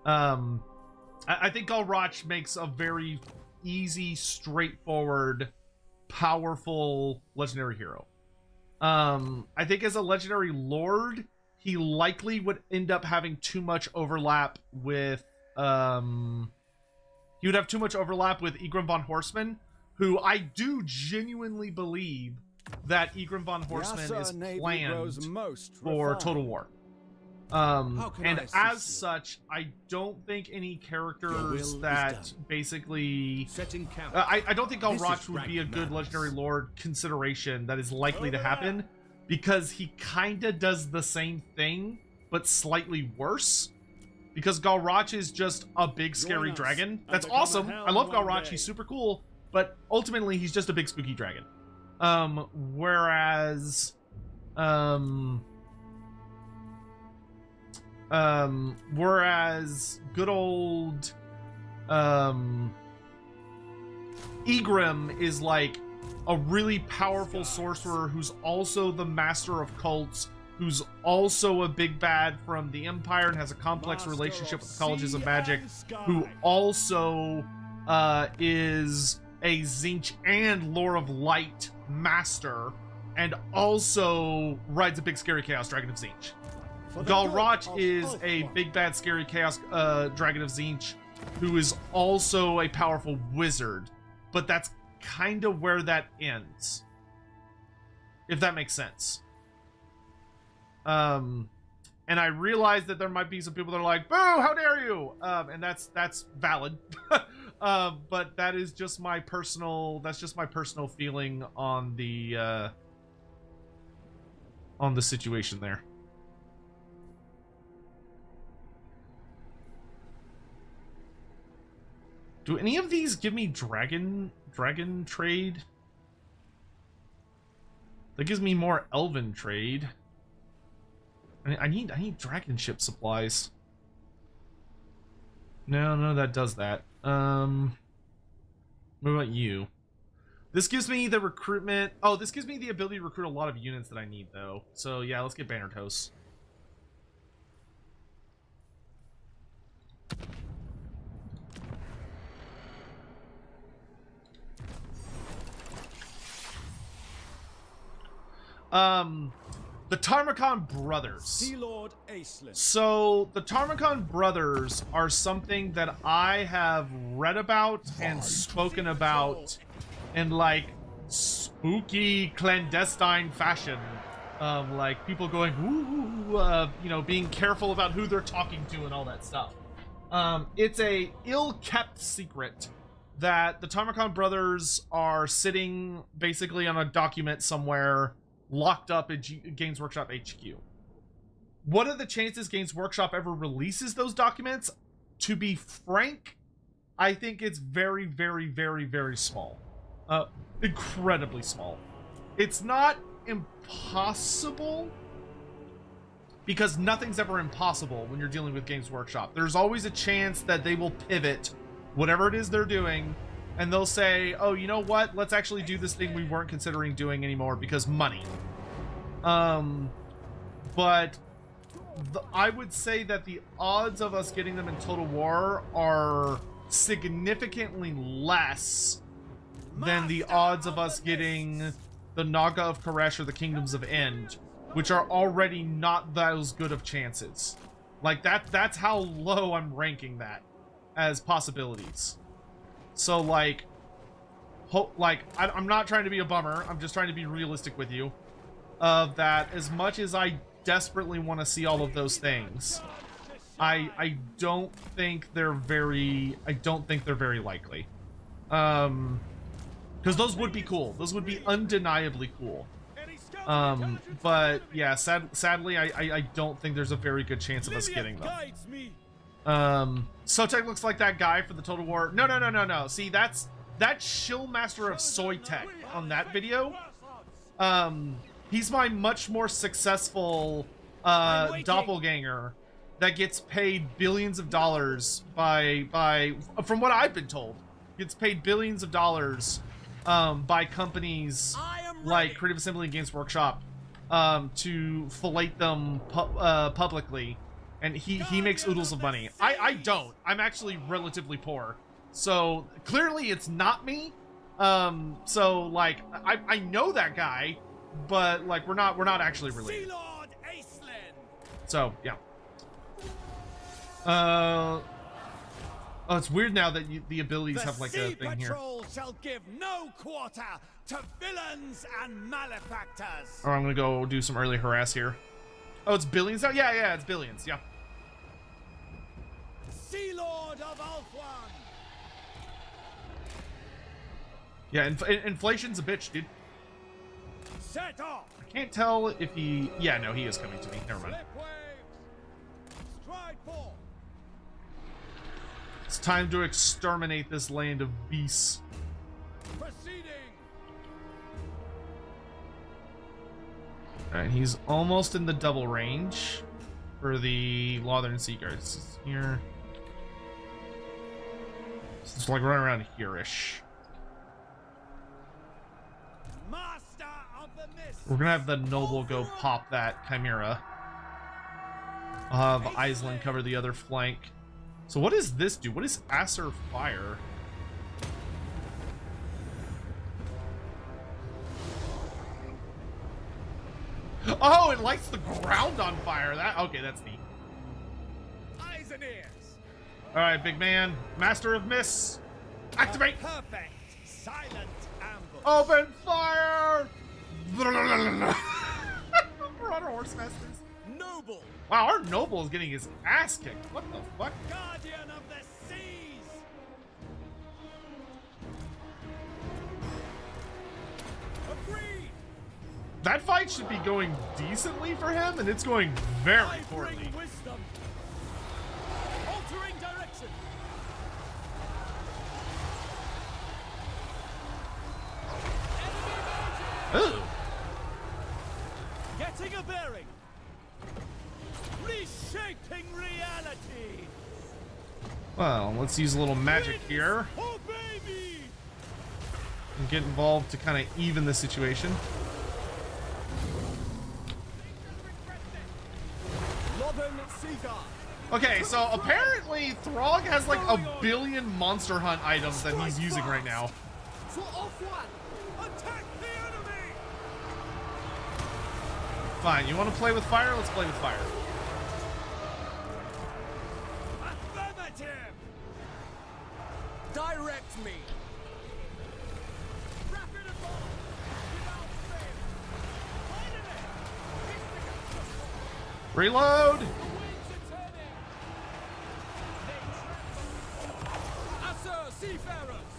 I think Galrauch makes a very easy, straightforward, powerful legendary hero. I think as a legendary lord, he likely would end up having too much overlap with, he would have too much overlap with Egrim von Horseman, who I do genuinely believe that Egrim von Horseman is planned for Total War. And as such, I don't think any characters that basically... I don't think Galrauch would be a good legendary lord consideration that is likely to happen, because he kinda does the same thing, but slightly worse. Because Galrauch is just a big scary dragon. That's awesome. I love Galrauch, he's super cool, but ultimately he's just a big spooky dragon. Whereas good old Egrim is like a really powerful sorcerer who's also the master of cults, who's also a big bad from the Empire and has a complex relationship with the colleges of magic, who also is a Tzeentch and Lore of Light master, and also rides a big scary chaos dragon of Tzeentch. Galrauch is a big bad scary chaos dragon of Tzeentch, who is also a powerful wizard, but that's kind of where that ends, if that makes sense. And I realize that there might be some people that are like, boo, how dare you, and that's valid. But that is just my personal feeling on the situation there. Do any of these give me dragon trade? That gives me more elven trade. I need dragon ship supplies. No, that does that. What about you? This gives me the recruitment. Oh, this gives me the ability to recruit a lot of units that I need, though. So yeah, let's get Banner Toast. The Tarmakhan brothers. Sea Lord Aislinn. So the Tarmakhan brothers are something that I have read about and spoken about in like spooky clandestine fashion. Like people going, ooh, you know, being careful about who they're talking to and all that stuff. It's a ill-kept secret that the Tarmakhan brothers are sitting basically on a document somewhere, locked up at Games Workshop HQ. What are the chances Games Workshop ever releases those documents? To be frank, I think it's very, very, very, very small. Incredibly small. It's not impossible, because nothing's ever impossible when you're dealing with Games Workshop. There's always a chance that they will pivot whatever it is they're doing, and they'll say, oh, you know what? Let's actually do this thing we weren't considering doing anymore because money. But I would say that the odds of us getting them in Total War are significantly less than the odds of us getting the Naga of Koresh or the Kingdoms of End, which are already not those good of chances. Like, that's how low I'm ranking that as possibilities. So, like, I'm not trying to be a bummer. I'm just trying to be realistic with you. That as much as I desperately want to see all of those things, I don't think they're very likely. Because those would be cool. Those would be undeniably cool. But yeah, sadly, I don't think there's a very good chance of us getting them. Sotek looks like that guy for the Total War. No. See, that's Shill Master of Soytek on that video. He's my much more successful doppelganger that gets paid billions of dollars by from what I've been told, gets paid billions of dollars by companies like Creative Assembly and Games Workshop to fillet them publicly, and he makes oodles of money. I don't. I'm actually relatively poor, so clearly it's not me. So like I know that guy, but like we're not actually related. So yeah. Oh, it's weird now that the abilities have like a thing here. Shall give no quarter to villains and malefactors. Or I'm gonna go do some early harass here. Oh, it's billions now? Yeah, it's billions. Yeah. Sea Lord of Ulthuan. Yeah, inflation's a bitch, dude. Set off. I can't tell if he. Yeah, no, he is coming to me. Never mind. Stride forth. It's time to exterminate this land of beasts. Proceeding. Alright, he's almost in the double range for the Lothern Sea Guards. Here. So it's like right around here-ish. Master of the Mist. We're gonna have the Noble go pop that Chimera. I'll have Aislinn cover the other flank. So what does this do? What is Acer Fire? Oh, it lights the ground on fire. Okay, that's neat. Eyes and ears. All right, big man. Master of Mists. Activate. Perfect. Silent ambush. Open fire. For our horse masters. Noble. Wow, our noble is getting his ass kicked. What the fuck? Guardian of the seas. Agreed. That fight should be going decently for him, and it's going very poorly. Wisdom. Altering direction. Ooh. Getting a bearing. Reshaping reality. Well, let's use a little magic here Obey me. and get involved to kind of even the situation. Lothern Seaguard. Okay, so apparently Throg has like a billion Monster Hunt items that he's using right now. For Ulthuan. Attack the enemy. Fine, you want to play with fire? Let's play with fire. Affirmative. Direct me. Rapid advance. Without fail. Finally. Reload! The winds are turning. Asur Seafarers.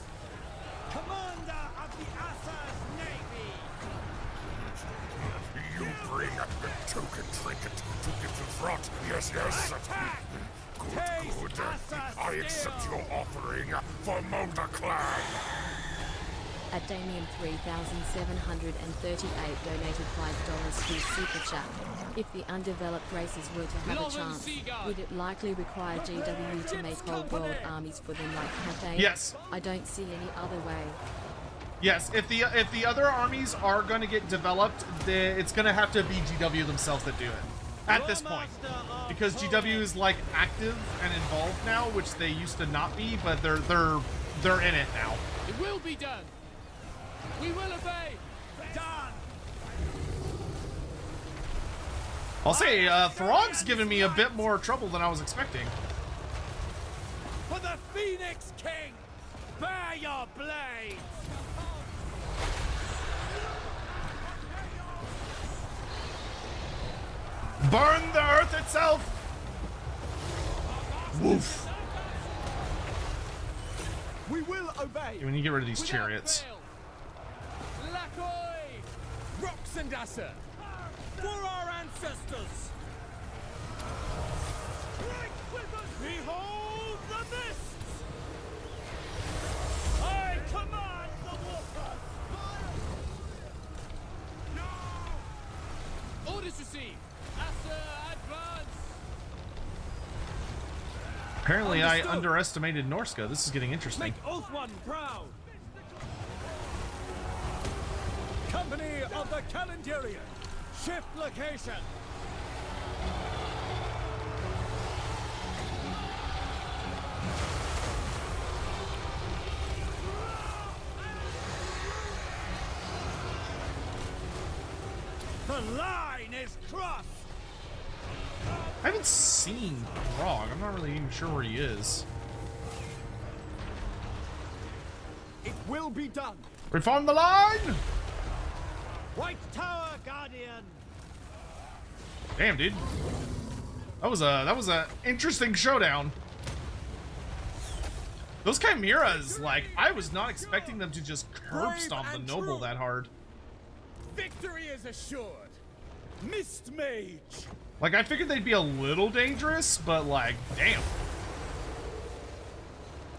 Commander of the Assur's Navy. You bring a token trinket to give to Throt. Yes. Attack. Good. I accept your offering for Molder Clan. At Damien 3738 donated $5 through Super Chat. If the undeveloped races were to have a chance, would it likely require GW to make whole world armies for them like Cathay? Yes. I don't see any other way. Yes, if the other armies are going to get developed, it's going to have to be GW themselves that do it at this point, because GW is like active and involved now, which they used to not be, but they're in it now. It will be done. We will obey. Done. I'll say Throg's giving me a bit more trouble than I was expecting. For the Phoenix King, bear your blades. Burn the earth itself! Woof. We will obey. We need to get rid of these chariots. Lakoi! Roxandasa! For our ancestors! Behold the mists! I command the water! Orders received. Asa, advance. Apparently I underestimated Norska. This is getting interesting. Make Oathone proud! Company of the Calendarian, shift location! The line is crossed! I haven't seen Throg. I'm not really even sure where he is. It will be done. Reform the line! White Tower Guardian! Damn, dude. That was a interesting showdown. Those chimeras, like, I was not expecting them to just curb stomp the noble that hard. Victory is assured! Mist Mage! Like, I figured they'd be a little dangerous, but like, damn.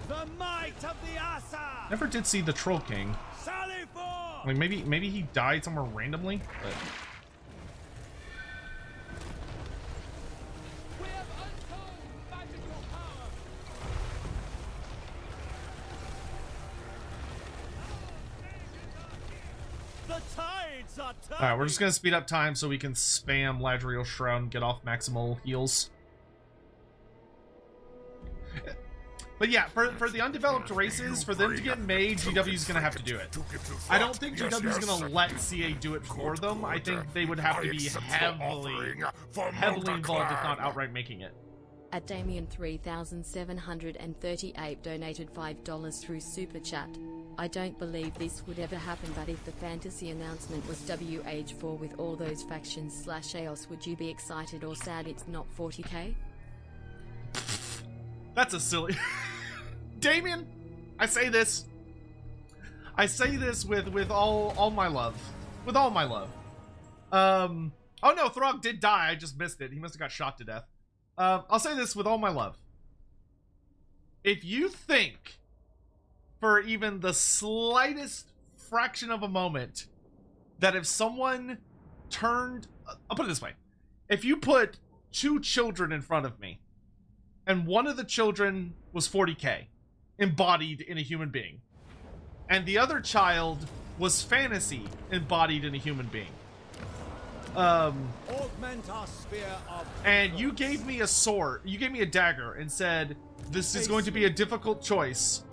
The might of the Asa! Never did see the Troll King. Sally forth! Like, maybe he died somewhere randomly, but... We have untold magical power. The tides are turning! Alright, we're just gonna speed up time so we can spam Ladriel Shroud and get off maximal heals. But yeah, for the undeveloped races, for them to get made, GW's gonna have to do it. I don't think GW's gonna let CA do it for them. I think they would have to be heavily involved, if not outright making it. At Damien 3738 donated $5 through Super Chat. I don't believe this would ever happen, but if the fantasy announcement was WH4 with all those factions / chaos, would you be excited or sad it's not 40k? That's a silly... Damien, I say this with all my love. With all my love. Oh no, Throg did die, I just missed it. He must have got shot to death. I'll say this with all my love. If you think, for even the slightest fraction of a moment, that if someone turned... I'll put it this way. If you put 2 children in front of me, and one of the children was 40k, embodied in a human being, and the other child was fantasy, embodied in a human being, Augment our sphere of... and you gave me a sword, you gave me a dagger, and said, this is going to be a difficult choice,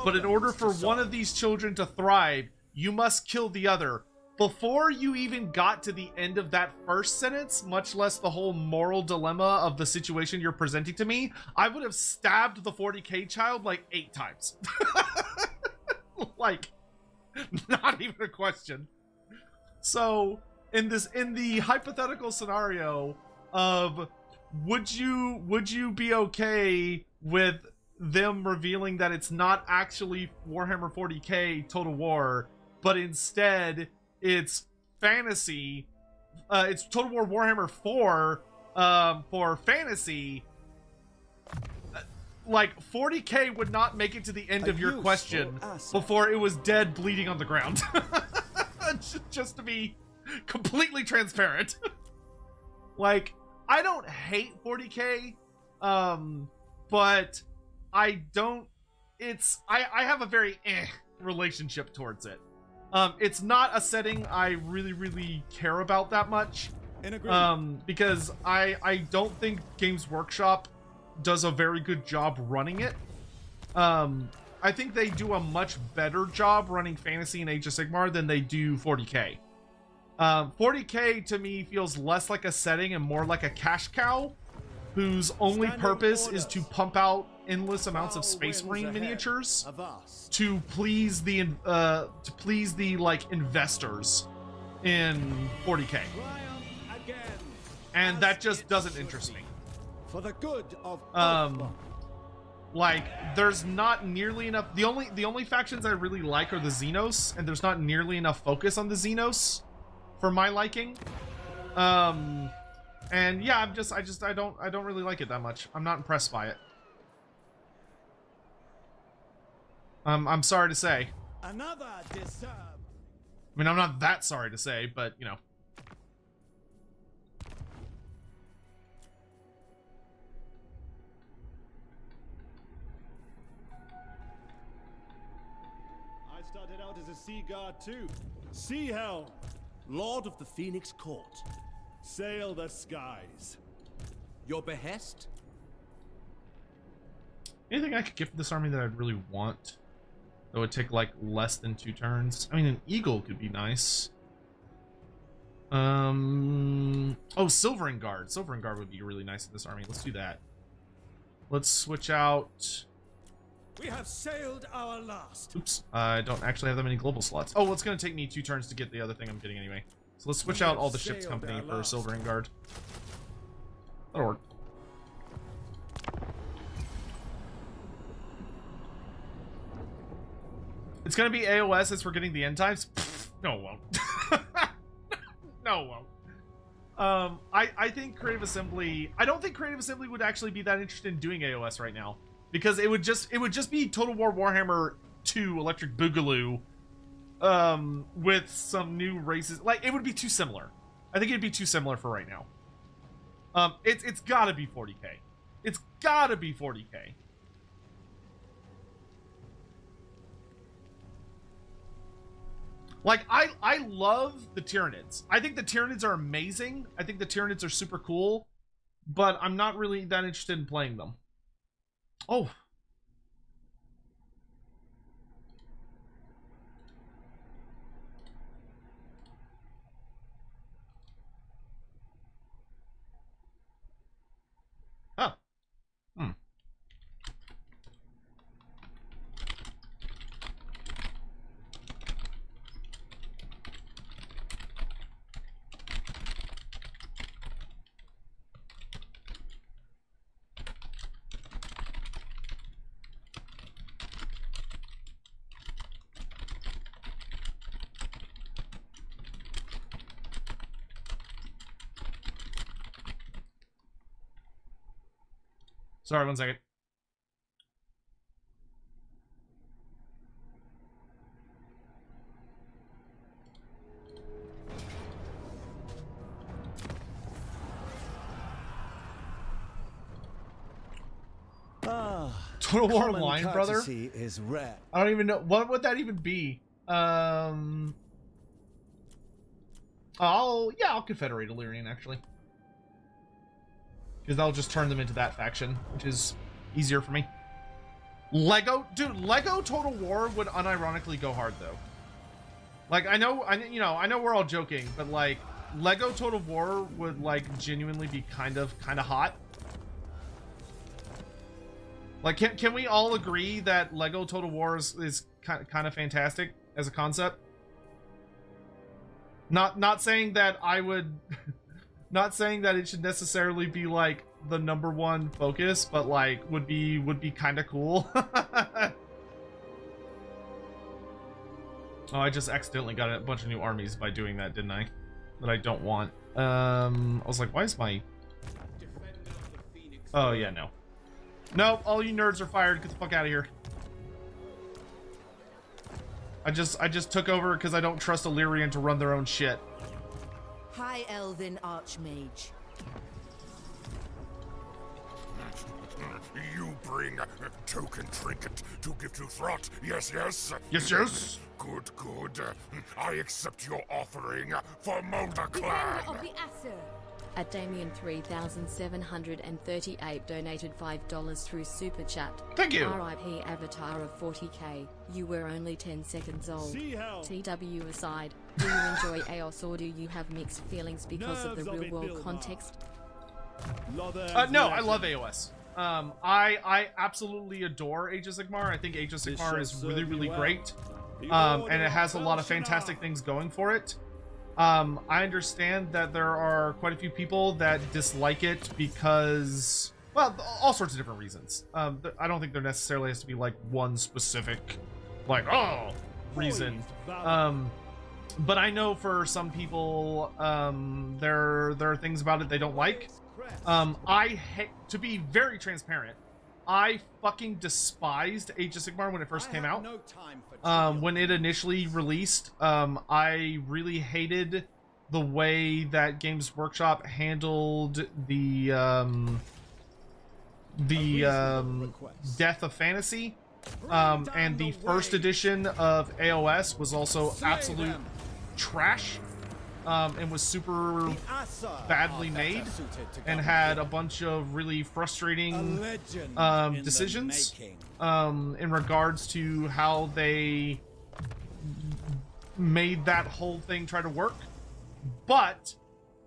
but in order for one of these children to thrive, you must kill the other. Before you even got to the end of that first sentence, much less the whole moral dilemma of the situation you're presenting to me, I would have stabbed the 40k child like 8 times. Like, not even a question. So, in the hypothetical scenario of, would you be okay with them revealing that it's not actually Warhammer 40k Total War, but instead it's fantasy, it's Total War Warhammer 4 for fantasy? like 40k would not make it to the end of your question before it was dead, bleeding on the ground. Just to be completely transparent. Like, I don't hate 40k, but I don't. I have a very relationship towards it. It's not a setting I really care about that much. Because I don't think Games Workshop does a very good job running it. I think they do a much better job running Fantasy and Age of Sigmar than they do 40k. 40k to me feels less like a setting and more like a cash cow whose only purpose is to pump out endless amounts of Space Marine miniatures to please the like investors in 40k. And that just doesn't interest me. For the good of like, there's not nearly enough. The only factions I really like are the Xenos, and there's not nearly enough focus on the Xenos for my liking. And yeah, I don't really like it that much. I'm not impressed by it. I'm sorry to say. Another disturb. I mean, I'm not that sorry to say, but you know. Started out as a sea guard too. Sea helm. Lord of the Phoenix Court. Sail the skies. Your behest? Anything I could gift this army that I'd really want that would take like less than 2 turns? I mean, an eagle could be nice. Oh, Silvering Guard. Silvering Guard would be really nice in this army. Let's do that. Let's switch out. We have sailed our last. Oops, I don't actually have that many global slots. Oh, well, it's going to take me 2 turns to get the other thing I'm getting anyway. So let's switch out all the ship's company for Silvering Guard. That'll work. It's going to be AOS as we're getting the end times? Pfft, no, it won't. No, it won't. I think Creative Assembly... I don't think Creative Assembly would actually be that interested in doing AOS right now. Because it would just be Total War Warhammer 2 Electric Boogaloo with some new races. Like, it would be too similar. I think it'd be too similar for right now. It's gotta be 40k. It's gotta be 40k. Like, I love the Tyranids. I think the Tyranids are amazing. I think the Tyranids are super cool. But I'm not really that interested in playing them. Oh. Oh. Hmm. Sorry, 1 second. Total War Line, brother? Is rare. I don't even know. What would that even be? I'll Confederate Illyrian, actually. Because that'll just turn them into that faction, which is easier for me. Lego Total War would unironically go hard though. Like, I know we're all joking, but like Lego Total War would like genuinely be kind of hot. Like, can we all agree that Lego Total War is kind of fantastic as a concept? Not saying that I would not saying that it should necessarily be like the #1 focus, but like would be kind of cool. Oh, I just accidentally got a bunch of new armies by doing that, didn't I? That I don't want. I was like, why is my... Oh yeah, no. Nope, all you nerds are fired. Get the fuck out of here. I just took over because I don't trust Illyrian to run their own shit. High Elven Archmage. You bring a token trinket to give to Throt. Yes, yes. Yes, yes. Good, good. I accept your offering for Molder The Clan. banner of the Aesir. At Damien 3738 donated $5 through Super Chat. Thank you. RIP Avatar of 40k. You were only 10 seconds old. See how TW aside, do you enjoy AOS or do you have mixed feelings because of the Nerves of real it, world Bill context? No, I love AOS. I absolutely adore Age of Sigmar. I think Age of Sigmar is really, really great. And it has a lot of fantastic things going for it. I understand that there are quite a few people that dislike it because, well, all sorts of different reasons. I don't think there necessarily has to be like one specific, like, reason. But I know for some people, there are things about it they don't like. I hate, to be very transparent, I fucking despised Age of Sigmar when it first came out. When it initially released, I really hated the way that Games Workshop handled the death of fantasy. And the first edition of AOS was also absolute trash. And was super badly made and had a bunch of really frustrating decisions in regards to how they made that whole thing try to work. But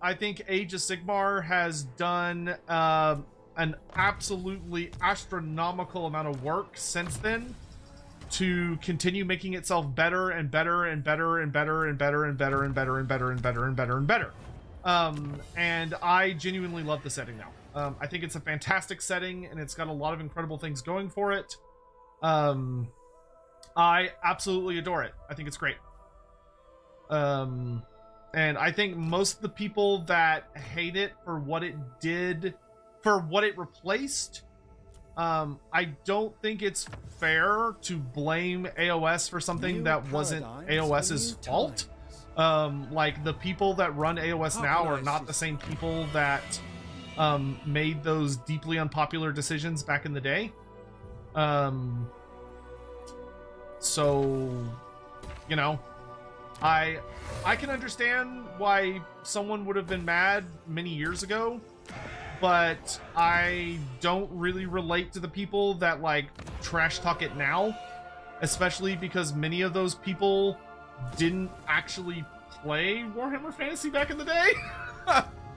I think Age of Sigmar has done an absolutely astronomical amount of work since then to continue making itself better and better and better and better and better and better and better and better and better and better and better. And I genuinely love the setting now. I think it's a fantastic setting and it's got a lot of incredible things going for it. I absolutely adore it. I think it's great. And I think most of the people that hate it for what it did, for what it replaced, I don't think it's fair to blame AOS for something that wasn't AOS's fault. Like, the people that run AOS now are not the same people that made those deeply unpopular decisions back in the day. So, you know, I can understand why someone would have been mad many years ago, but I don't really relate to the people that, like, trash talk it now, especially because many of those people didn't actually play Warhammer Fantasy back in the day.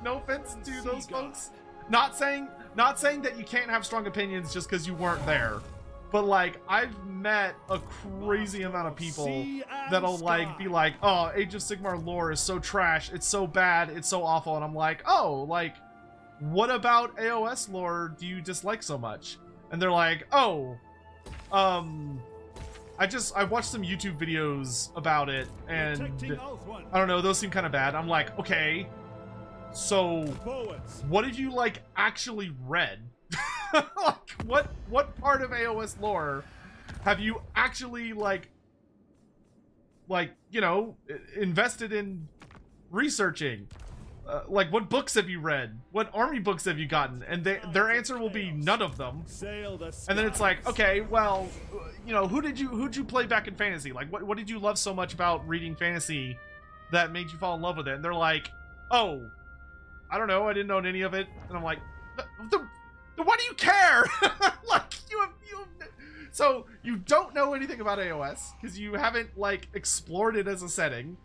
No offense to those folks. Not saying that you can't have strong opinions just because you weren't there, but, like, I've met a crazy amount of people that'll, like, be like, oh, Age of Sigmar lore is so trash, it's so bad, it's so awful, and I'm like, oh, like, what about AOS lore do you dislike so much? And they're like, oh, I watched some YouTube videos about it, and I don't know, those seem kind of bad. I'm like, okay, so what have you, like, actually read? Like, what part of AOS lore have you actually, like, you know, invested in researching? Like, what books have you read? What army books have you gotten? And their answer will be none of them. And then it's like, okay, well, you know, who'd you play back in fantasy? Like, what did you love so much about reading fantasy that made you fall in love with it? And they're like, oh, I don't know, I didn't know any of it. And I'm like, why do you care? Like, so you don't know anything about AOS because you haven't, like, explored it as a setting.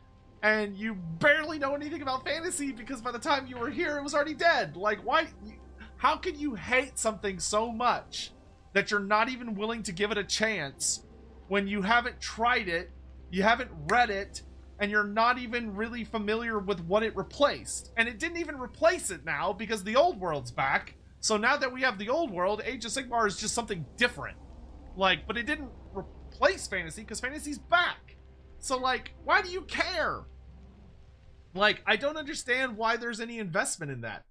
And you barely know anything about fantasy because by the time you were here, it was already dead. Like, why? How can you hate something so much that you're not even willing to give it a chance when you haven't tried it, you haven't read it, and you're not even really familiar with what it replaced? And it didn't even replace it now because the old world's back. So now that we have the old world, Age of Sigmar is just something different. Like, but it didn't replace fantasy because fantasy's back. So, like, why do you care? Like, I don't understand why there's any investment in that.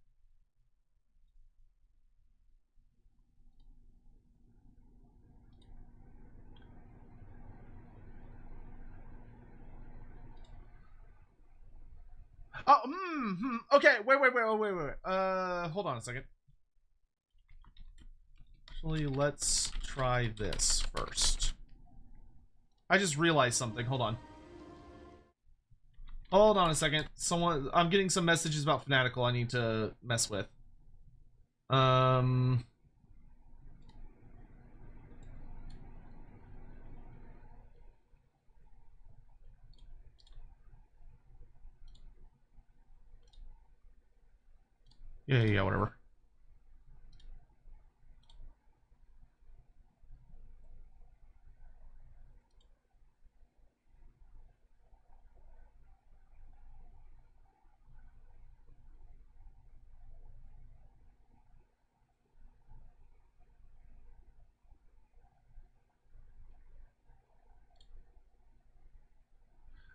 Oh, okay, wait. Hold on a second. Actually, let's try this first. I just realized something. Hold on. Hold on a second. I'm getting some messages about Fanatical I need to mess with. Yeah, whatever.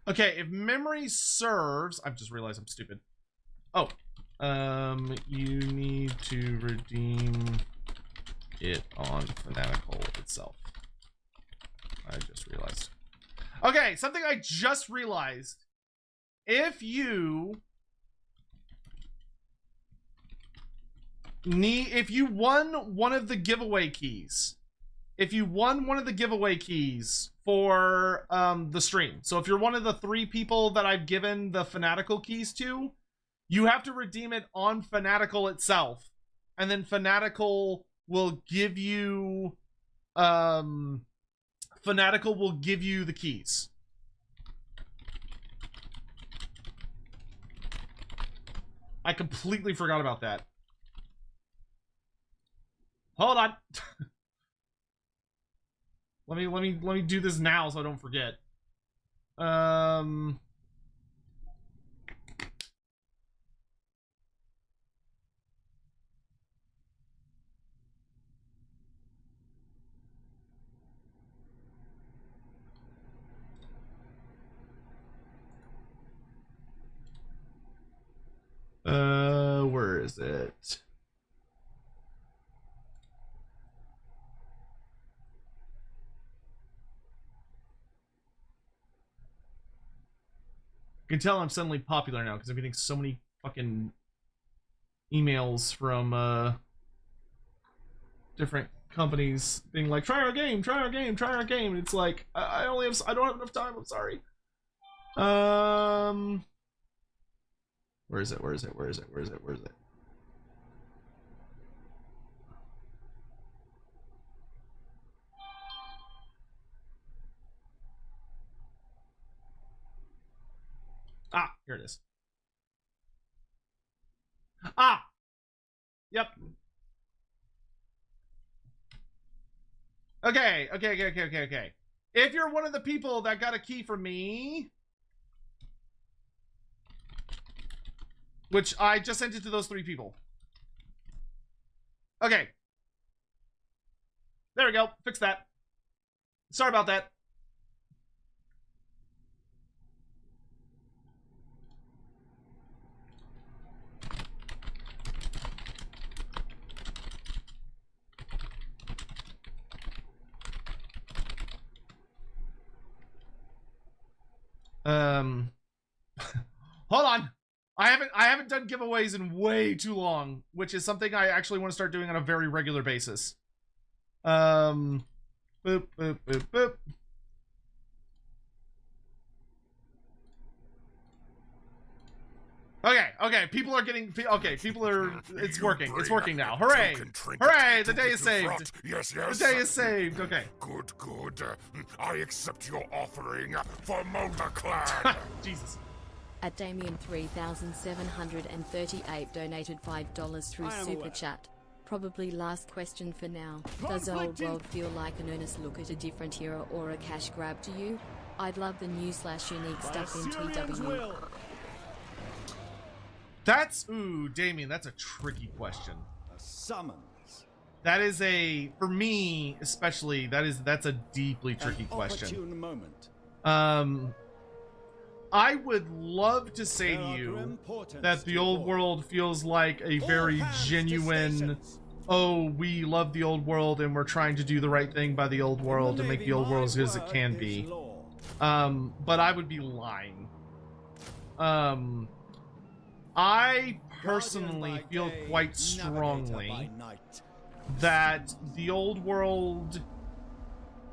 Okay, if memory serves, I've just realized I'm stupid. Oh, you need to redeem it on Fanatical itself. I just realized. Okay, something I just realized. If you won one of the giveaway keys, for the stream, so if you're one of the 3 people that I've given the Fanatical keys to, you have to redeem it on Fanatical itself, and then Fanatical will give you the keys. I completely forgot about that. Hold on. Let me do this now so I don't forget. Where is it? You can tell I'm suddenly popular now because I'm getting so many fucking emails from different companies being like, try our game. And it's like, I don't have enough time. I'm sorry. Where is it? Ah, here it is. Ah! Yep. Okay. If you're one of the people that got a key from me, which I just sent it to those 3 people. Okay. There we go. Fix that. Sorry about that. Hold on. I haven't done giveaways in way too long, which is something I actually want to start doing on a very regular basis. Boop. Okay, people are getting, it's working now. Hooray! The day is saved. Yes. The day is saved, okay. Good. I accept your offering for Molder Clan. Jesus. At Damien 3738 donated $5 through Super Chat. Probably last question for now. Does Old World feel like an earnest look at a different hero or a cash grab to you? I'd love the new/unique stuff in TW. Damien, that's a tricky question. A summons. That is for me especially, that's a deeply tricky question. Opportune moment. I would love to say to you that the old world feels like a very genuine, oh, we love the old world and we're trying to do the right thing by the old world and make the old world as good as it can be. But I would be lying. I personally feel quite strongly that the old world,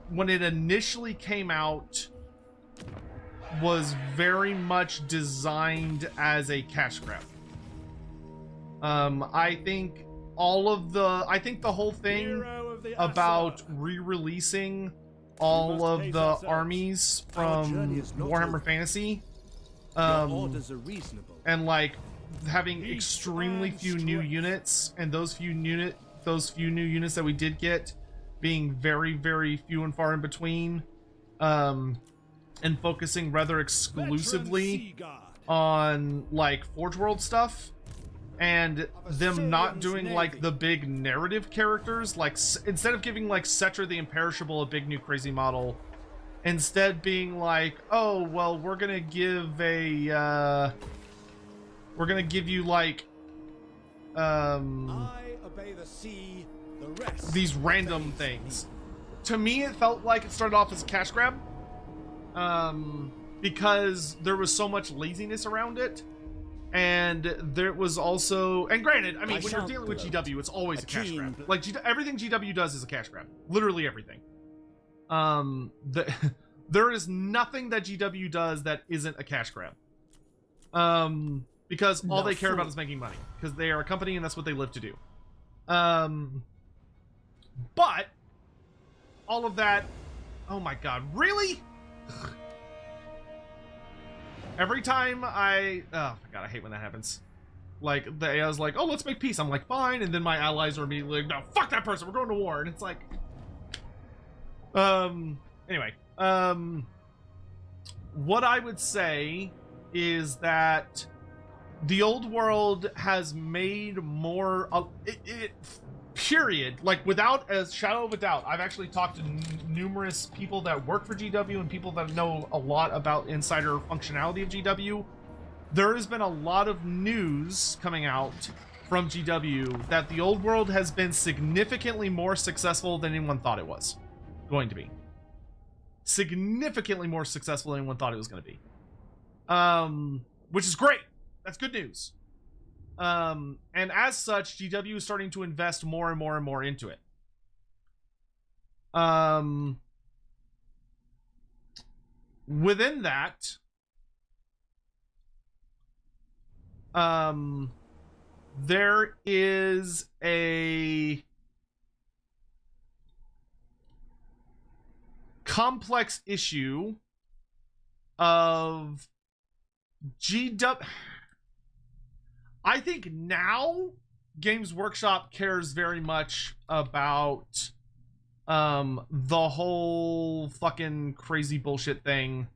when it initially came out, was very much designed as a cash grab. I think the whole thing about re-releasing all of the armies from Warhammer Fantasy, and like having extremely few new units, and those few new units that we did get being very, very few and far in between, and focusing rather exclusively on like Forge World stuff, and them not doing like the big narrative characters, like instead of giving like Cetra the Imperishable a big new crazy model, instead being like, oh well, we're gonna give you like I obey the sea, the rest these random things. To me, it felt like it started off as a cash grab, because there was so much laziness around it. And there was also, and granted, I mean, when you're dealing with GW, it's always a cash grab. Like everything GW does is a cash grab, literally everything. There is nothing that GW does that isn't a cash grab. Because all they care about is making money, because they are a company and that's what they live to do. But all of that, oh my god, really? Every time oh my god, I hate when that happens. Like, the AI's like, oh, let's make peace. I'm like, fine. And then my allies are immediately like, no, fuck that person. We're going to war. And it's like, anyway, what I would say is that the old world has made more, period, like without a shadow of a doubt. I've actually talked to numerous people that work for GW and people that know a lot about insider functionality of GW. There has been a lot of news coming out from GW that the old world has been significantly more successful than anyone thought it was going to be. Significantly more successful than anyone thought it was going to be. Which is great. That's good news. And as such, GW is starting to invest more and more and more into it. Within that, there is a complex issue of GW. I think now Games Workshop cares very much about the whole fucking crazy bullshit thing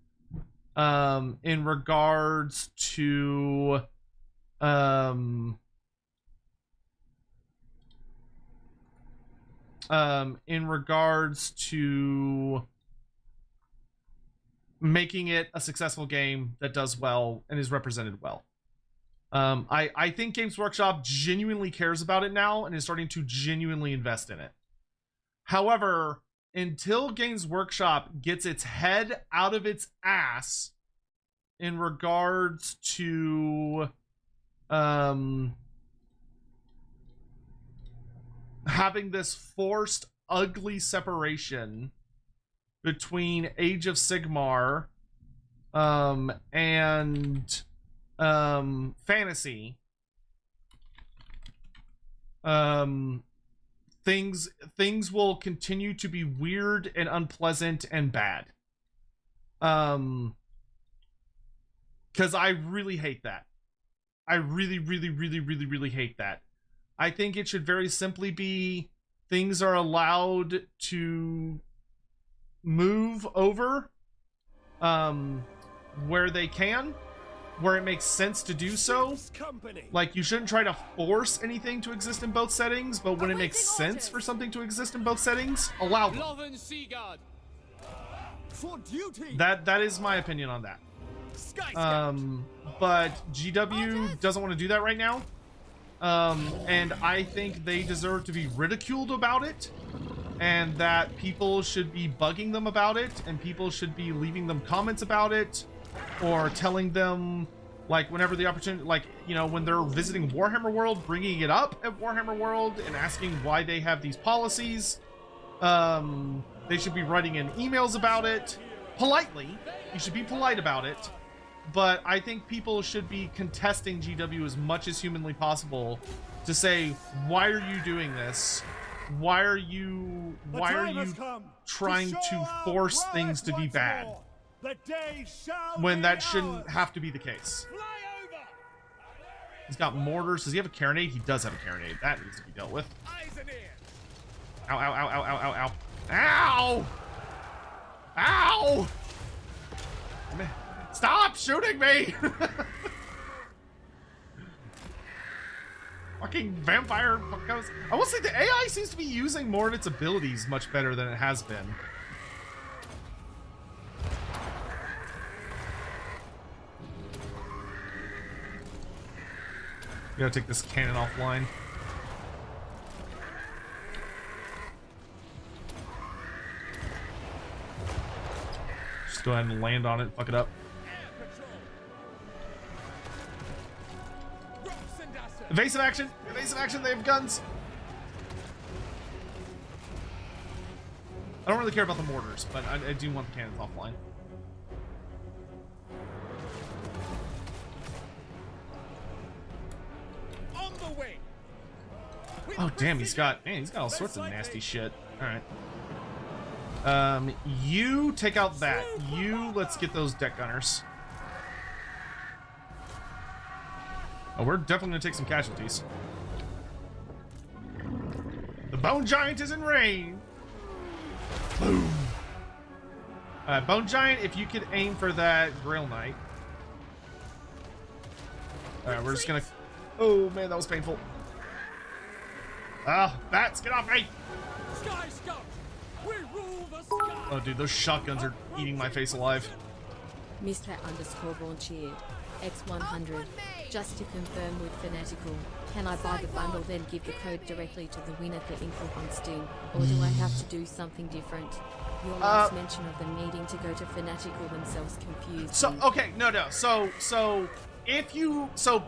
in regards to making it a successful game that does well and is represented well. I think Games Workshop genuinely cares about it now and is starting to genuinely invest in it. However, until Games Workshop gets its head out of its ass in regards to having this forced, ugly separation between Age of Sigmar and fantasy, things will continue to be weird and unpleasant and bad. Because I really hate that. I really hate that. I think it should very simply be things are allowed to move over where they can, where it makes sense to do so. Like, you shouldn't try to force anything to exist in both settings, but when it makes sense for something to exist in both settings, allow them. That is my opinion on that. But GW doesn't want to do that right now. And I think they deserve to be ridiculed about it, and that people should be bugging them about it, and people should be leaving them comments about it, or telling them Like, whenever the opportunity, like, you know, when they're visiting Warhammer World, bringing it up at Warhammer World and asking why they have these policies. They should be writing in emails about it. Politely. You should be polite about it. But I think people should be contesting GW as much as humanly possible to say, why are you doing this? Why are you trying to force things to be bad? When that shouldn't have to be the case. He's got mortars. Does he have a carronade? He does have a carronade. That needs to be dealt with. Ow, ow, ow, ow, ow, ow, ow. Ow! Ow! Stop shooting me! Fucking vampire fuckos. I will say the AI seems to be using more of its abilities much better than it has been. Gotta take this cannon offline. Just go ahead and land on it, fuck it up. Evasive action! Evasive action, they have guns! I don't really care about the mortars, but I do want the cannons offline. On the way. Oh damn, he's got all sorts of nasty shit. Alright. You take out that. Let's get those deck gunners. Oh, we're definitely gonna take some casualties. The Bone Giant is in range. Boom. Bone Giant, if you could aim for that Grail Knight. Alright, we're just gonna... Oh man, that was painful. Ah, bats, get off me! Sky Scout, we rule the sky. Oh dude, those shotguns are eating my face alive. Mr_Rauncheered X100. Just to confirm with Fanatical, can I buy the bundle then give the code directly to the winner for Info on Steam, or do I have to do something different? Your last mention of them needing to go to Fanatical themselves confused So me. okay, no. So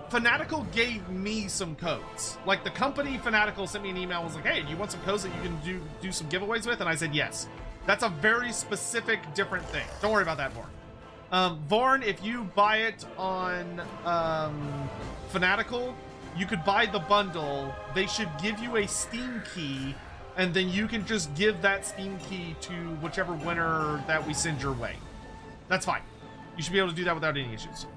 Fanatical gave me some codes. Like the company Fanatical sent me an email and was like, hey, do you want some codes that you can do some giveaways with? And I said yes. That's a very specific different thing. Don't worry about that more. Vorn, if you buy it on Fanatical, you could buy the bundle. They should give you a Steam key, and then you can just give that Steam key to whichever winner that we send your way. That's fine. You should be able to do that without any issues.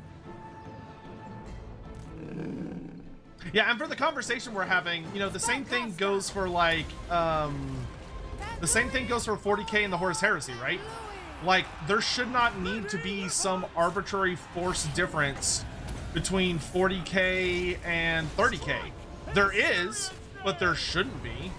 Yeah, and for the conversation we're having, you know, the same thing goes for like, the same thing goes for 40k and the Horus Heresy, right? Like, there should not need to be some arbitrary force difference between 40k and 30k. There is, but there shouldn't be.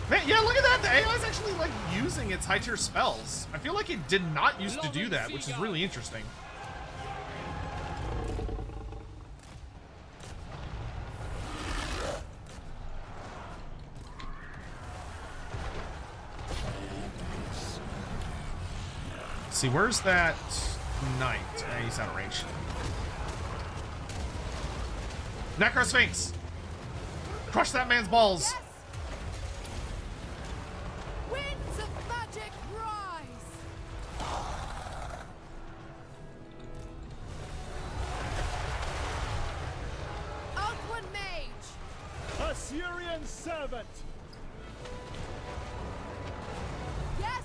Man, yeah, look at that. The AI is actually, like, using its high-tier spells. I feel like it did not used to do that, which is really interesting. See, where's that knight? He's out of range. Necrosphinx! Crush that man's balls! Yes! Winds of magic rise! Outward mage! Assyrian servant! Yes!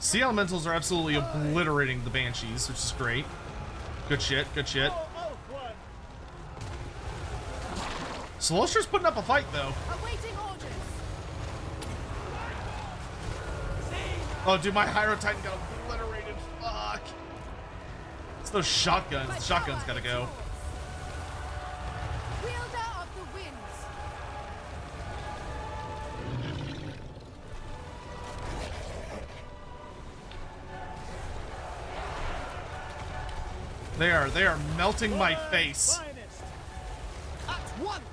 Sea Elementals are absolutely obliterating the Banshees, which is great. Good shit, good shit. Celestia's putting up a fight, though. Awaiting orders! Oh, dude, my Hyro Titan got obliterated. Fuck. It's those shotguns. The shotguns gotta go. Wielder of the winds! They are melting my face. At once.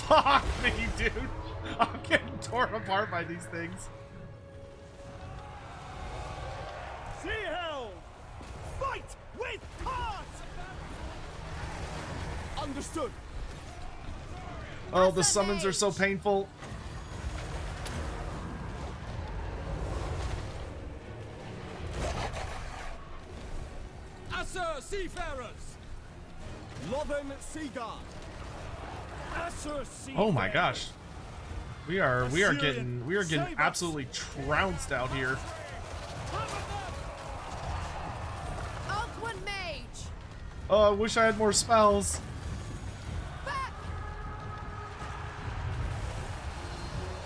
Fuck me, dude. I'm getting torn apart by these things. Sea Helm! Fight with heart! Understood. Oh, the summons are so painful. Asser seafarers. Lotham Seaguard. Asser Oh my seafarers. gosh. We are getting absolutely trounced out here. Alcuin Mage! Oh, I wish I had more spells. Back!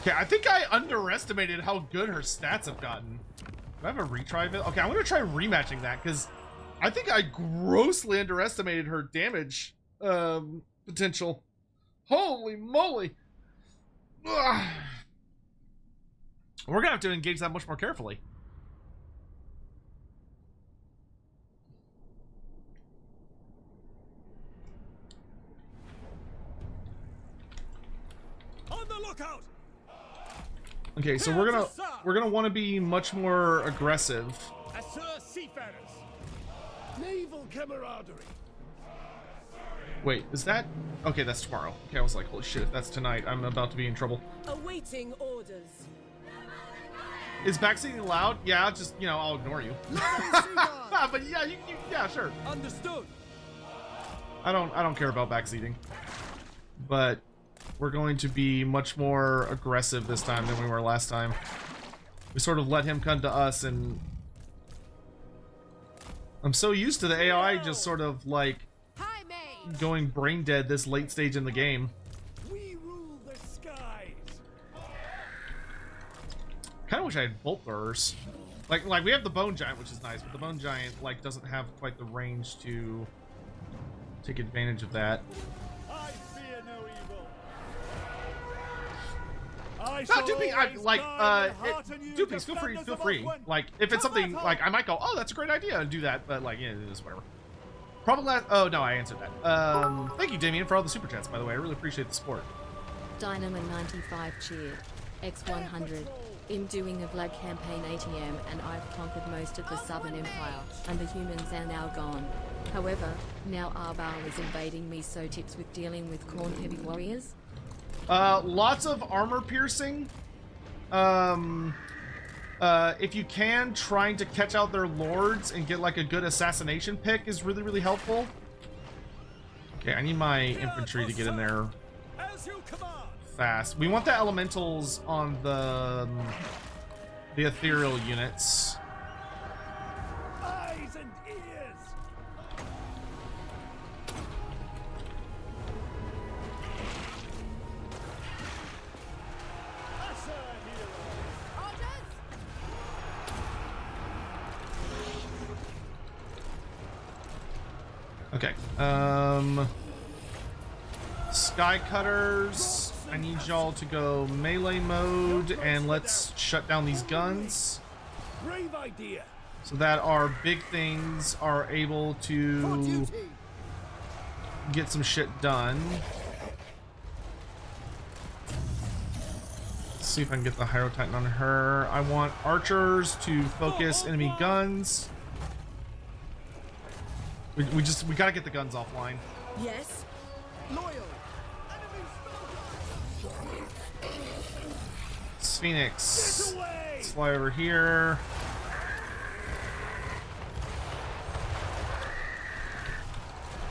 Okay, I think I underestimated how good her stats have gotten. Do I have a retry of it? Okay, I'm gonna try rematching that because I think I grossly underestimated her damage potential. Holy moly! Ugh. We're gonna have to engage that much more carefully. On the lookout. Okay, so we're gonna want to be much more aggressive. Asser seafarers. Naval camaraderie. Wait, is that okay? That's tomorrow. Okay, I was like, holy shit, if that's tonight, I'm about to be in trouble. Awaiting orders. Is backseating allowed? Yeah, just I'll ignore you. But yeah, yeah, sure. Understood. I don't care about backseating, but we're going to be much more aggressive this time than we were last time. We sort of let him come to us, and I'm so used to the AI just sort of like High Mage! going brain dead this late stage in the game. We rule the skies. Kind of wish I had bolt throwers. Like we have the bone giant, which is nice, but the bone giant like doesn't have quite the range to take advantage of that. I fear no evil. I No, shall Doopy, always like, guide my heart and you Doopies, feel defenders of free. Alcuin. Like, if it's something, like, I might go, oh, that's a great idea, and do that, but, like, yeah, it is whatever. Probably last, oh, no, I answered that. Thank you, Damien, for all the super chats, by the way. I really appreciate the support. Dynamo95 cheered. X100. I'm doing a blood campaign ATM and I've conquered most of the Southern Empire, and the humans are now gone. However, now Arbal is invading me, so tips with dealing with corn heavy warriors? Lots of armor piercing. If you can, trying to catch out their lords and get like a good assassination pick is really, really helpful. Okay, I need my infantry to get in there As you command. fast. We want the elementals on the ethereal units. Eyes and ears. Asser heroes. Orders! Okay. Sky Cutters, I need y'all to go melee mode and let's shut down these guns Brave idea. so that our big things are able For to duty. get some shit done. Let's see if I can get the Hyro Titan on her. I want archers to focus enemy guns. We gotta get the guns offline. Yes. Loyal. Phoenix. Get away. Let's fly over here.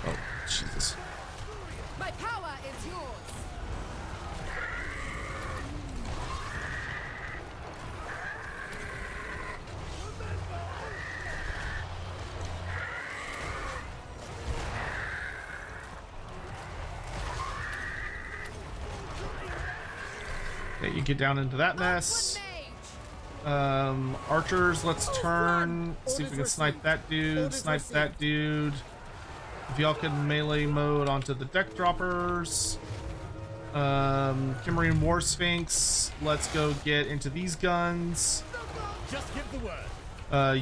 Oh, Jesus. My power is yours! Okay, you get down into that mess. Alcuin Mage! Archers, let's turn. See if we can snipe that dude. Snipe that dude. If y'all can melee mode onto the deck droppers. Kimmery and War Sphinx. Let's go get into these guns. Just give the word.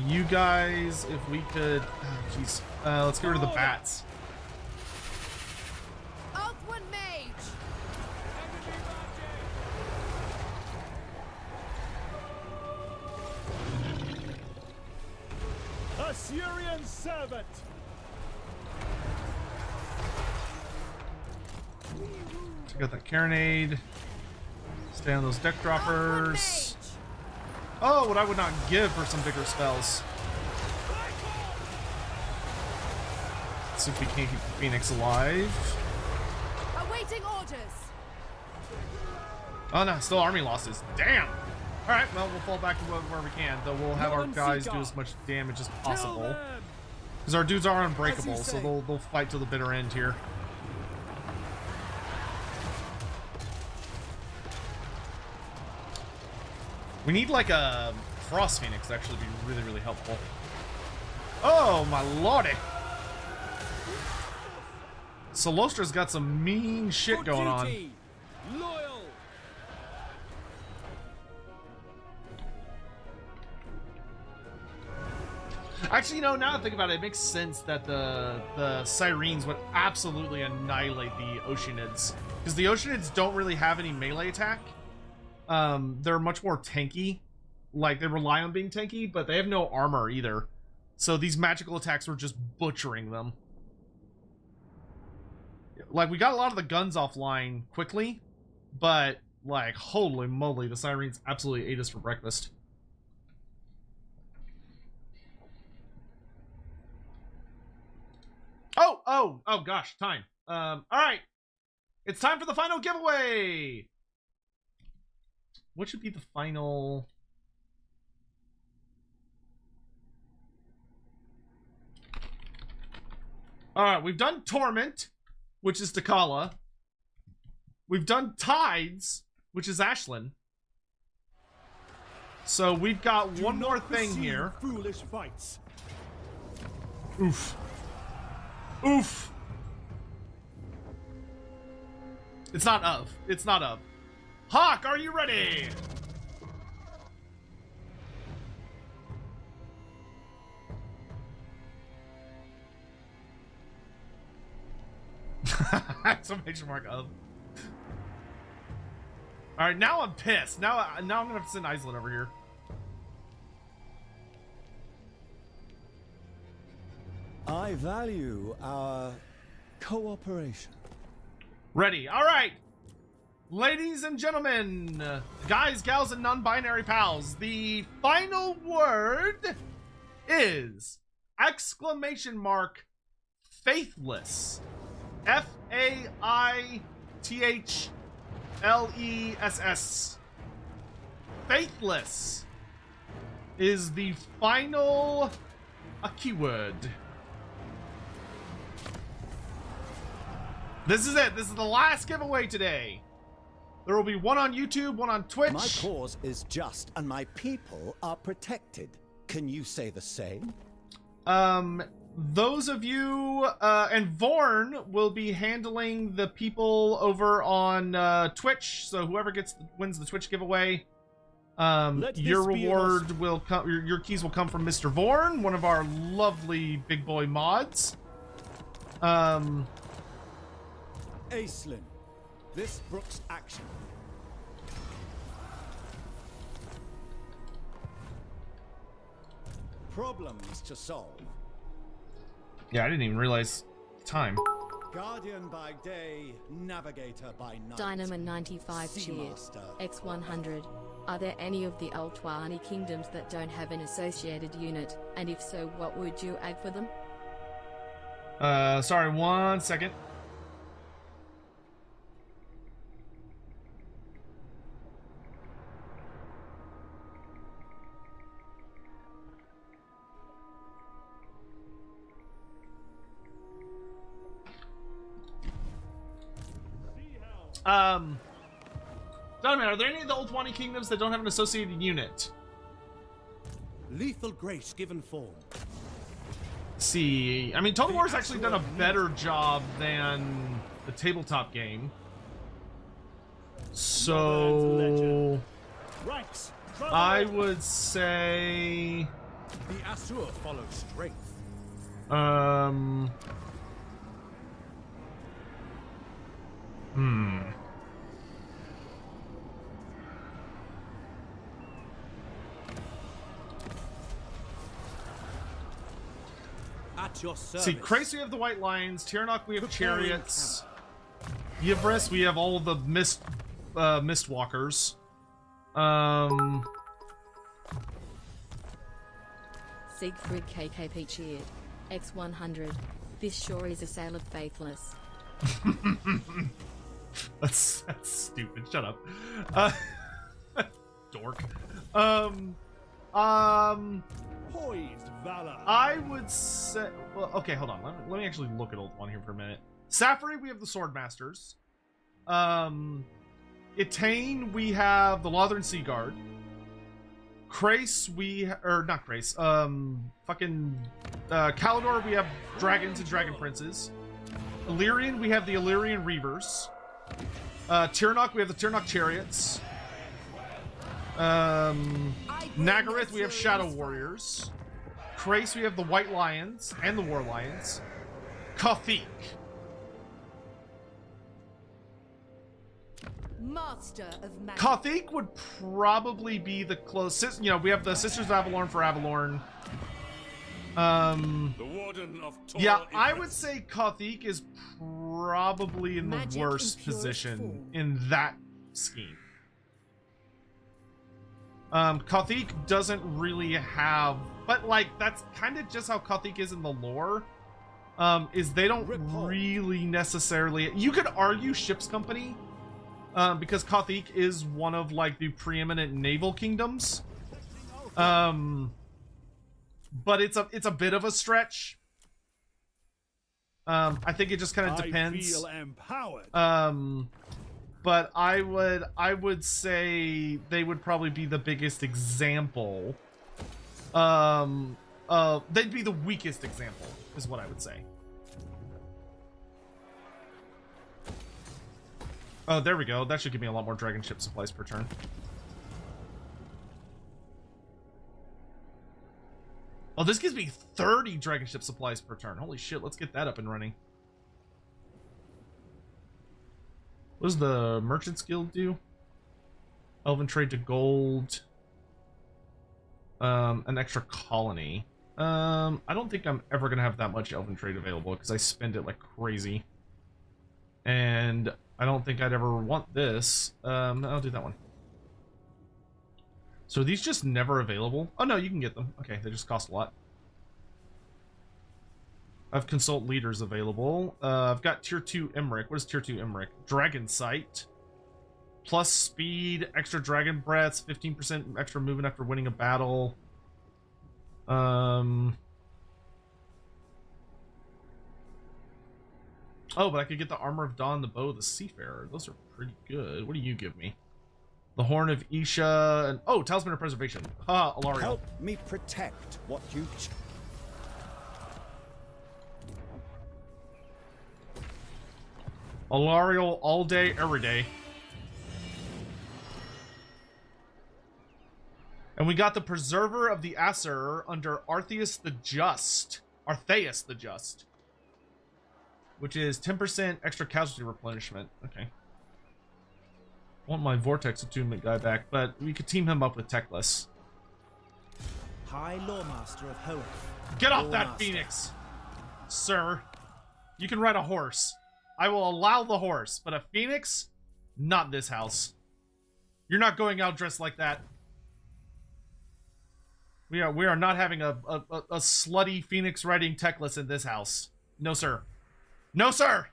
You guys, if we could, jeez, let's get rid of the bats. Alcuin Mage! Asyrian servant. Check out that carronade. Stay on those deck droppers. Oh, what I would not give for some bigger spells. Let's see if we can't keep the Phoenix alive. Awaiting orders. Oh no, still army losses. Damn! Alright, well, we'll fall back to where we can, though we'll have our guys do as much damage as possible. Because our dudes are unbreakable, so they'll fight till the bitter end here. We need like a Frost Phoenix to actually be really, really helpful. Oh my lordy! Solostra's got some mean shit going on. Loyal. Actually, you know, now that I think about it, it makes sense that the Sirens would absolutely annihilate the Oceanids. Because the Oceanids don't really have any melee attack. They're much more tanky. Like, they rely on being tanky, but they have no armor either. So these magical attacks were just butchering them. Like, we got a lot of the guns offline quickly, but, like, holy moly, the Sirens absolutely ate us for breakfast. Oh gosh, time. Alright. It's time for the final giveaway! What should be the final... Alright, we've done Torment, which is Takala. We've done Tides, which is Aislinn. So we've got one more thing here. Foolish fights. Oof. Oof. It's not of. It's not of. Hawk, are you ready? Exclamation mark of. Alright, now I'm pissed. Now I'm gonna have to send Aislinn over here. I value our cooperation. Ready. Alright. Ladies and gentlemen, guys, gals, and non-binary pals, the final word is exclamation mark faithless. F-A-I-T-H-L-E-S-S. Faithless is the final keyword. This is it. This is the last giveaway today. There will be one on YouTube, one on Twitch. My cause is just, and my people are protected. Can you say the same? Those of you, and Vorn will be handling the people over on Twitch. So whoever wins the Twitch giveaway, your reward will come. Your keys will come from Mr. Vorn, one of our lovely big boy mods. Aislinn, this brooks action. Problems to solve. Yeah, I didn't even realize time. Guardian by day, navigator by night. Dynamo 95 cheered. X100. Are there any of the Ultuani kingdoms that don't have an associated unit? And if so, what would you add for them? Sorry, 1 second. Donovan, are there any of the Ultuani kingdoms that don't have an associated unit? Lethal grace given form. See, I mean, Total War's actually done a better job than the tabletop game. So, I would say, The Asur follow strength. At your service. See, Krace, we have the White Lions. Tirnock, we have Chariots. Yivris, we have all the Mistwalkers. Siegfried KKP cheered. X100. This sure is a sale of faithless. That's stupid. Shut up. Dork. Poised valor. I would say... Well, okay, hold on. Let me actually look at one here for a minute. Safari, we have the Swordmasters. Itane, we have the Lothern Sea Guard. Krace, not Krace. Kalidor, we have Dragons and Dragon Princes. Illyrian, we have the Illyrian Reavers. Tirnock, we have the Tirnock Chariots. Nagaryth, we have Shadow Warriors. Krace, we have the White Lions and the War Lions. Kathik. Master of magic. Kathik would probably be the closest. You know, we have the Sisters of Avalorn for Avalorn. The Warden of Yeah, I would say Kathik is probably in the worst position in that scheme. Kathik doesn't really have, but like that's kind of just how Kathik is in the lore. Is they don't really necessarily. You could argue Ship's Company, because Kathik is one of like the preeminent naval kingdoms. But it's a bit of a stretch. I think it just kind of depends. I feel empowered. But I would say they would probably be the biggest example. They'd be the weakest example, is what I would say. Oh, there we go. That should give me a lot more dragon ship supplies per turn. Oh, this gives me 30 dragon ship supplies per turn. Holy shit, let's get that up and running. What does the Merchants Guild do? Elven trade to gold. An extra colony. I don't think I'm ever gonna have that much Elven trade available because I spend it like crazy. And I don't think I'd ever want this. I'll do that one. So are these just never available? Oh no, you can get them. Okay, they just cost a lot. I have consult leaders available. I've got tier 2 Emmerich. What is tier 2 Emmerich? Dragon Sight. Plus speed, extra dragon breaths, 15% extra movement after winning a battle. Oh, but I could get the Armor of Dawn, the Bow of the Seafarer. Those are pretty good. What do you give me? The Horn of Isha, and oh, Talisman of Preservation. Ha, Alariel. Help me protect what you... Alariel all day, every day. And we got the Preserver of the Aesir under Artheus the Just. Artheus the Just. Which is 10% extra casualty replenishment. Okay. I want my Vortex Attunement guy back, but we could team him up with Teclis. High Loremaster of Hoeth. Get off that Phoenix! Sir. You can ride a horse. I will allow the horse, but a Phoenix? Not in this house. You're not going out dressed like that. We are not having a slutty Phoenix riding Teclis in this house. No, sir. No, sir!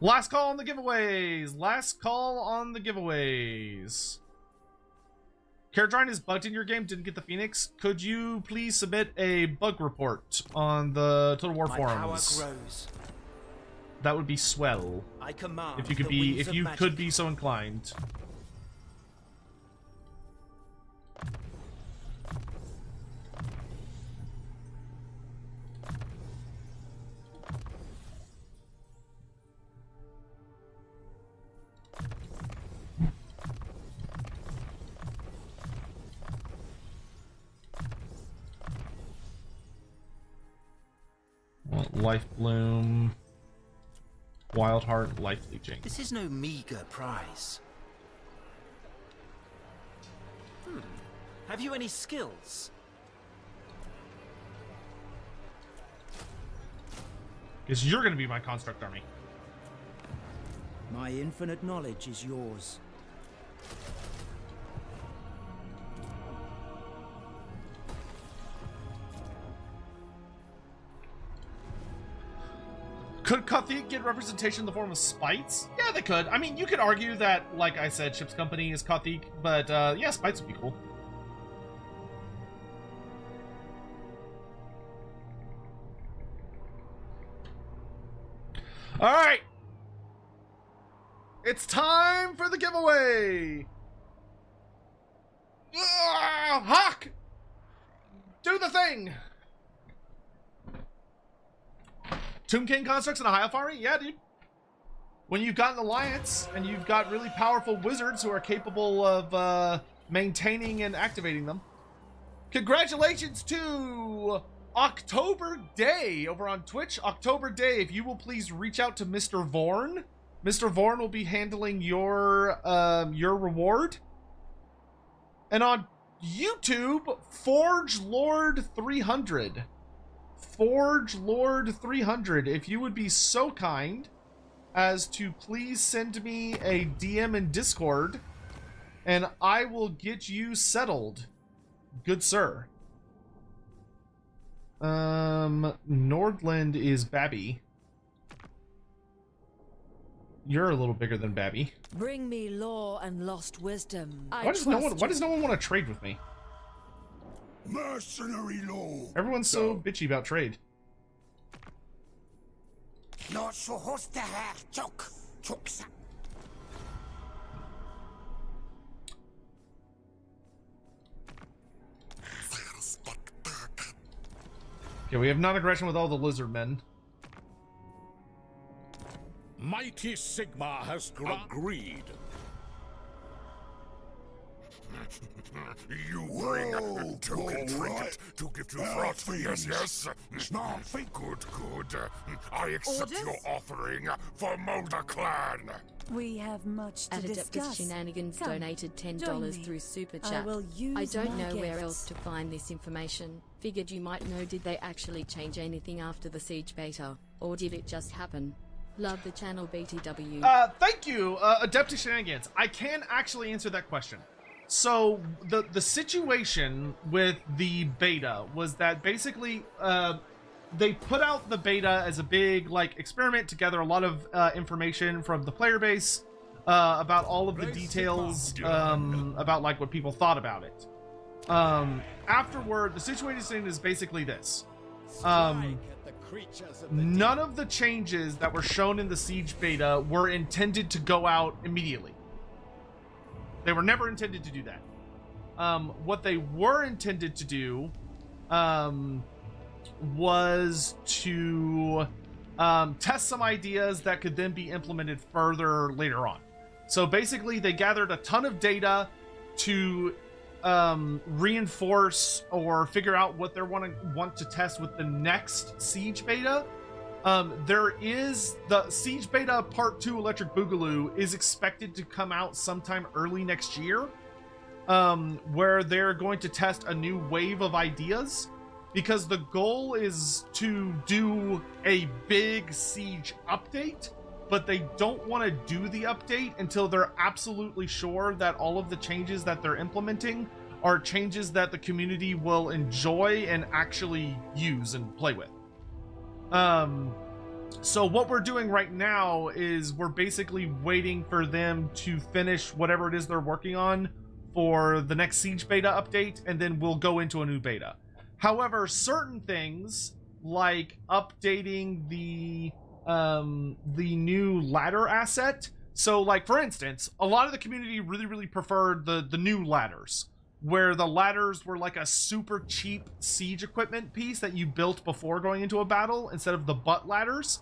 Last call on the giveaways. Last call on the giveaways. Caradrine is bugged in your game. Didn't get the Phoenix. Could you please submit a bug report on the Total War forums? Power grows. That would be swell. I command if you could be, if you could be so inclined. Life Bloom. Wild Heart Life Leeching. This is no meager prize. Have you any skills? Because you're going to be my construct army. My infinite knowledge is yours. Could Kothic get representation in the form of spites? Yeah, they could. I mean, you could argue that, like I said, Ship's Company is Kothic, but yeah, spites would be cool. All right. It's time for the giveaway. Hawk! Do the thing! Tomb King constructs and a High Elf? Yeah, dude. When you've got an alliance and you've got really powerful wizards who are capable of maintaining and activating them. Congratulations to October Day over on Twitch. October Day, if you will please reach out to Mr. Vorn. Mr. Vorn will be handling your reward. And on YouTube, Forge Lord 300. Forge Lord 300, if you would be so kind as to please send me a DM in Discord, and I will get you settled, good sir. Nordland is Babby. You're a little bigger than Babby. Bring me lore and lost wisdom. Why does no one want to trade with me? Mercenary law. Everyone's so bitchy about trade. Not so host the hair, choke. Okay, we have non-aggression with all the lizard men. Mighty Sigma has agreed. You bring a token trinket to give to Frot. Yes. Good. I accept your offering for Molder Clan. We have much to discuss. Shenanigans Come, donated $10 join through me. Super I Chat. will use I don't my know where gifts. else to find this information. Figured you might know. Did they actually change anything after the Siege beta? Or did it just happen? Love the channel, BTW. Thank you, Adeptus Shenanigans. I can actually answer that question. So the situation with the beta was that basically they put out the beta as a big like experiment to gather a lot of information from the player base about all of the details about like what people thought about it. Afterward, the situation is basically this. None of the changes that were shown in the Siege beta were intended to go out immediately. They were never intended to do that. What they were intended to do was to test some ideas that could then be implemented further later on. So basically, they gathered a ton of data to reinforce or figure out what they want to test with the next Siege beta. There is the Siege beta Part 2 Electric Boogaloo is expected to come out sometime early next year, where they're going to test a new wave of ideas, because the goal is to do a big Siege update, but they don't want to do the update until they're absolutely sure that all of the changes that they're implementing are changes that the community will enjoy and actually use and play with. So what we're doing right now is we're basically waiting for them to finish whatever it is they're working on for the next Siege beta update, and then we'll go into a new beta. However, certain things like updating the new ladder asset. So like, for instance, a lot of the community really preferred the new ladders, where the ladders were like a super cheap siege equipment piece that you built before going into a battle instead of the butt ladders.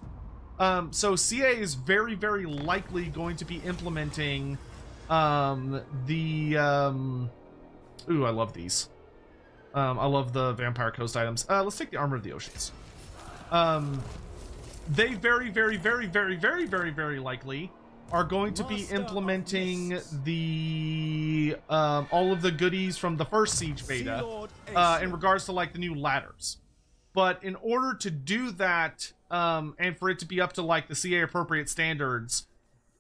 So CA is very likely going to be implementing ooh, I love these. I love the Vampire Coast items. Let's take the Armor of the Oceans. they very, very, very, very, very, very, very likely are going to be implementing the all of the goodies from the first Siege beta in regards to like the new ladders. But in order to do that, and for it to be up to like the CA appropriate standards,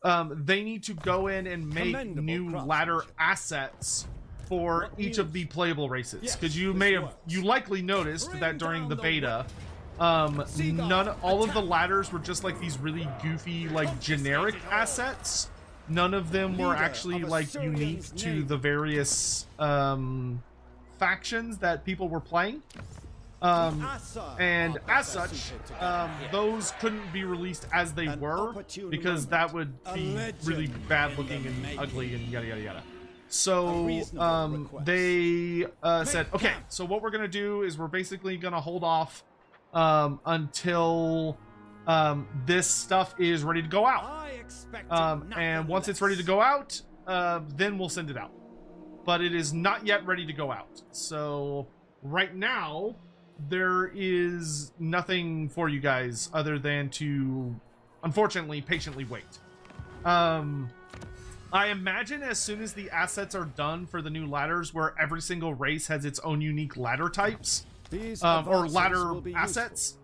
they need to go in and make new ladder assets for each of the playable races. Because you likely noticed that during the beta, all of the ladders were just like these really goofy, like generic assets. None of them were actually like unique to the various factions that people were playing. And as such, those couldn't be released as they were because that would be really bad looking and ugly and yada yada yada. So they said, okay, so what we're gonna do is we're basically gonna hold off until this stuff is ready to go out. And once it's ready to go out, then we'll send it out. But it is not yet ready to go out. So right now, there is nothing for you guys other than to, unfortunately, patiently wait. I imagine as soon as the assets are done for the new ladders, where every single race has its own unique ladder types, or ladder assets,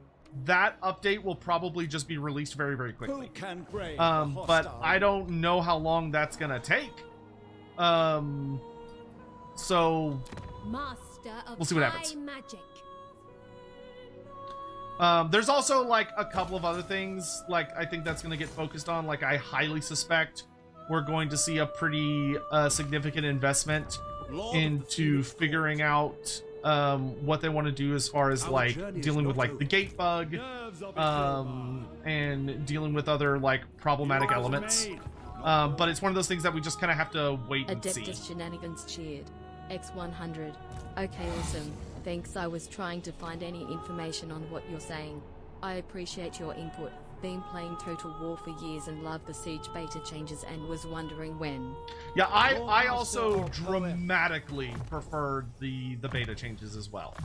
that update will probably just be released very, very quickly. But I don't know how long that's gonna take. So we'll see what happens. There's also like a couple of other things like I think that's gonna get focused on. Like I highly suspect we're going to see a pretty significant investment into figuring out what they want to do as far as like dealing with like the gate bug and dealing with other like problematic elements. But it's one of those things that we just kind of have to wait and see. Adeptus Shenanigans cheered. X100. Okay, awesome. Thanks. I was trying to find any information on what you're saying. I appreciate your input. Been playing Total War for years and love the Siege beta changes and was wondering when. Yeah, I also dramatically preferred the beta changes as well.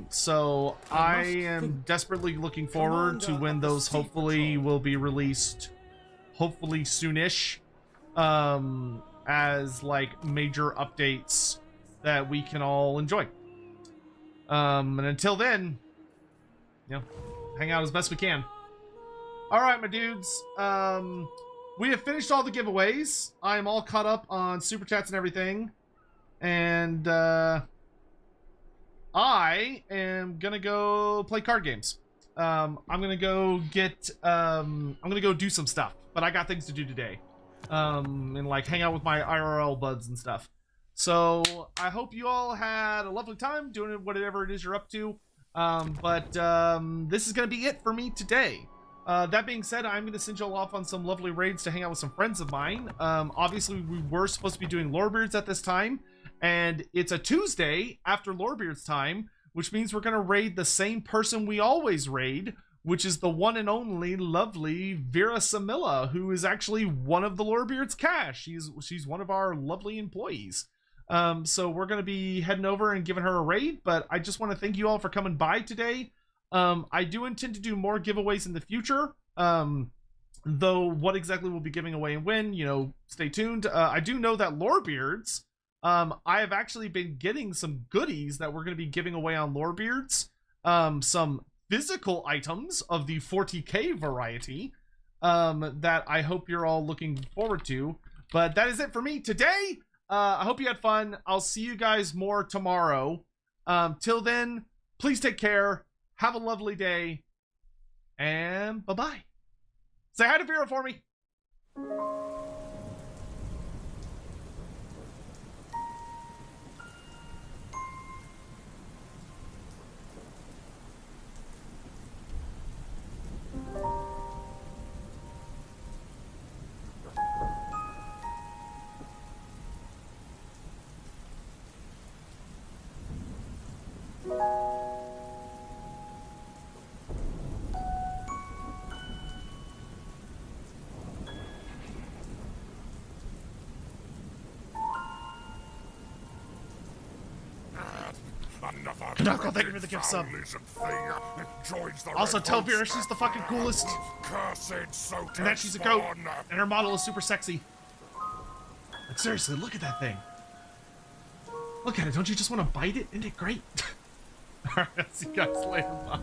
So I am desperately looking forward to when those hopefully will be released, hopefully soonish, as like major updates that we can all enjoy. And until then, you know, hang out as best we can. All right, my dudes. We have finished all the giveaways. I am all caught up on super chats and everything, and I am gonna go play card games. I'm gonna go get. I'm gonna go do some stuff, but I got things to do today, and like hang out with my IRL buds and stuff. So I hope you all had a lovely time doing whatever it is you're up to. But this is gonna be it for me today. That being said, I'm going to send you all off on some lovely raids to hang out with some friends of mine. Obviously, we were supposed to be doing Lorebeards at this time, and it's a Tuesday after Lorebeards time, which means we're going to raid the same person we always raid, which is the one and only lovely Vera Samilla, who is actually one of the Lorebeards cache. She's one of our lovely employees. So we're going to be heading over and giving her a raid, but I just want to thank you all for coming by today. I do intend to do more giveaways in the future, though what exactly we'll be giving away and when, you know, stay tuned. I do know that Lorebeards, I have actually been getting some goodies that we're going to be giving away on Lorebeards, some physical items of the 40k variety, that I hope you're all looking forward to. But that is it for me today. I hope you had fun. I'll see you guys more tomorrow. Till then, please take care. Have a lovely day, and bye-bye. Say hi to Vera for me. Knuckle, thank you for the gift sub. Also, tell Vera she's the fucking coolest. And that she's a goat. And her model is super sexy. Like, seriously, look at that thing. Look at it. Don't you just want to bite it? Isn't it great? Alright, I'll see you guys later. Bye.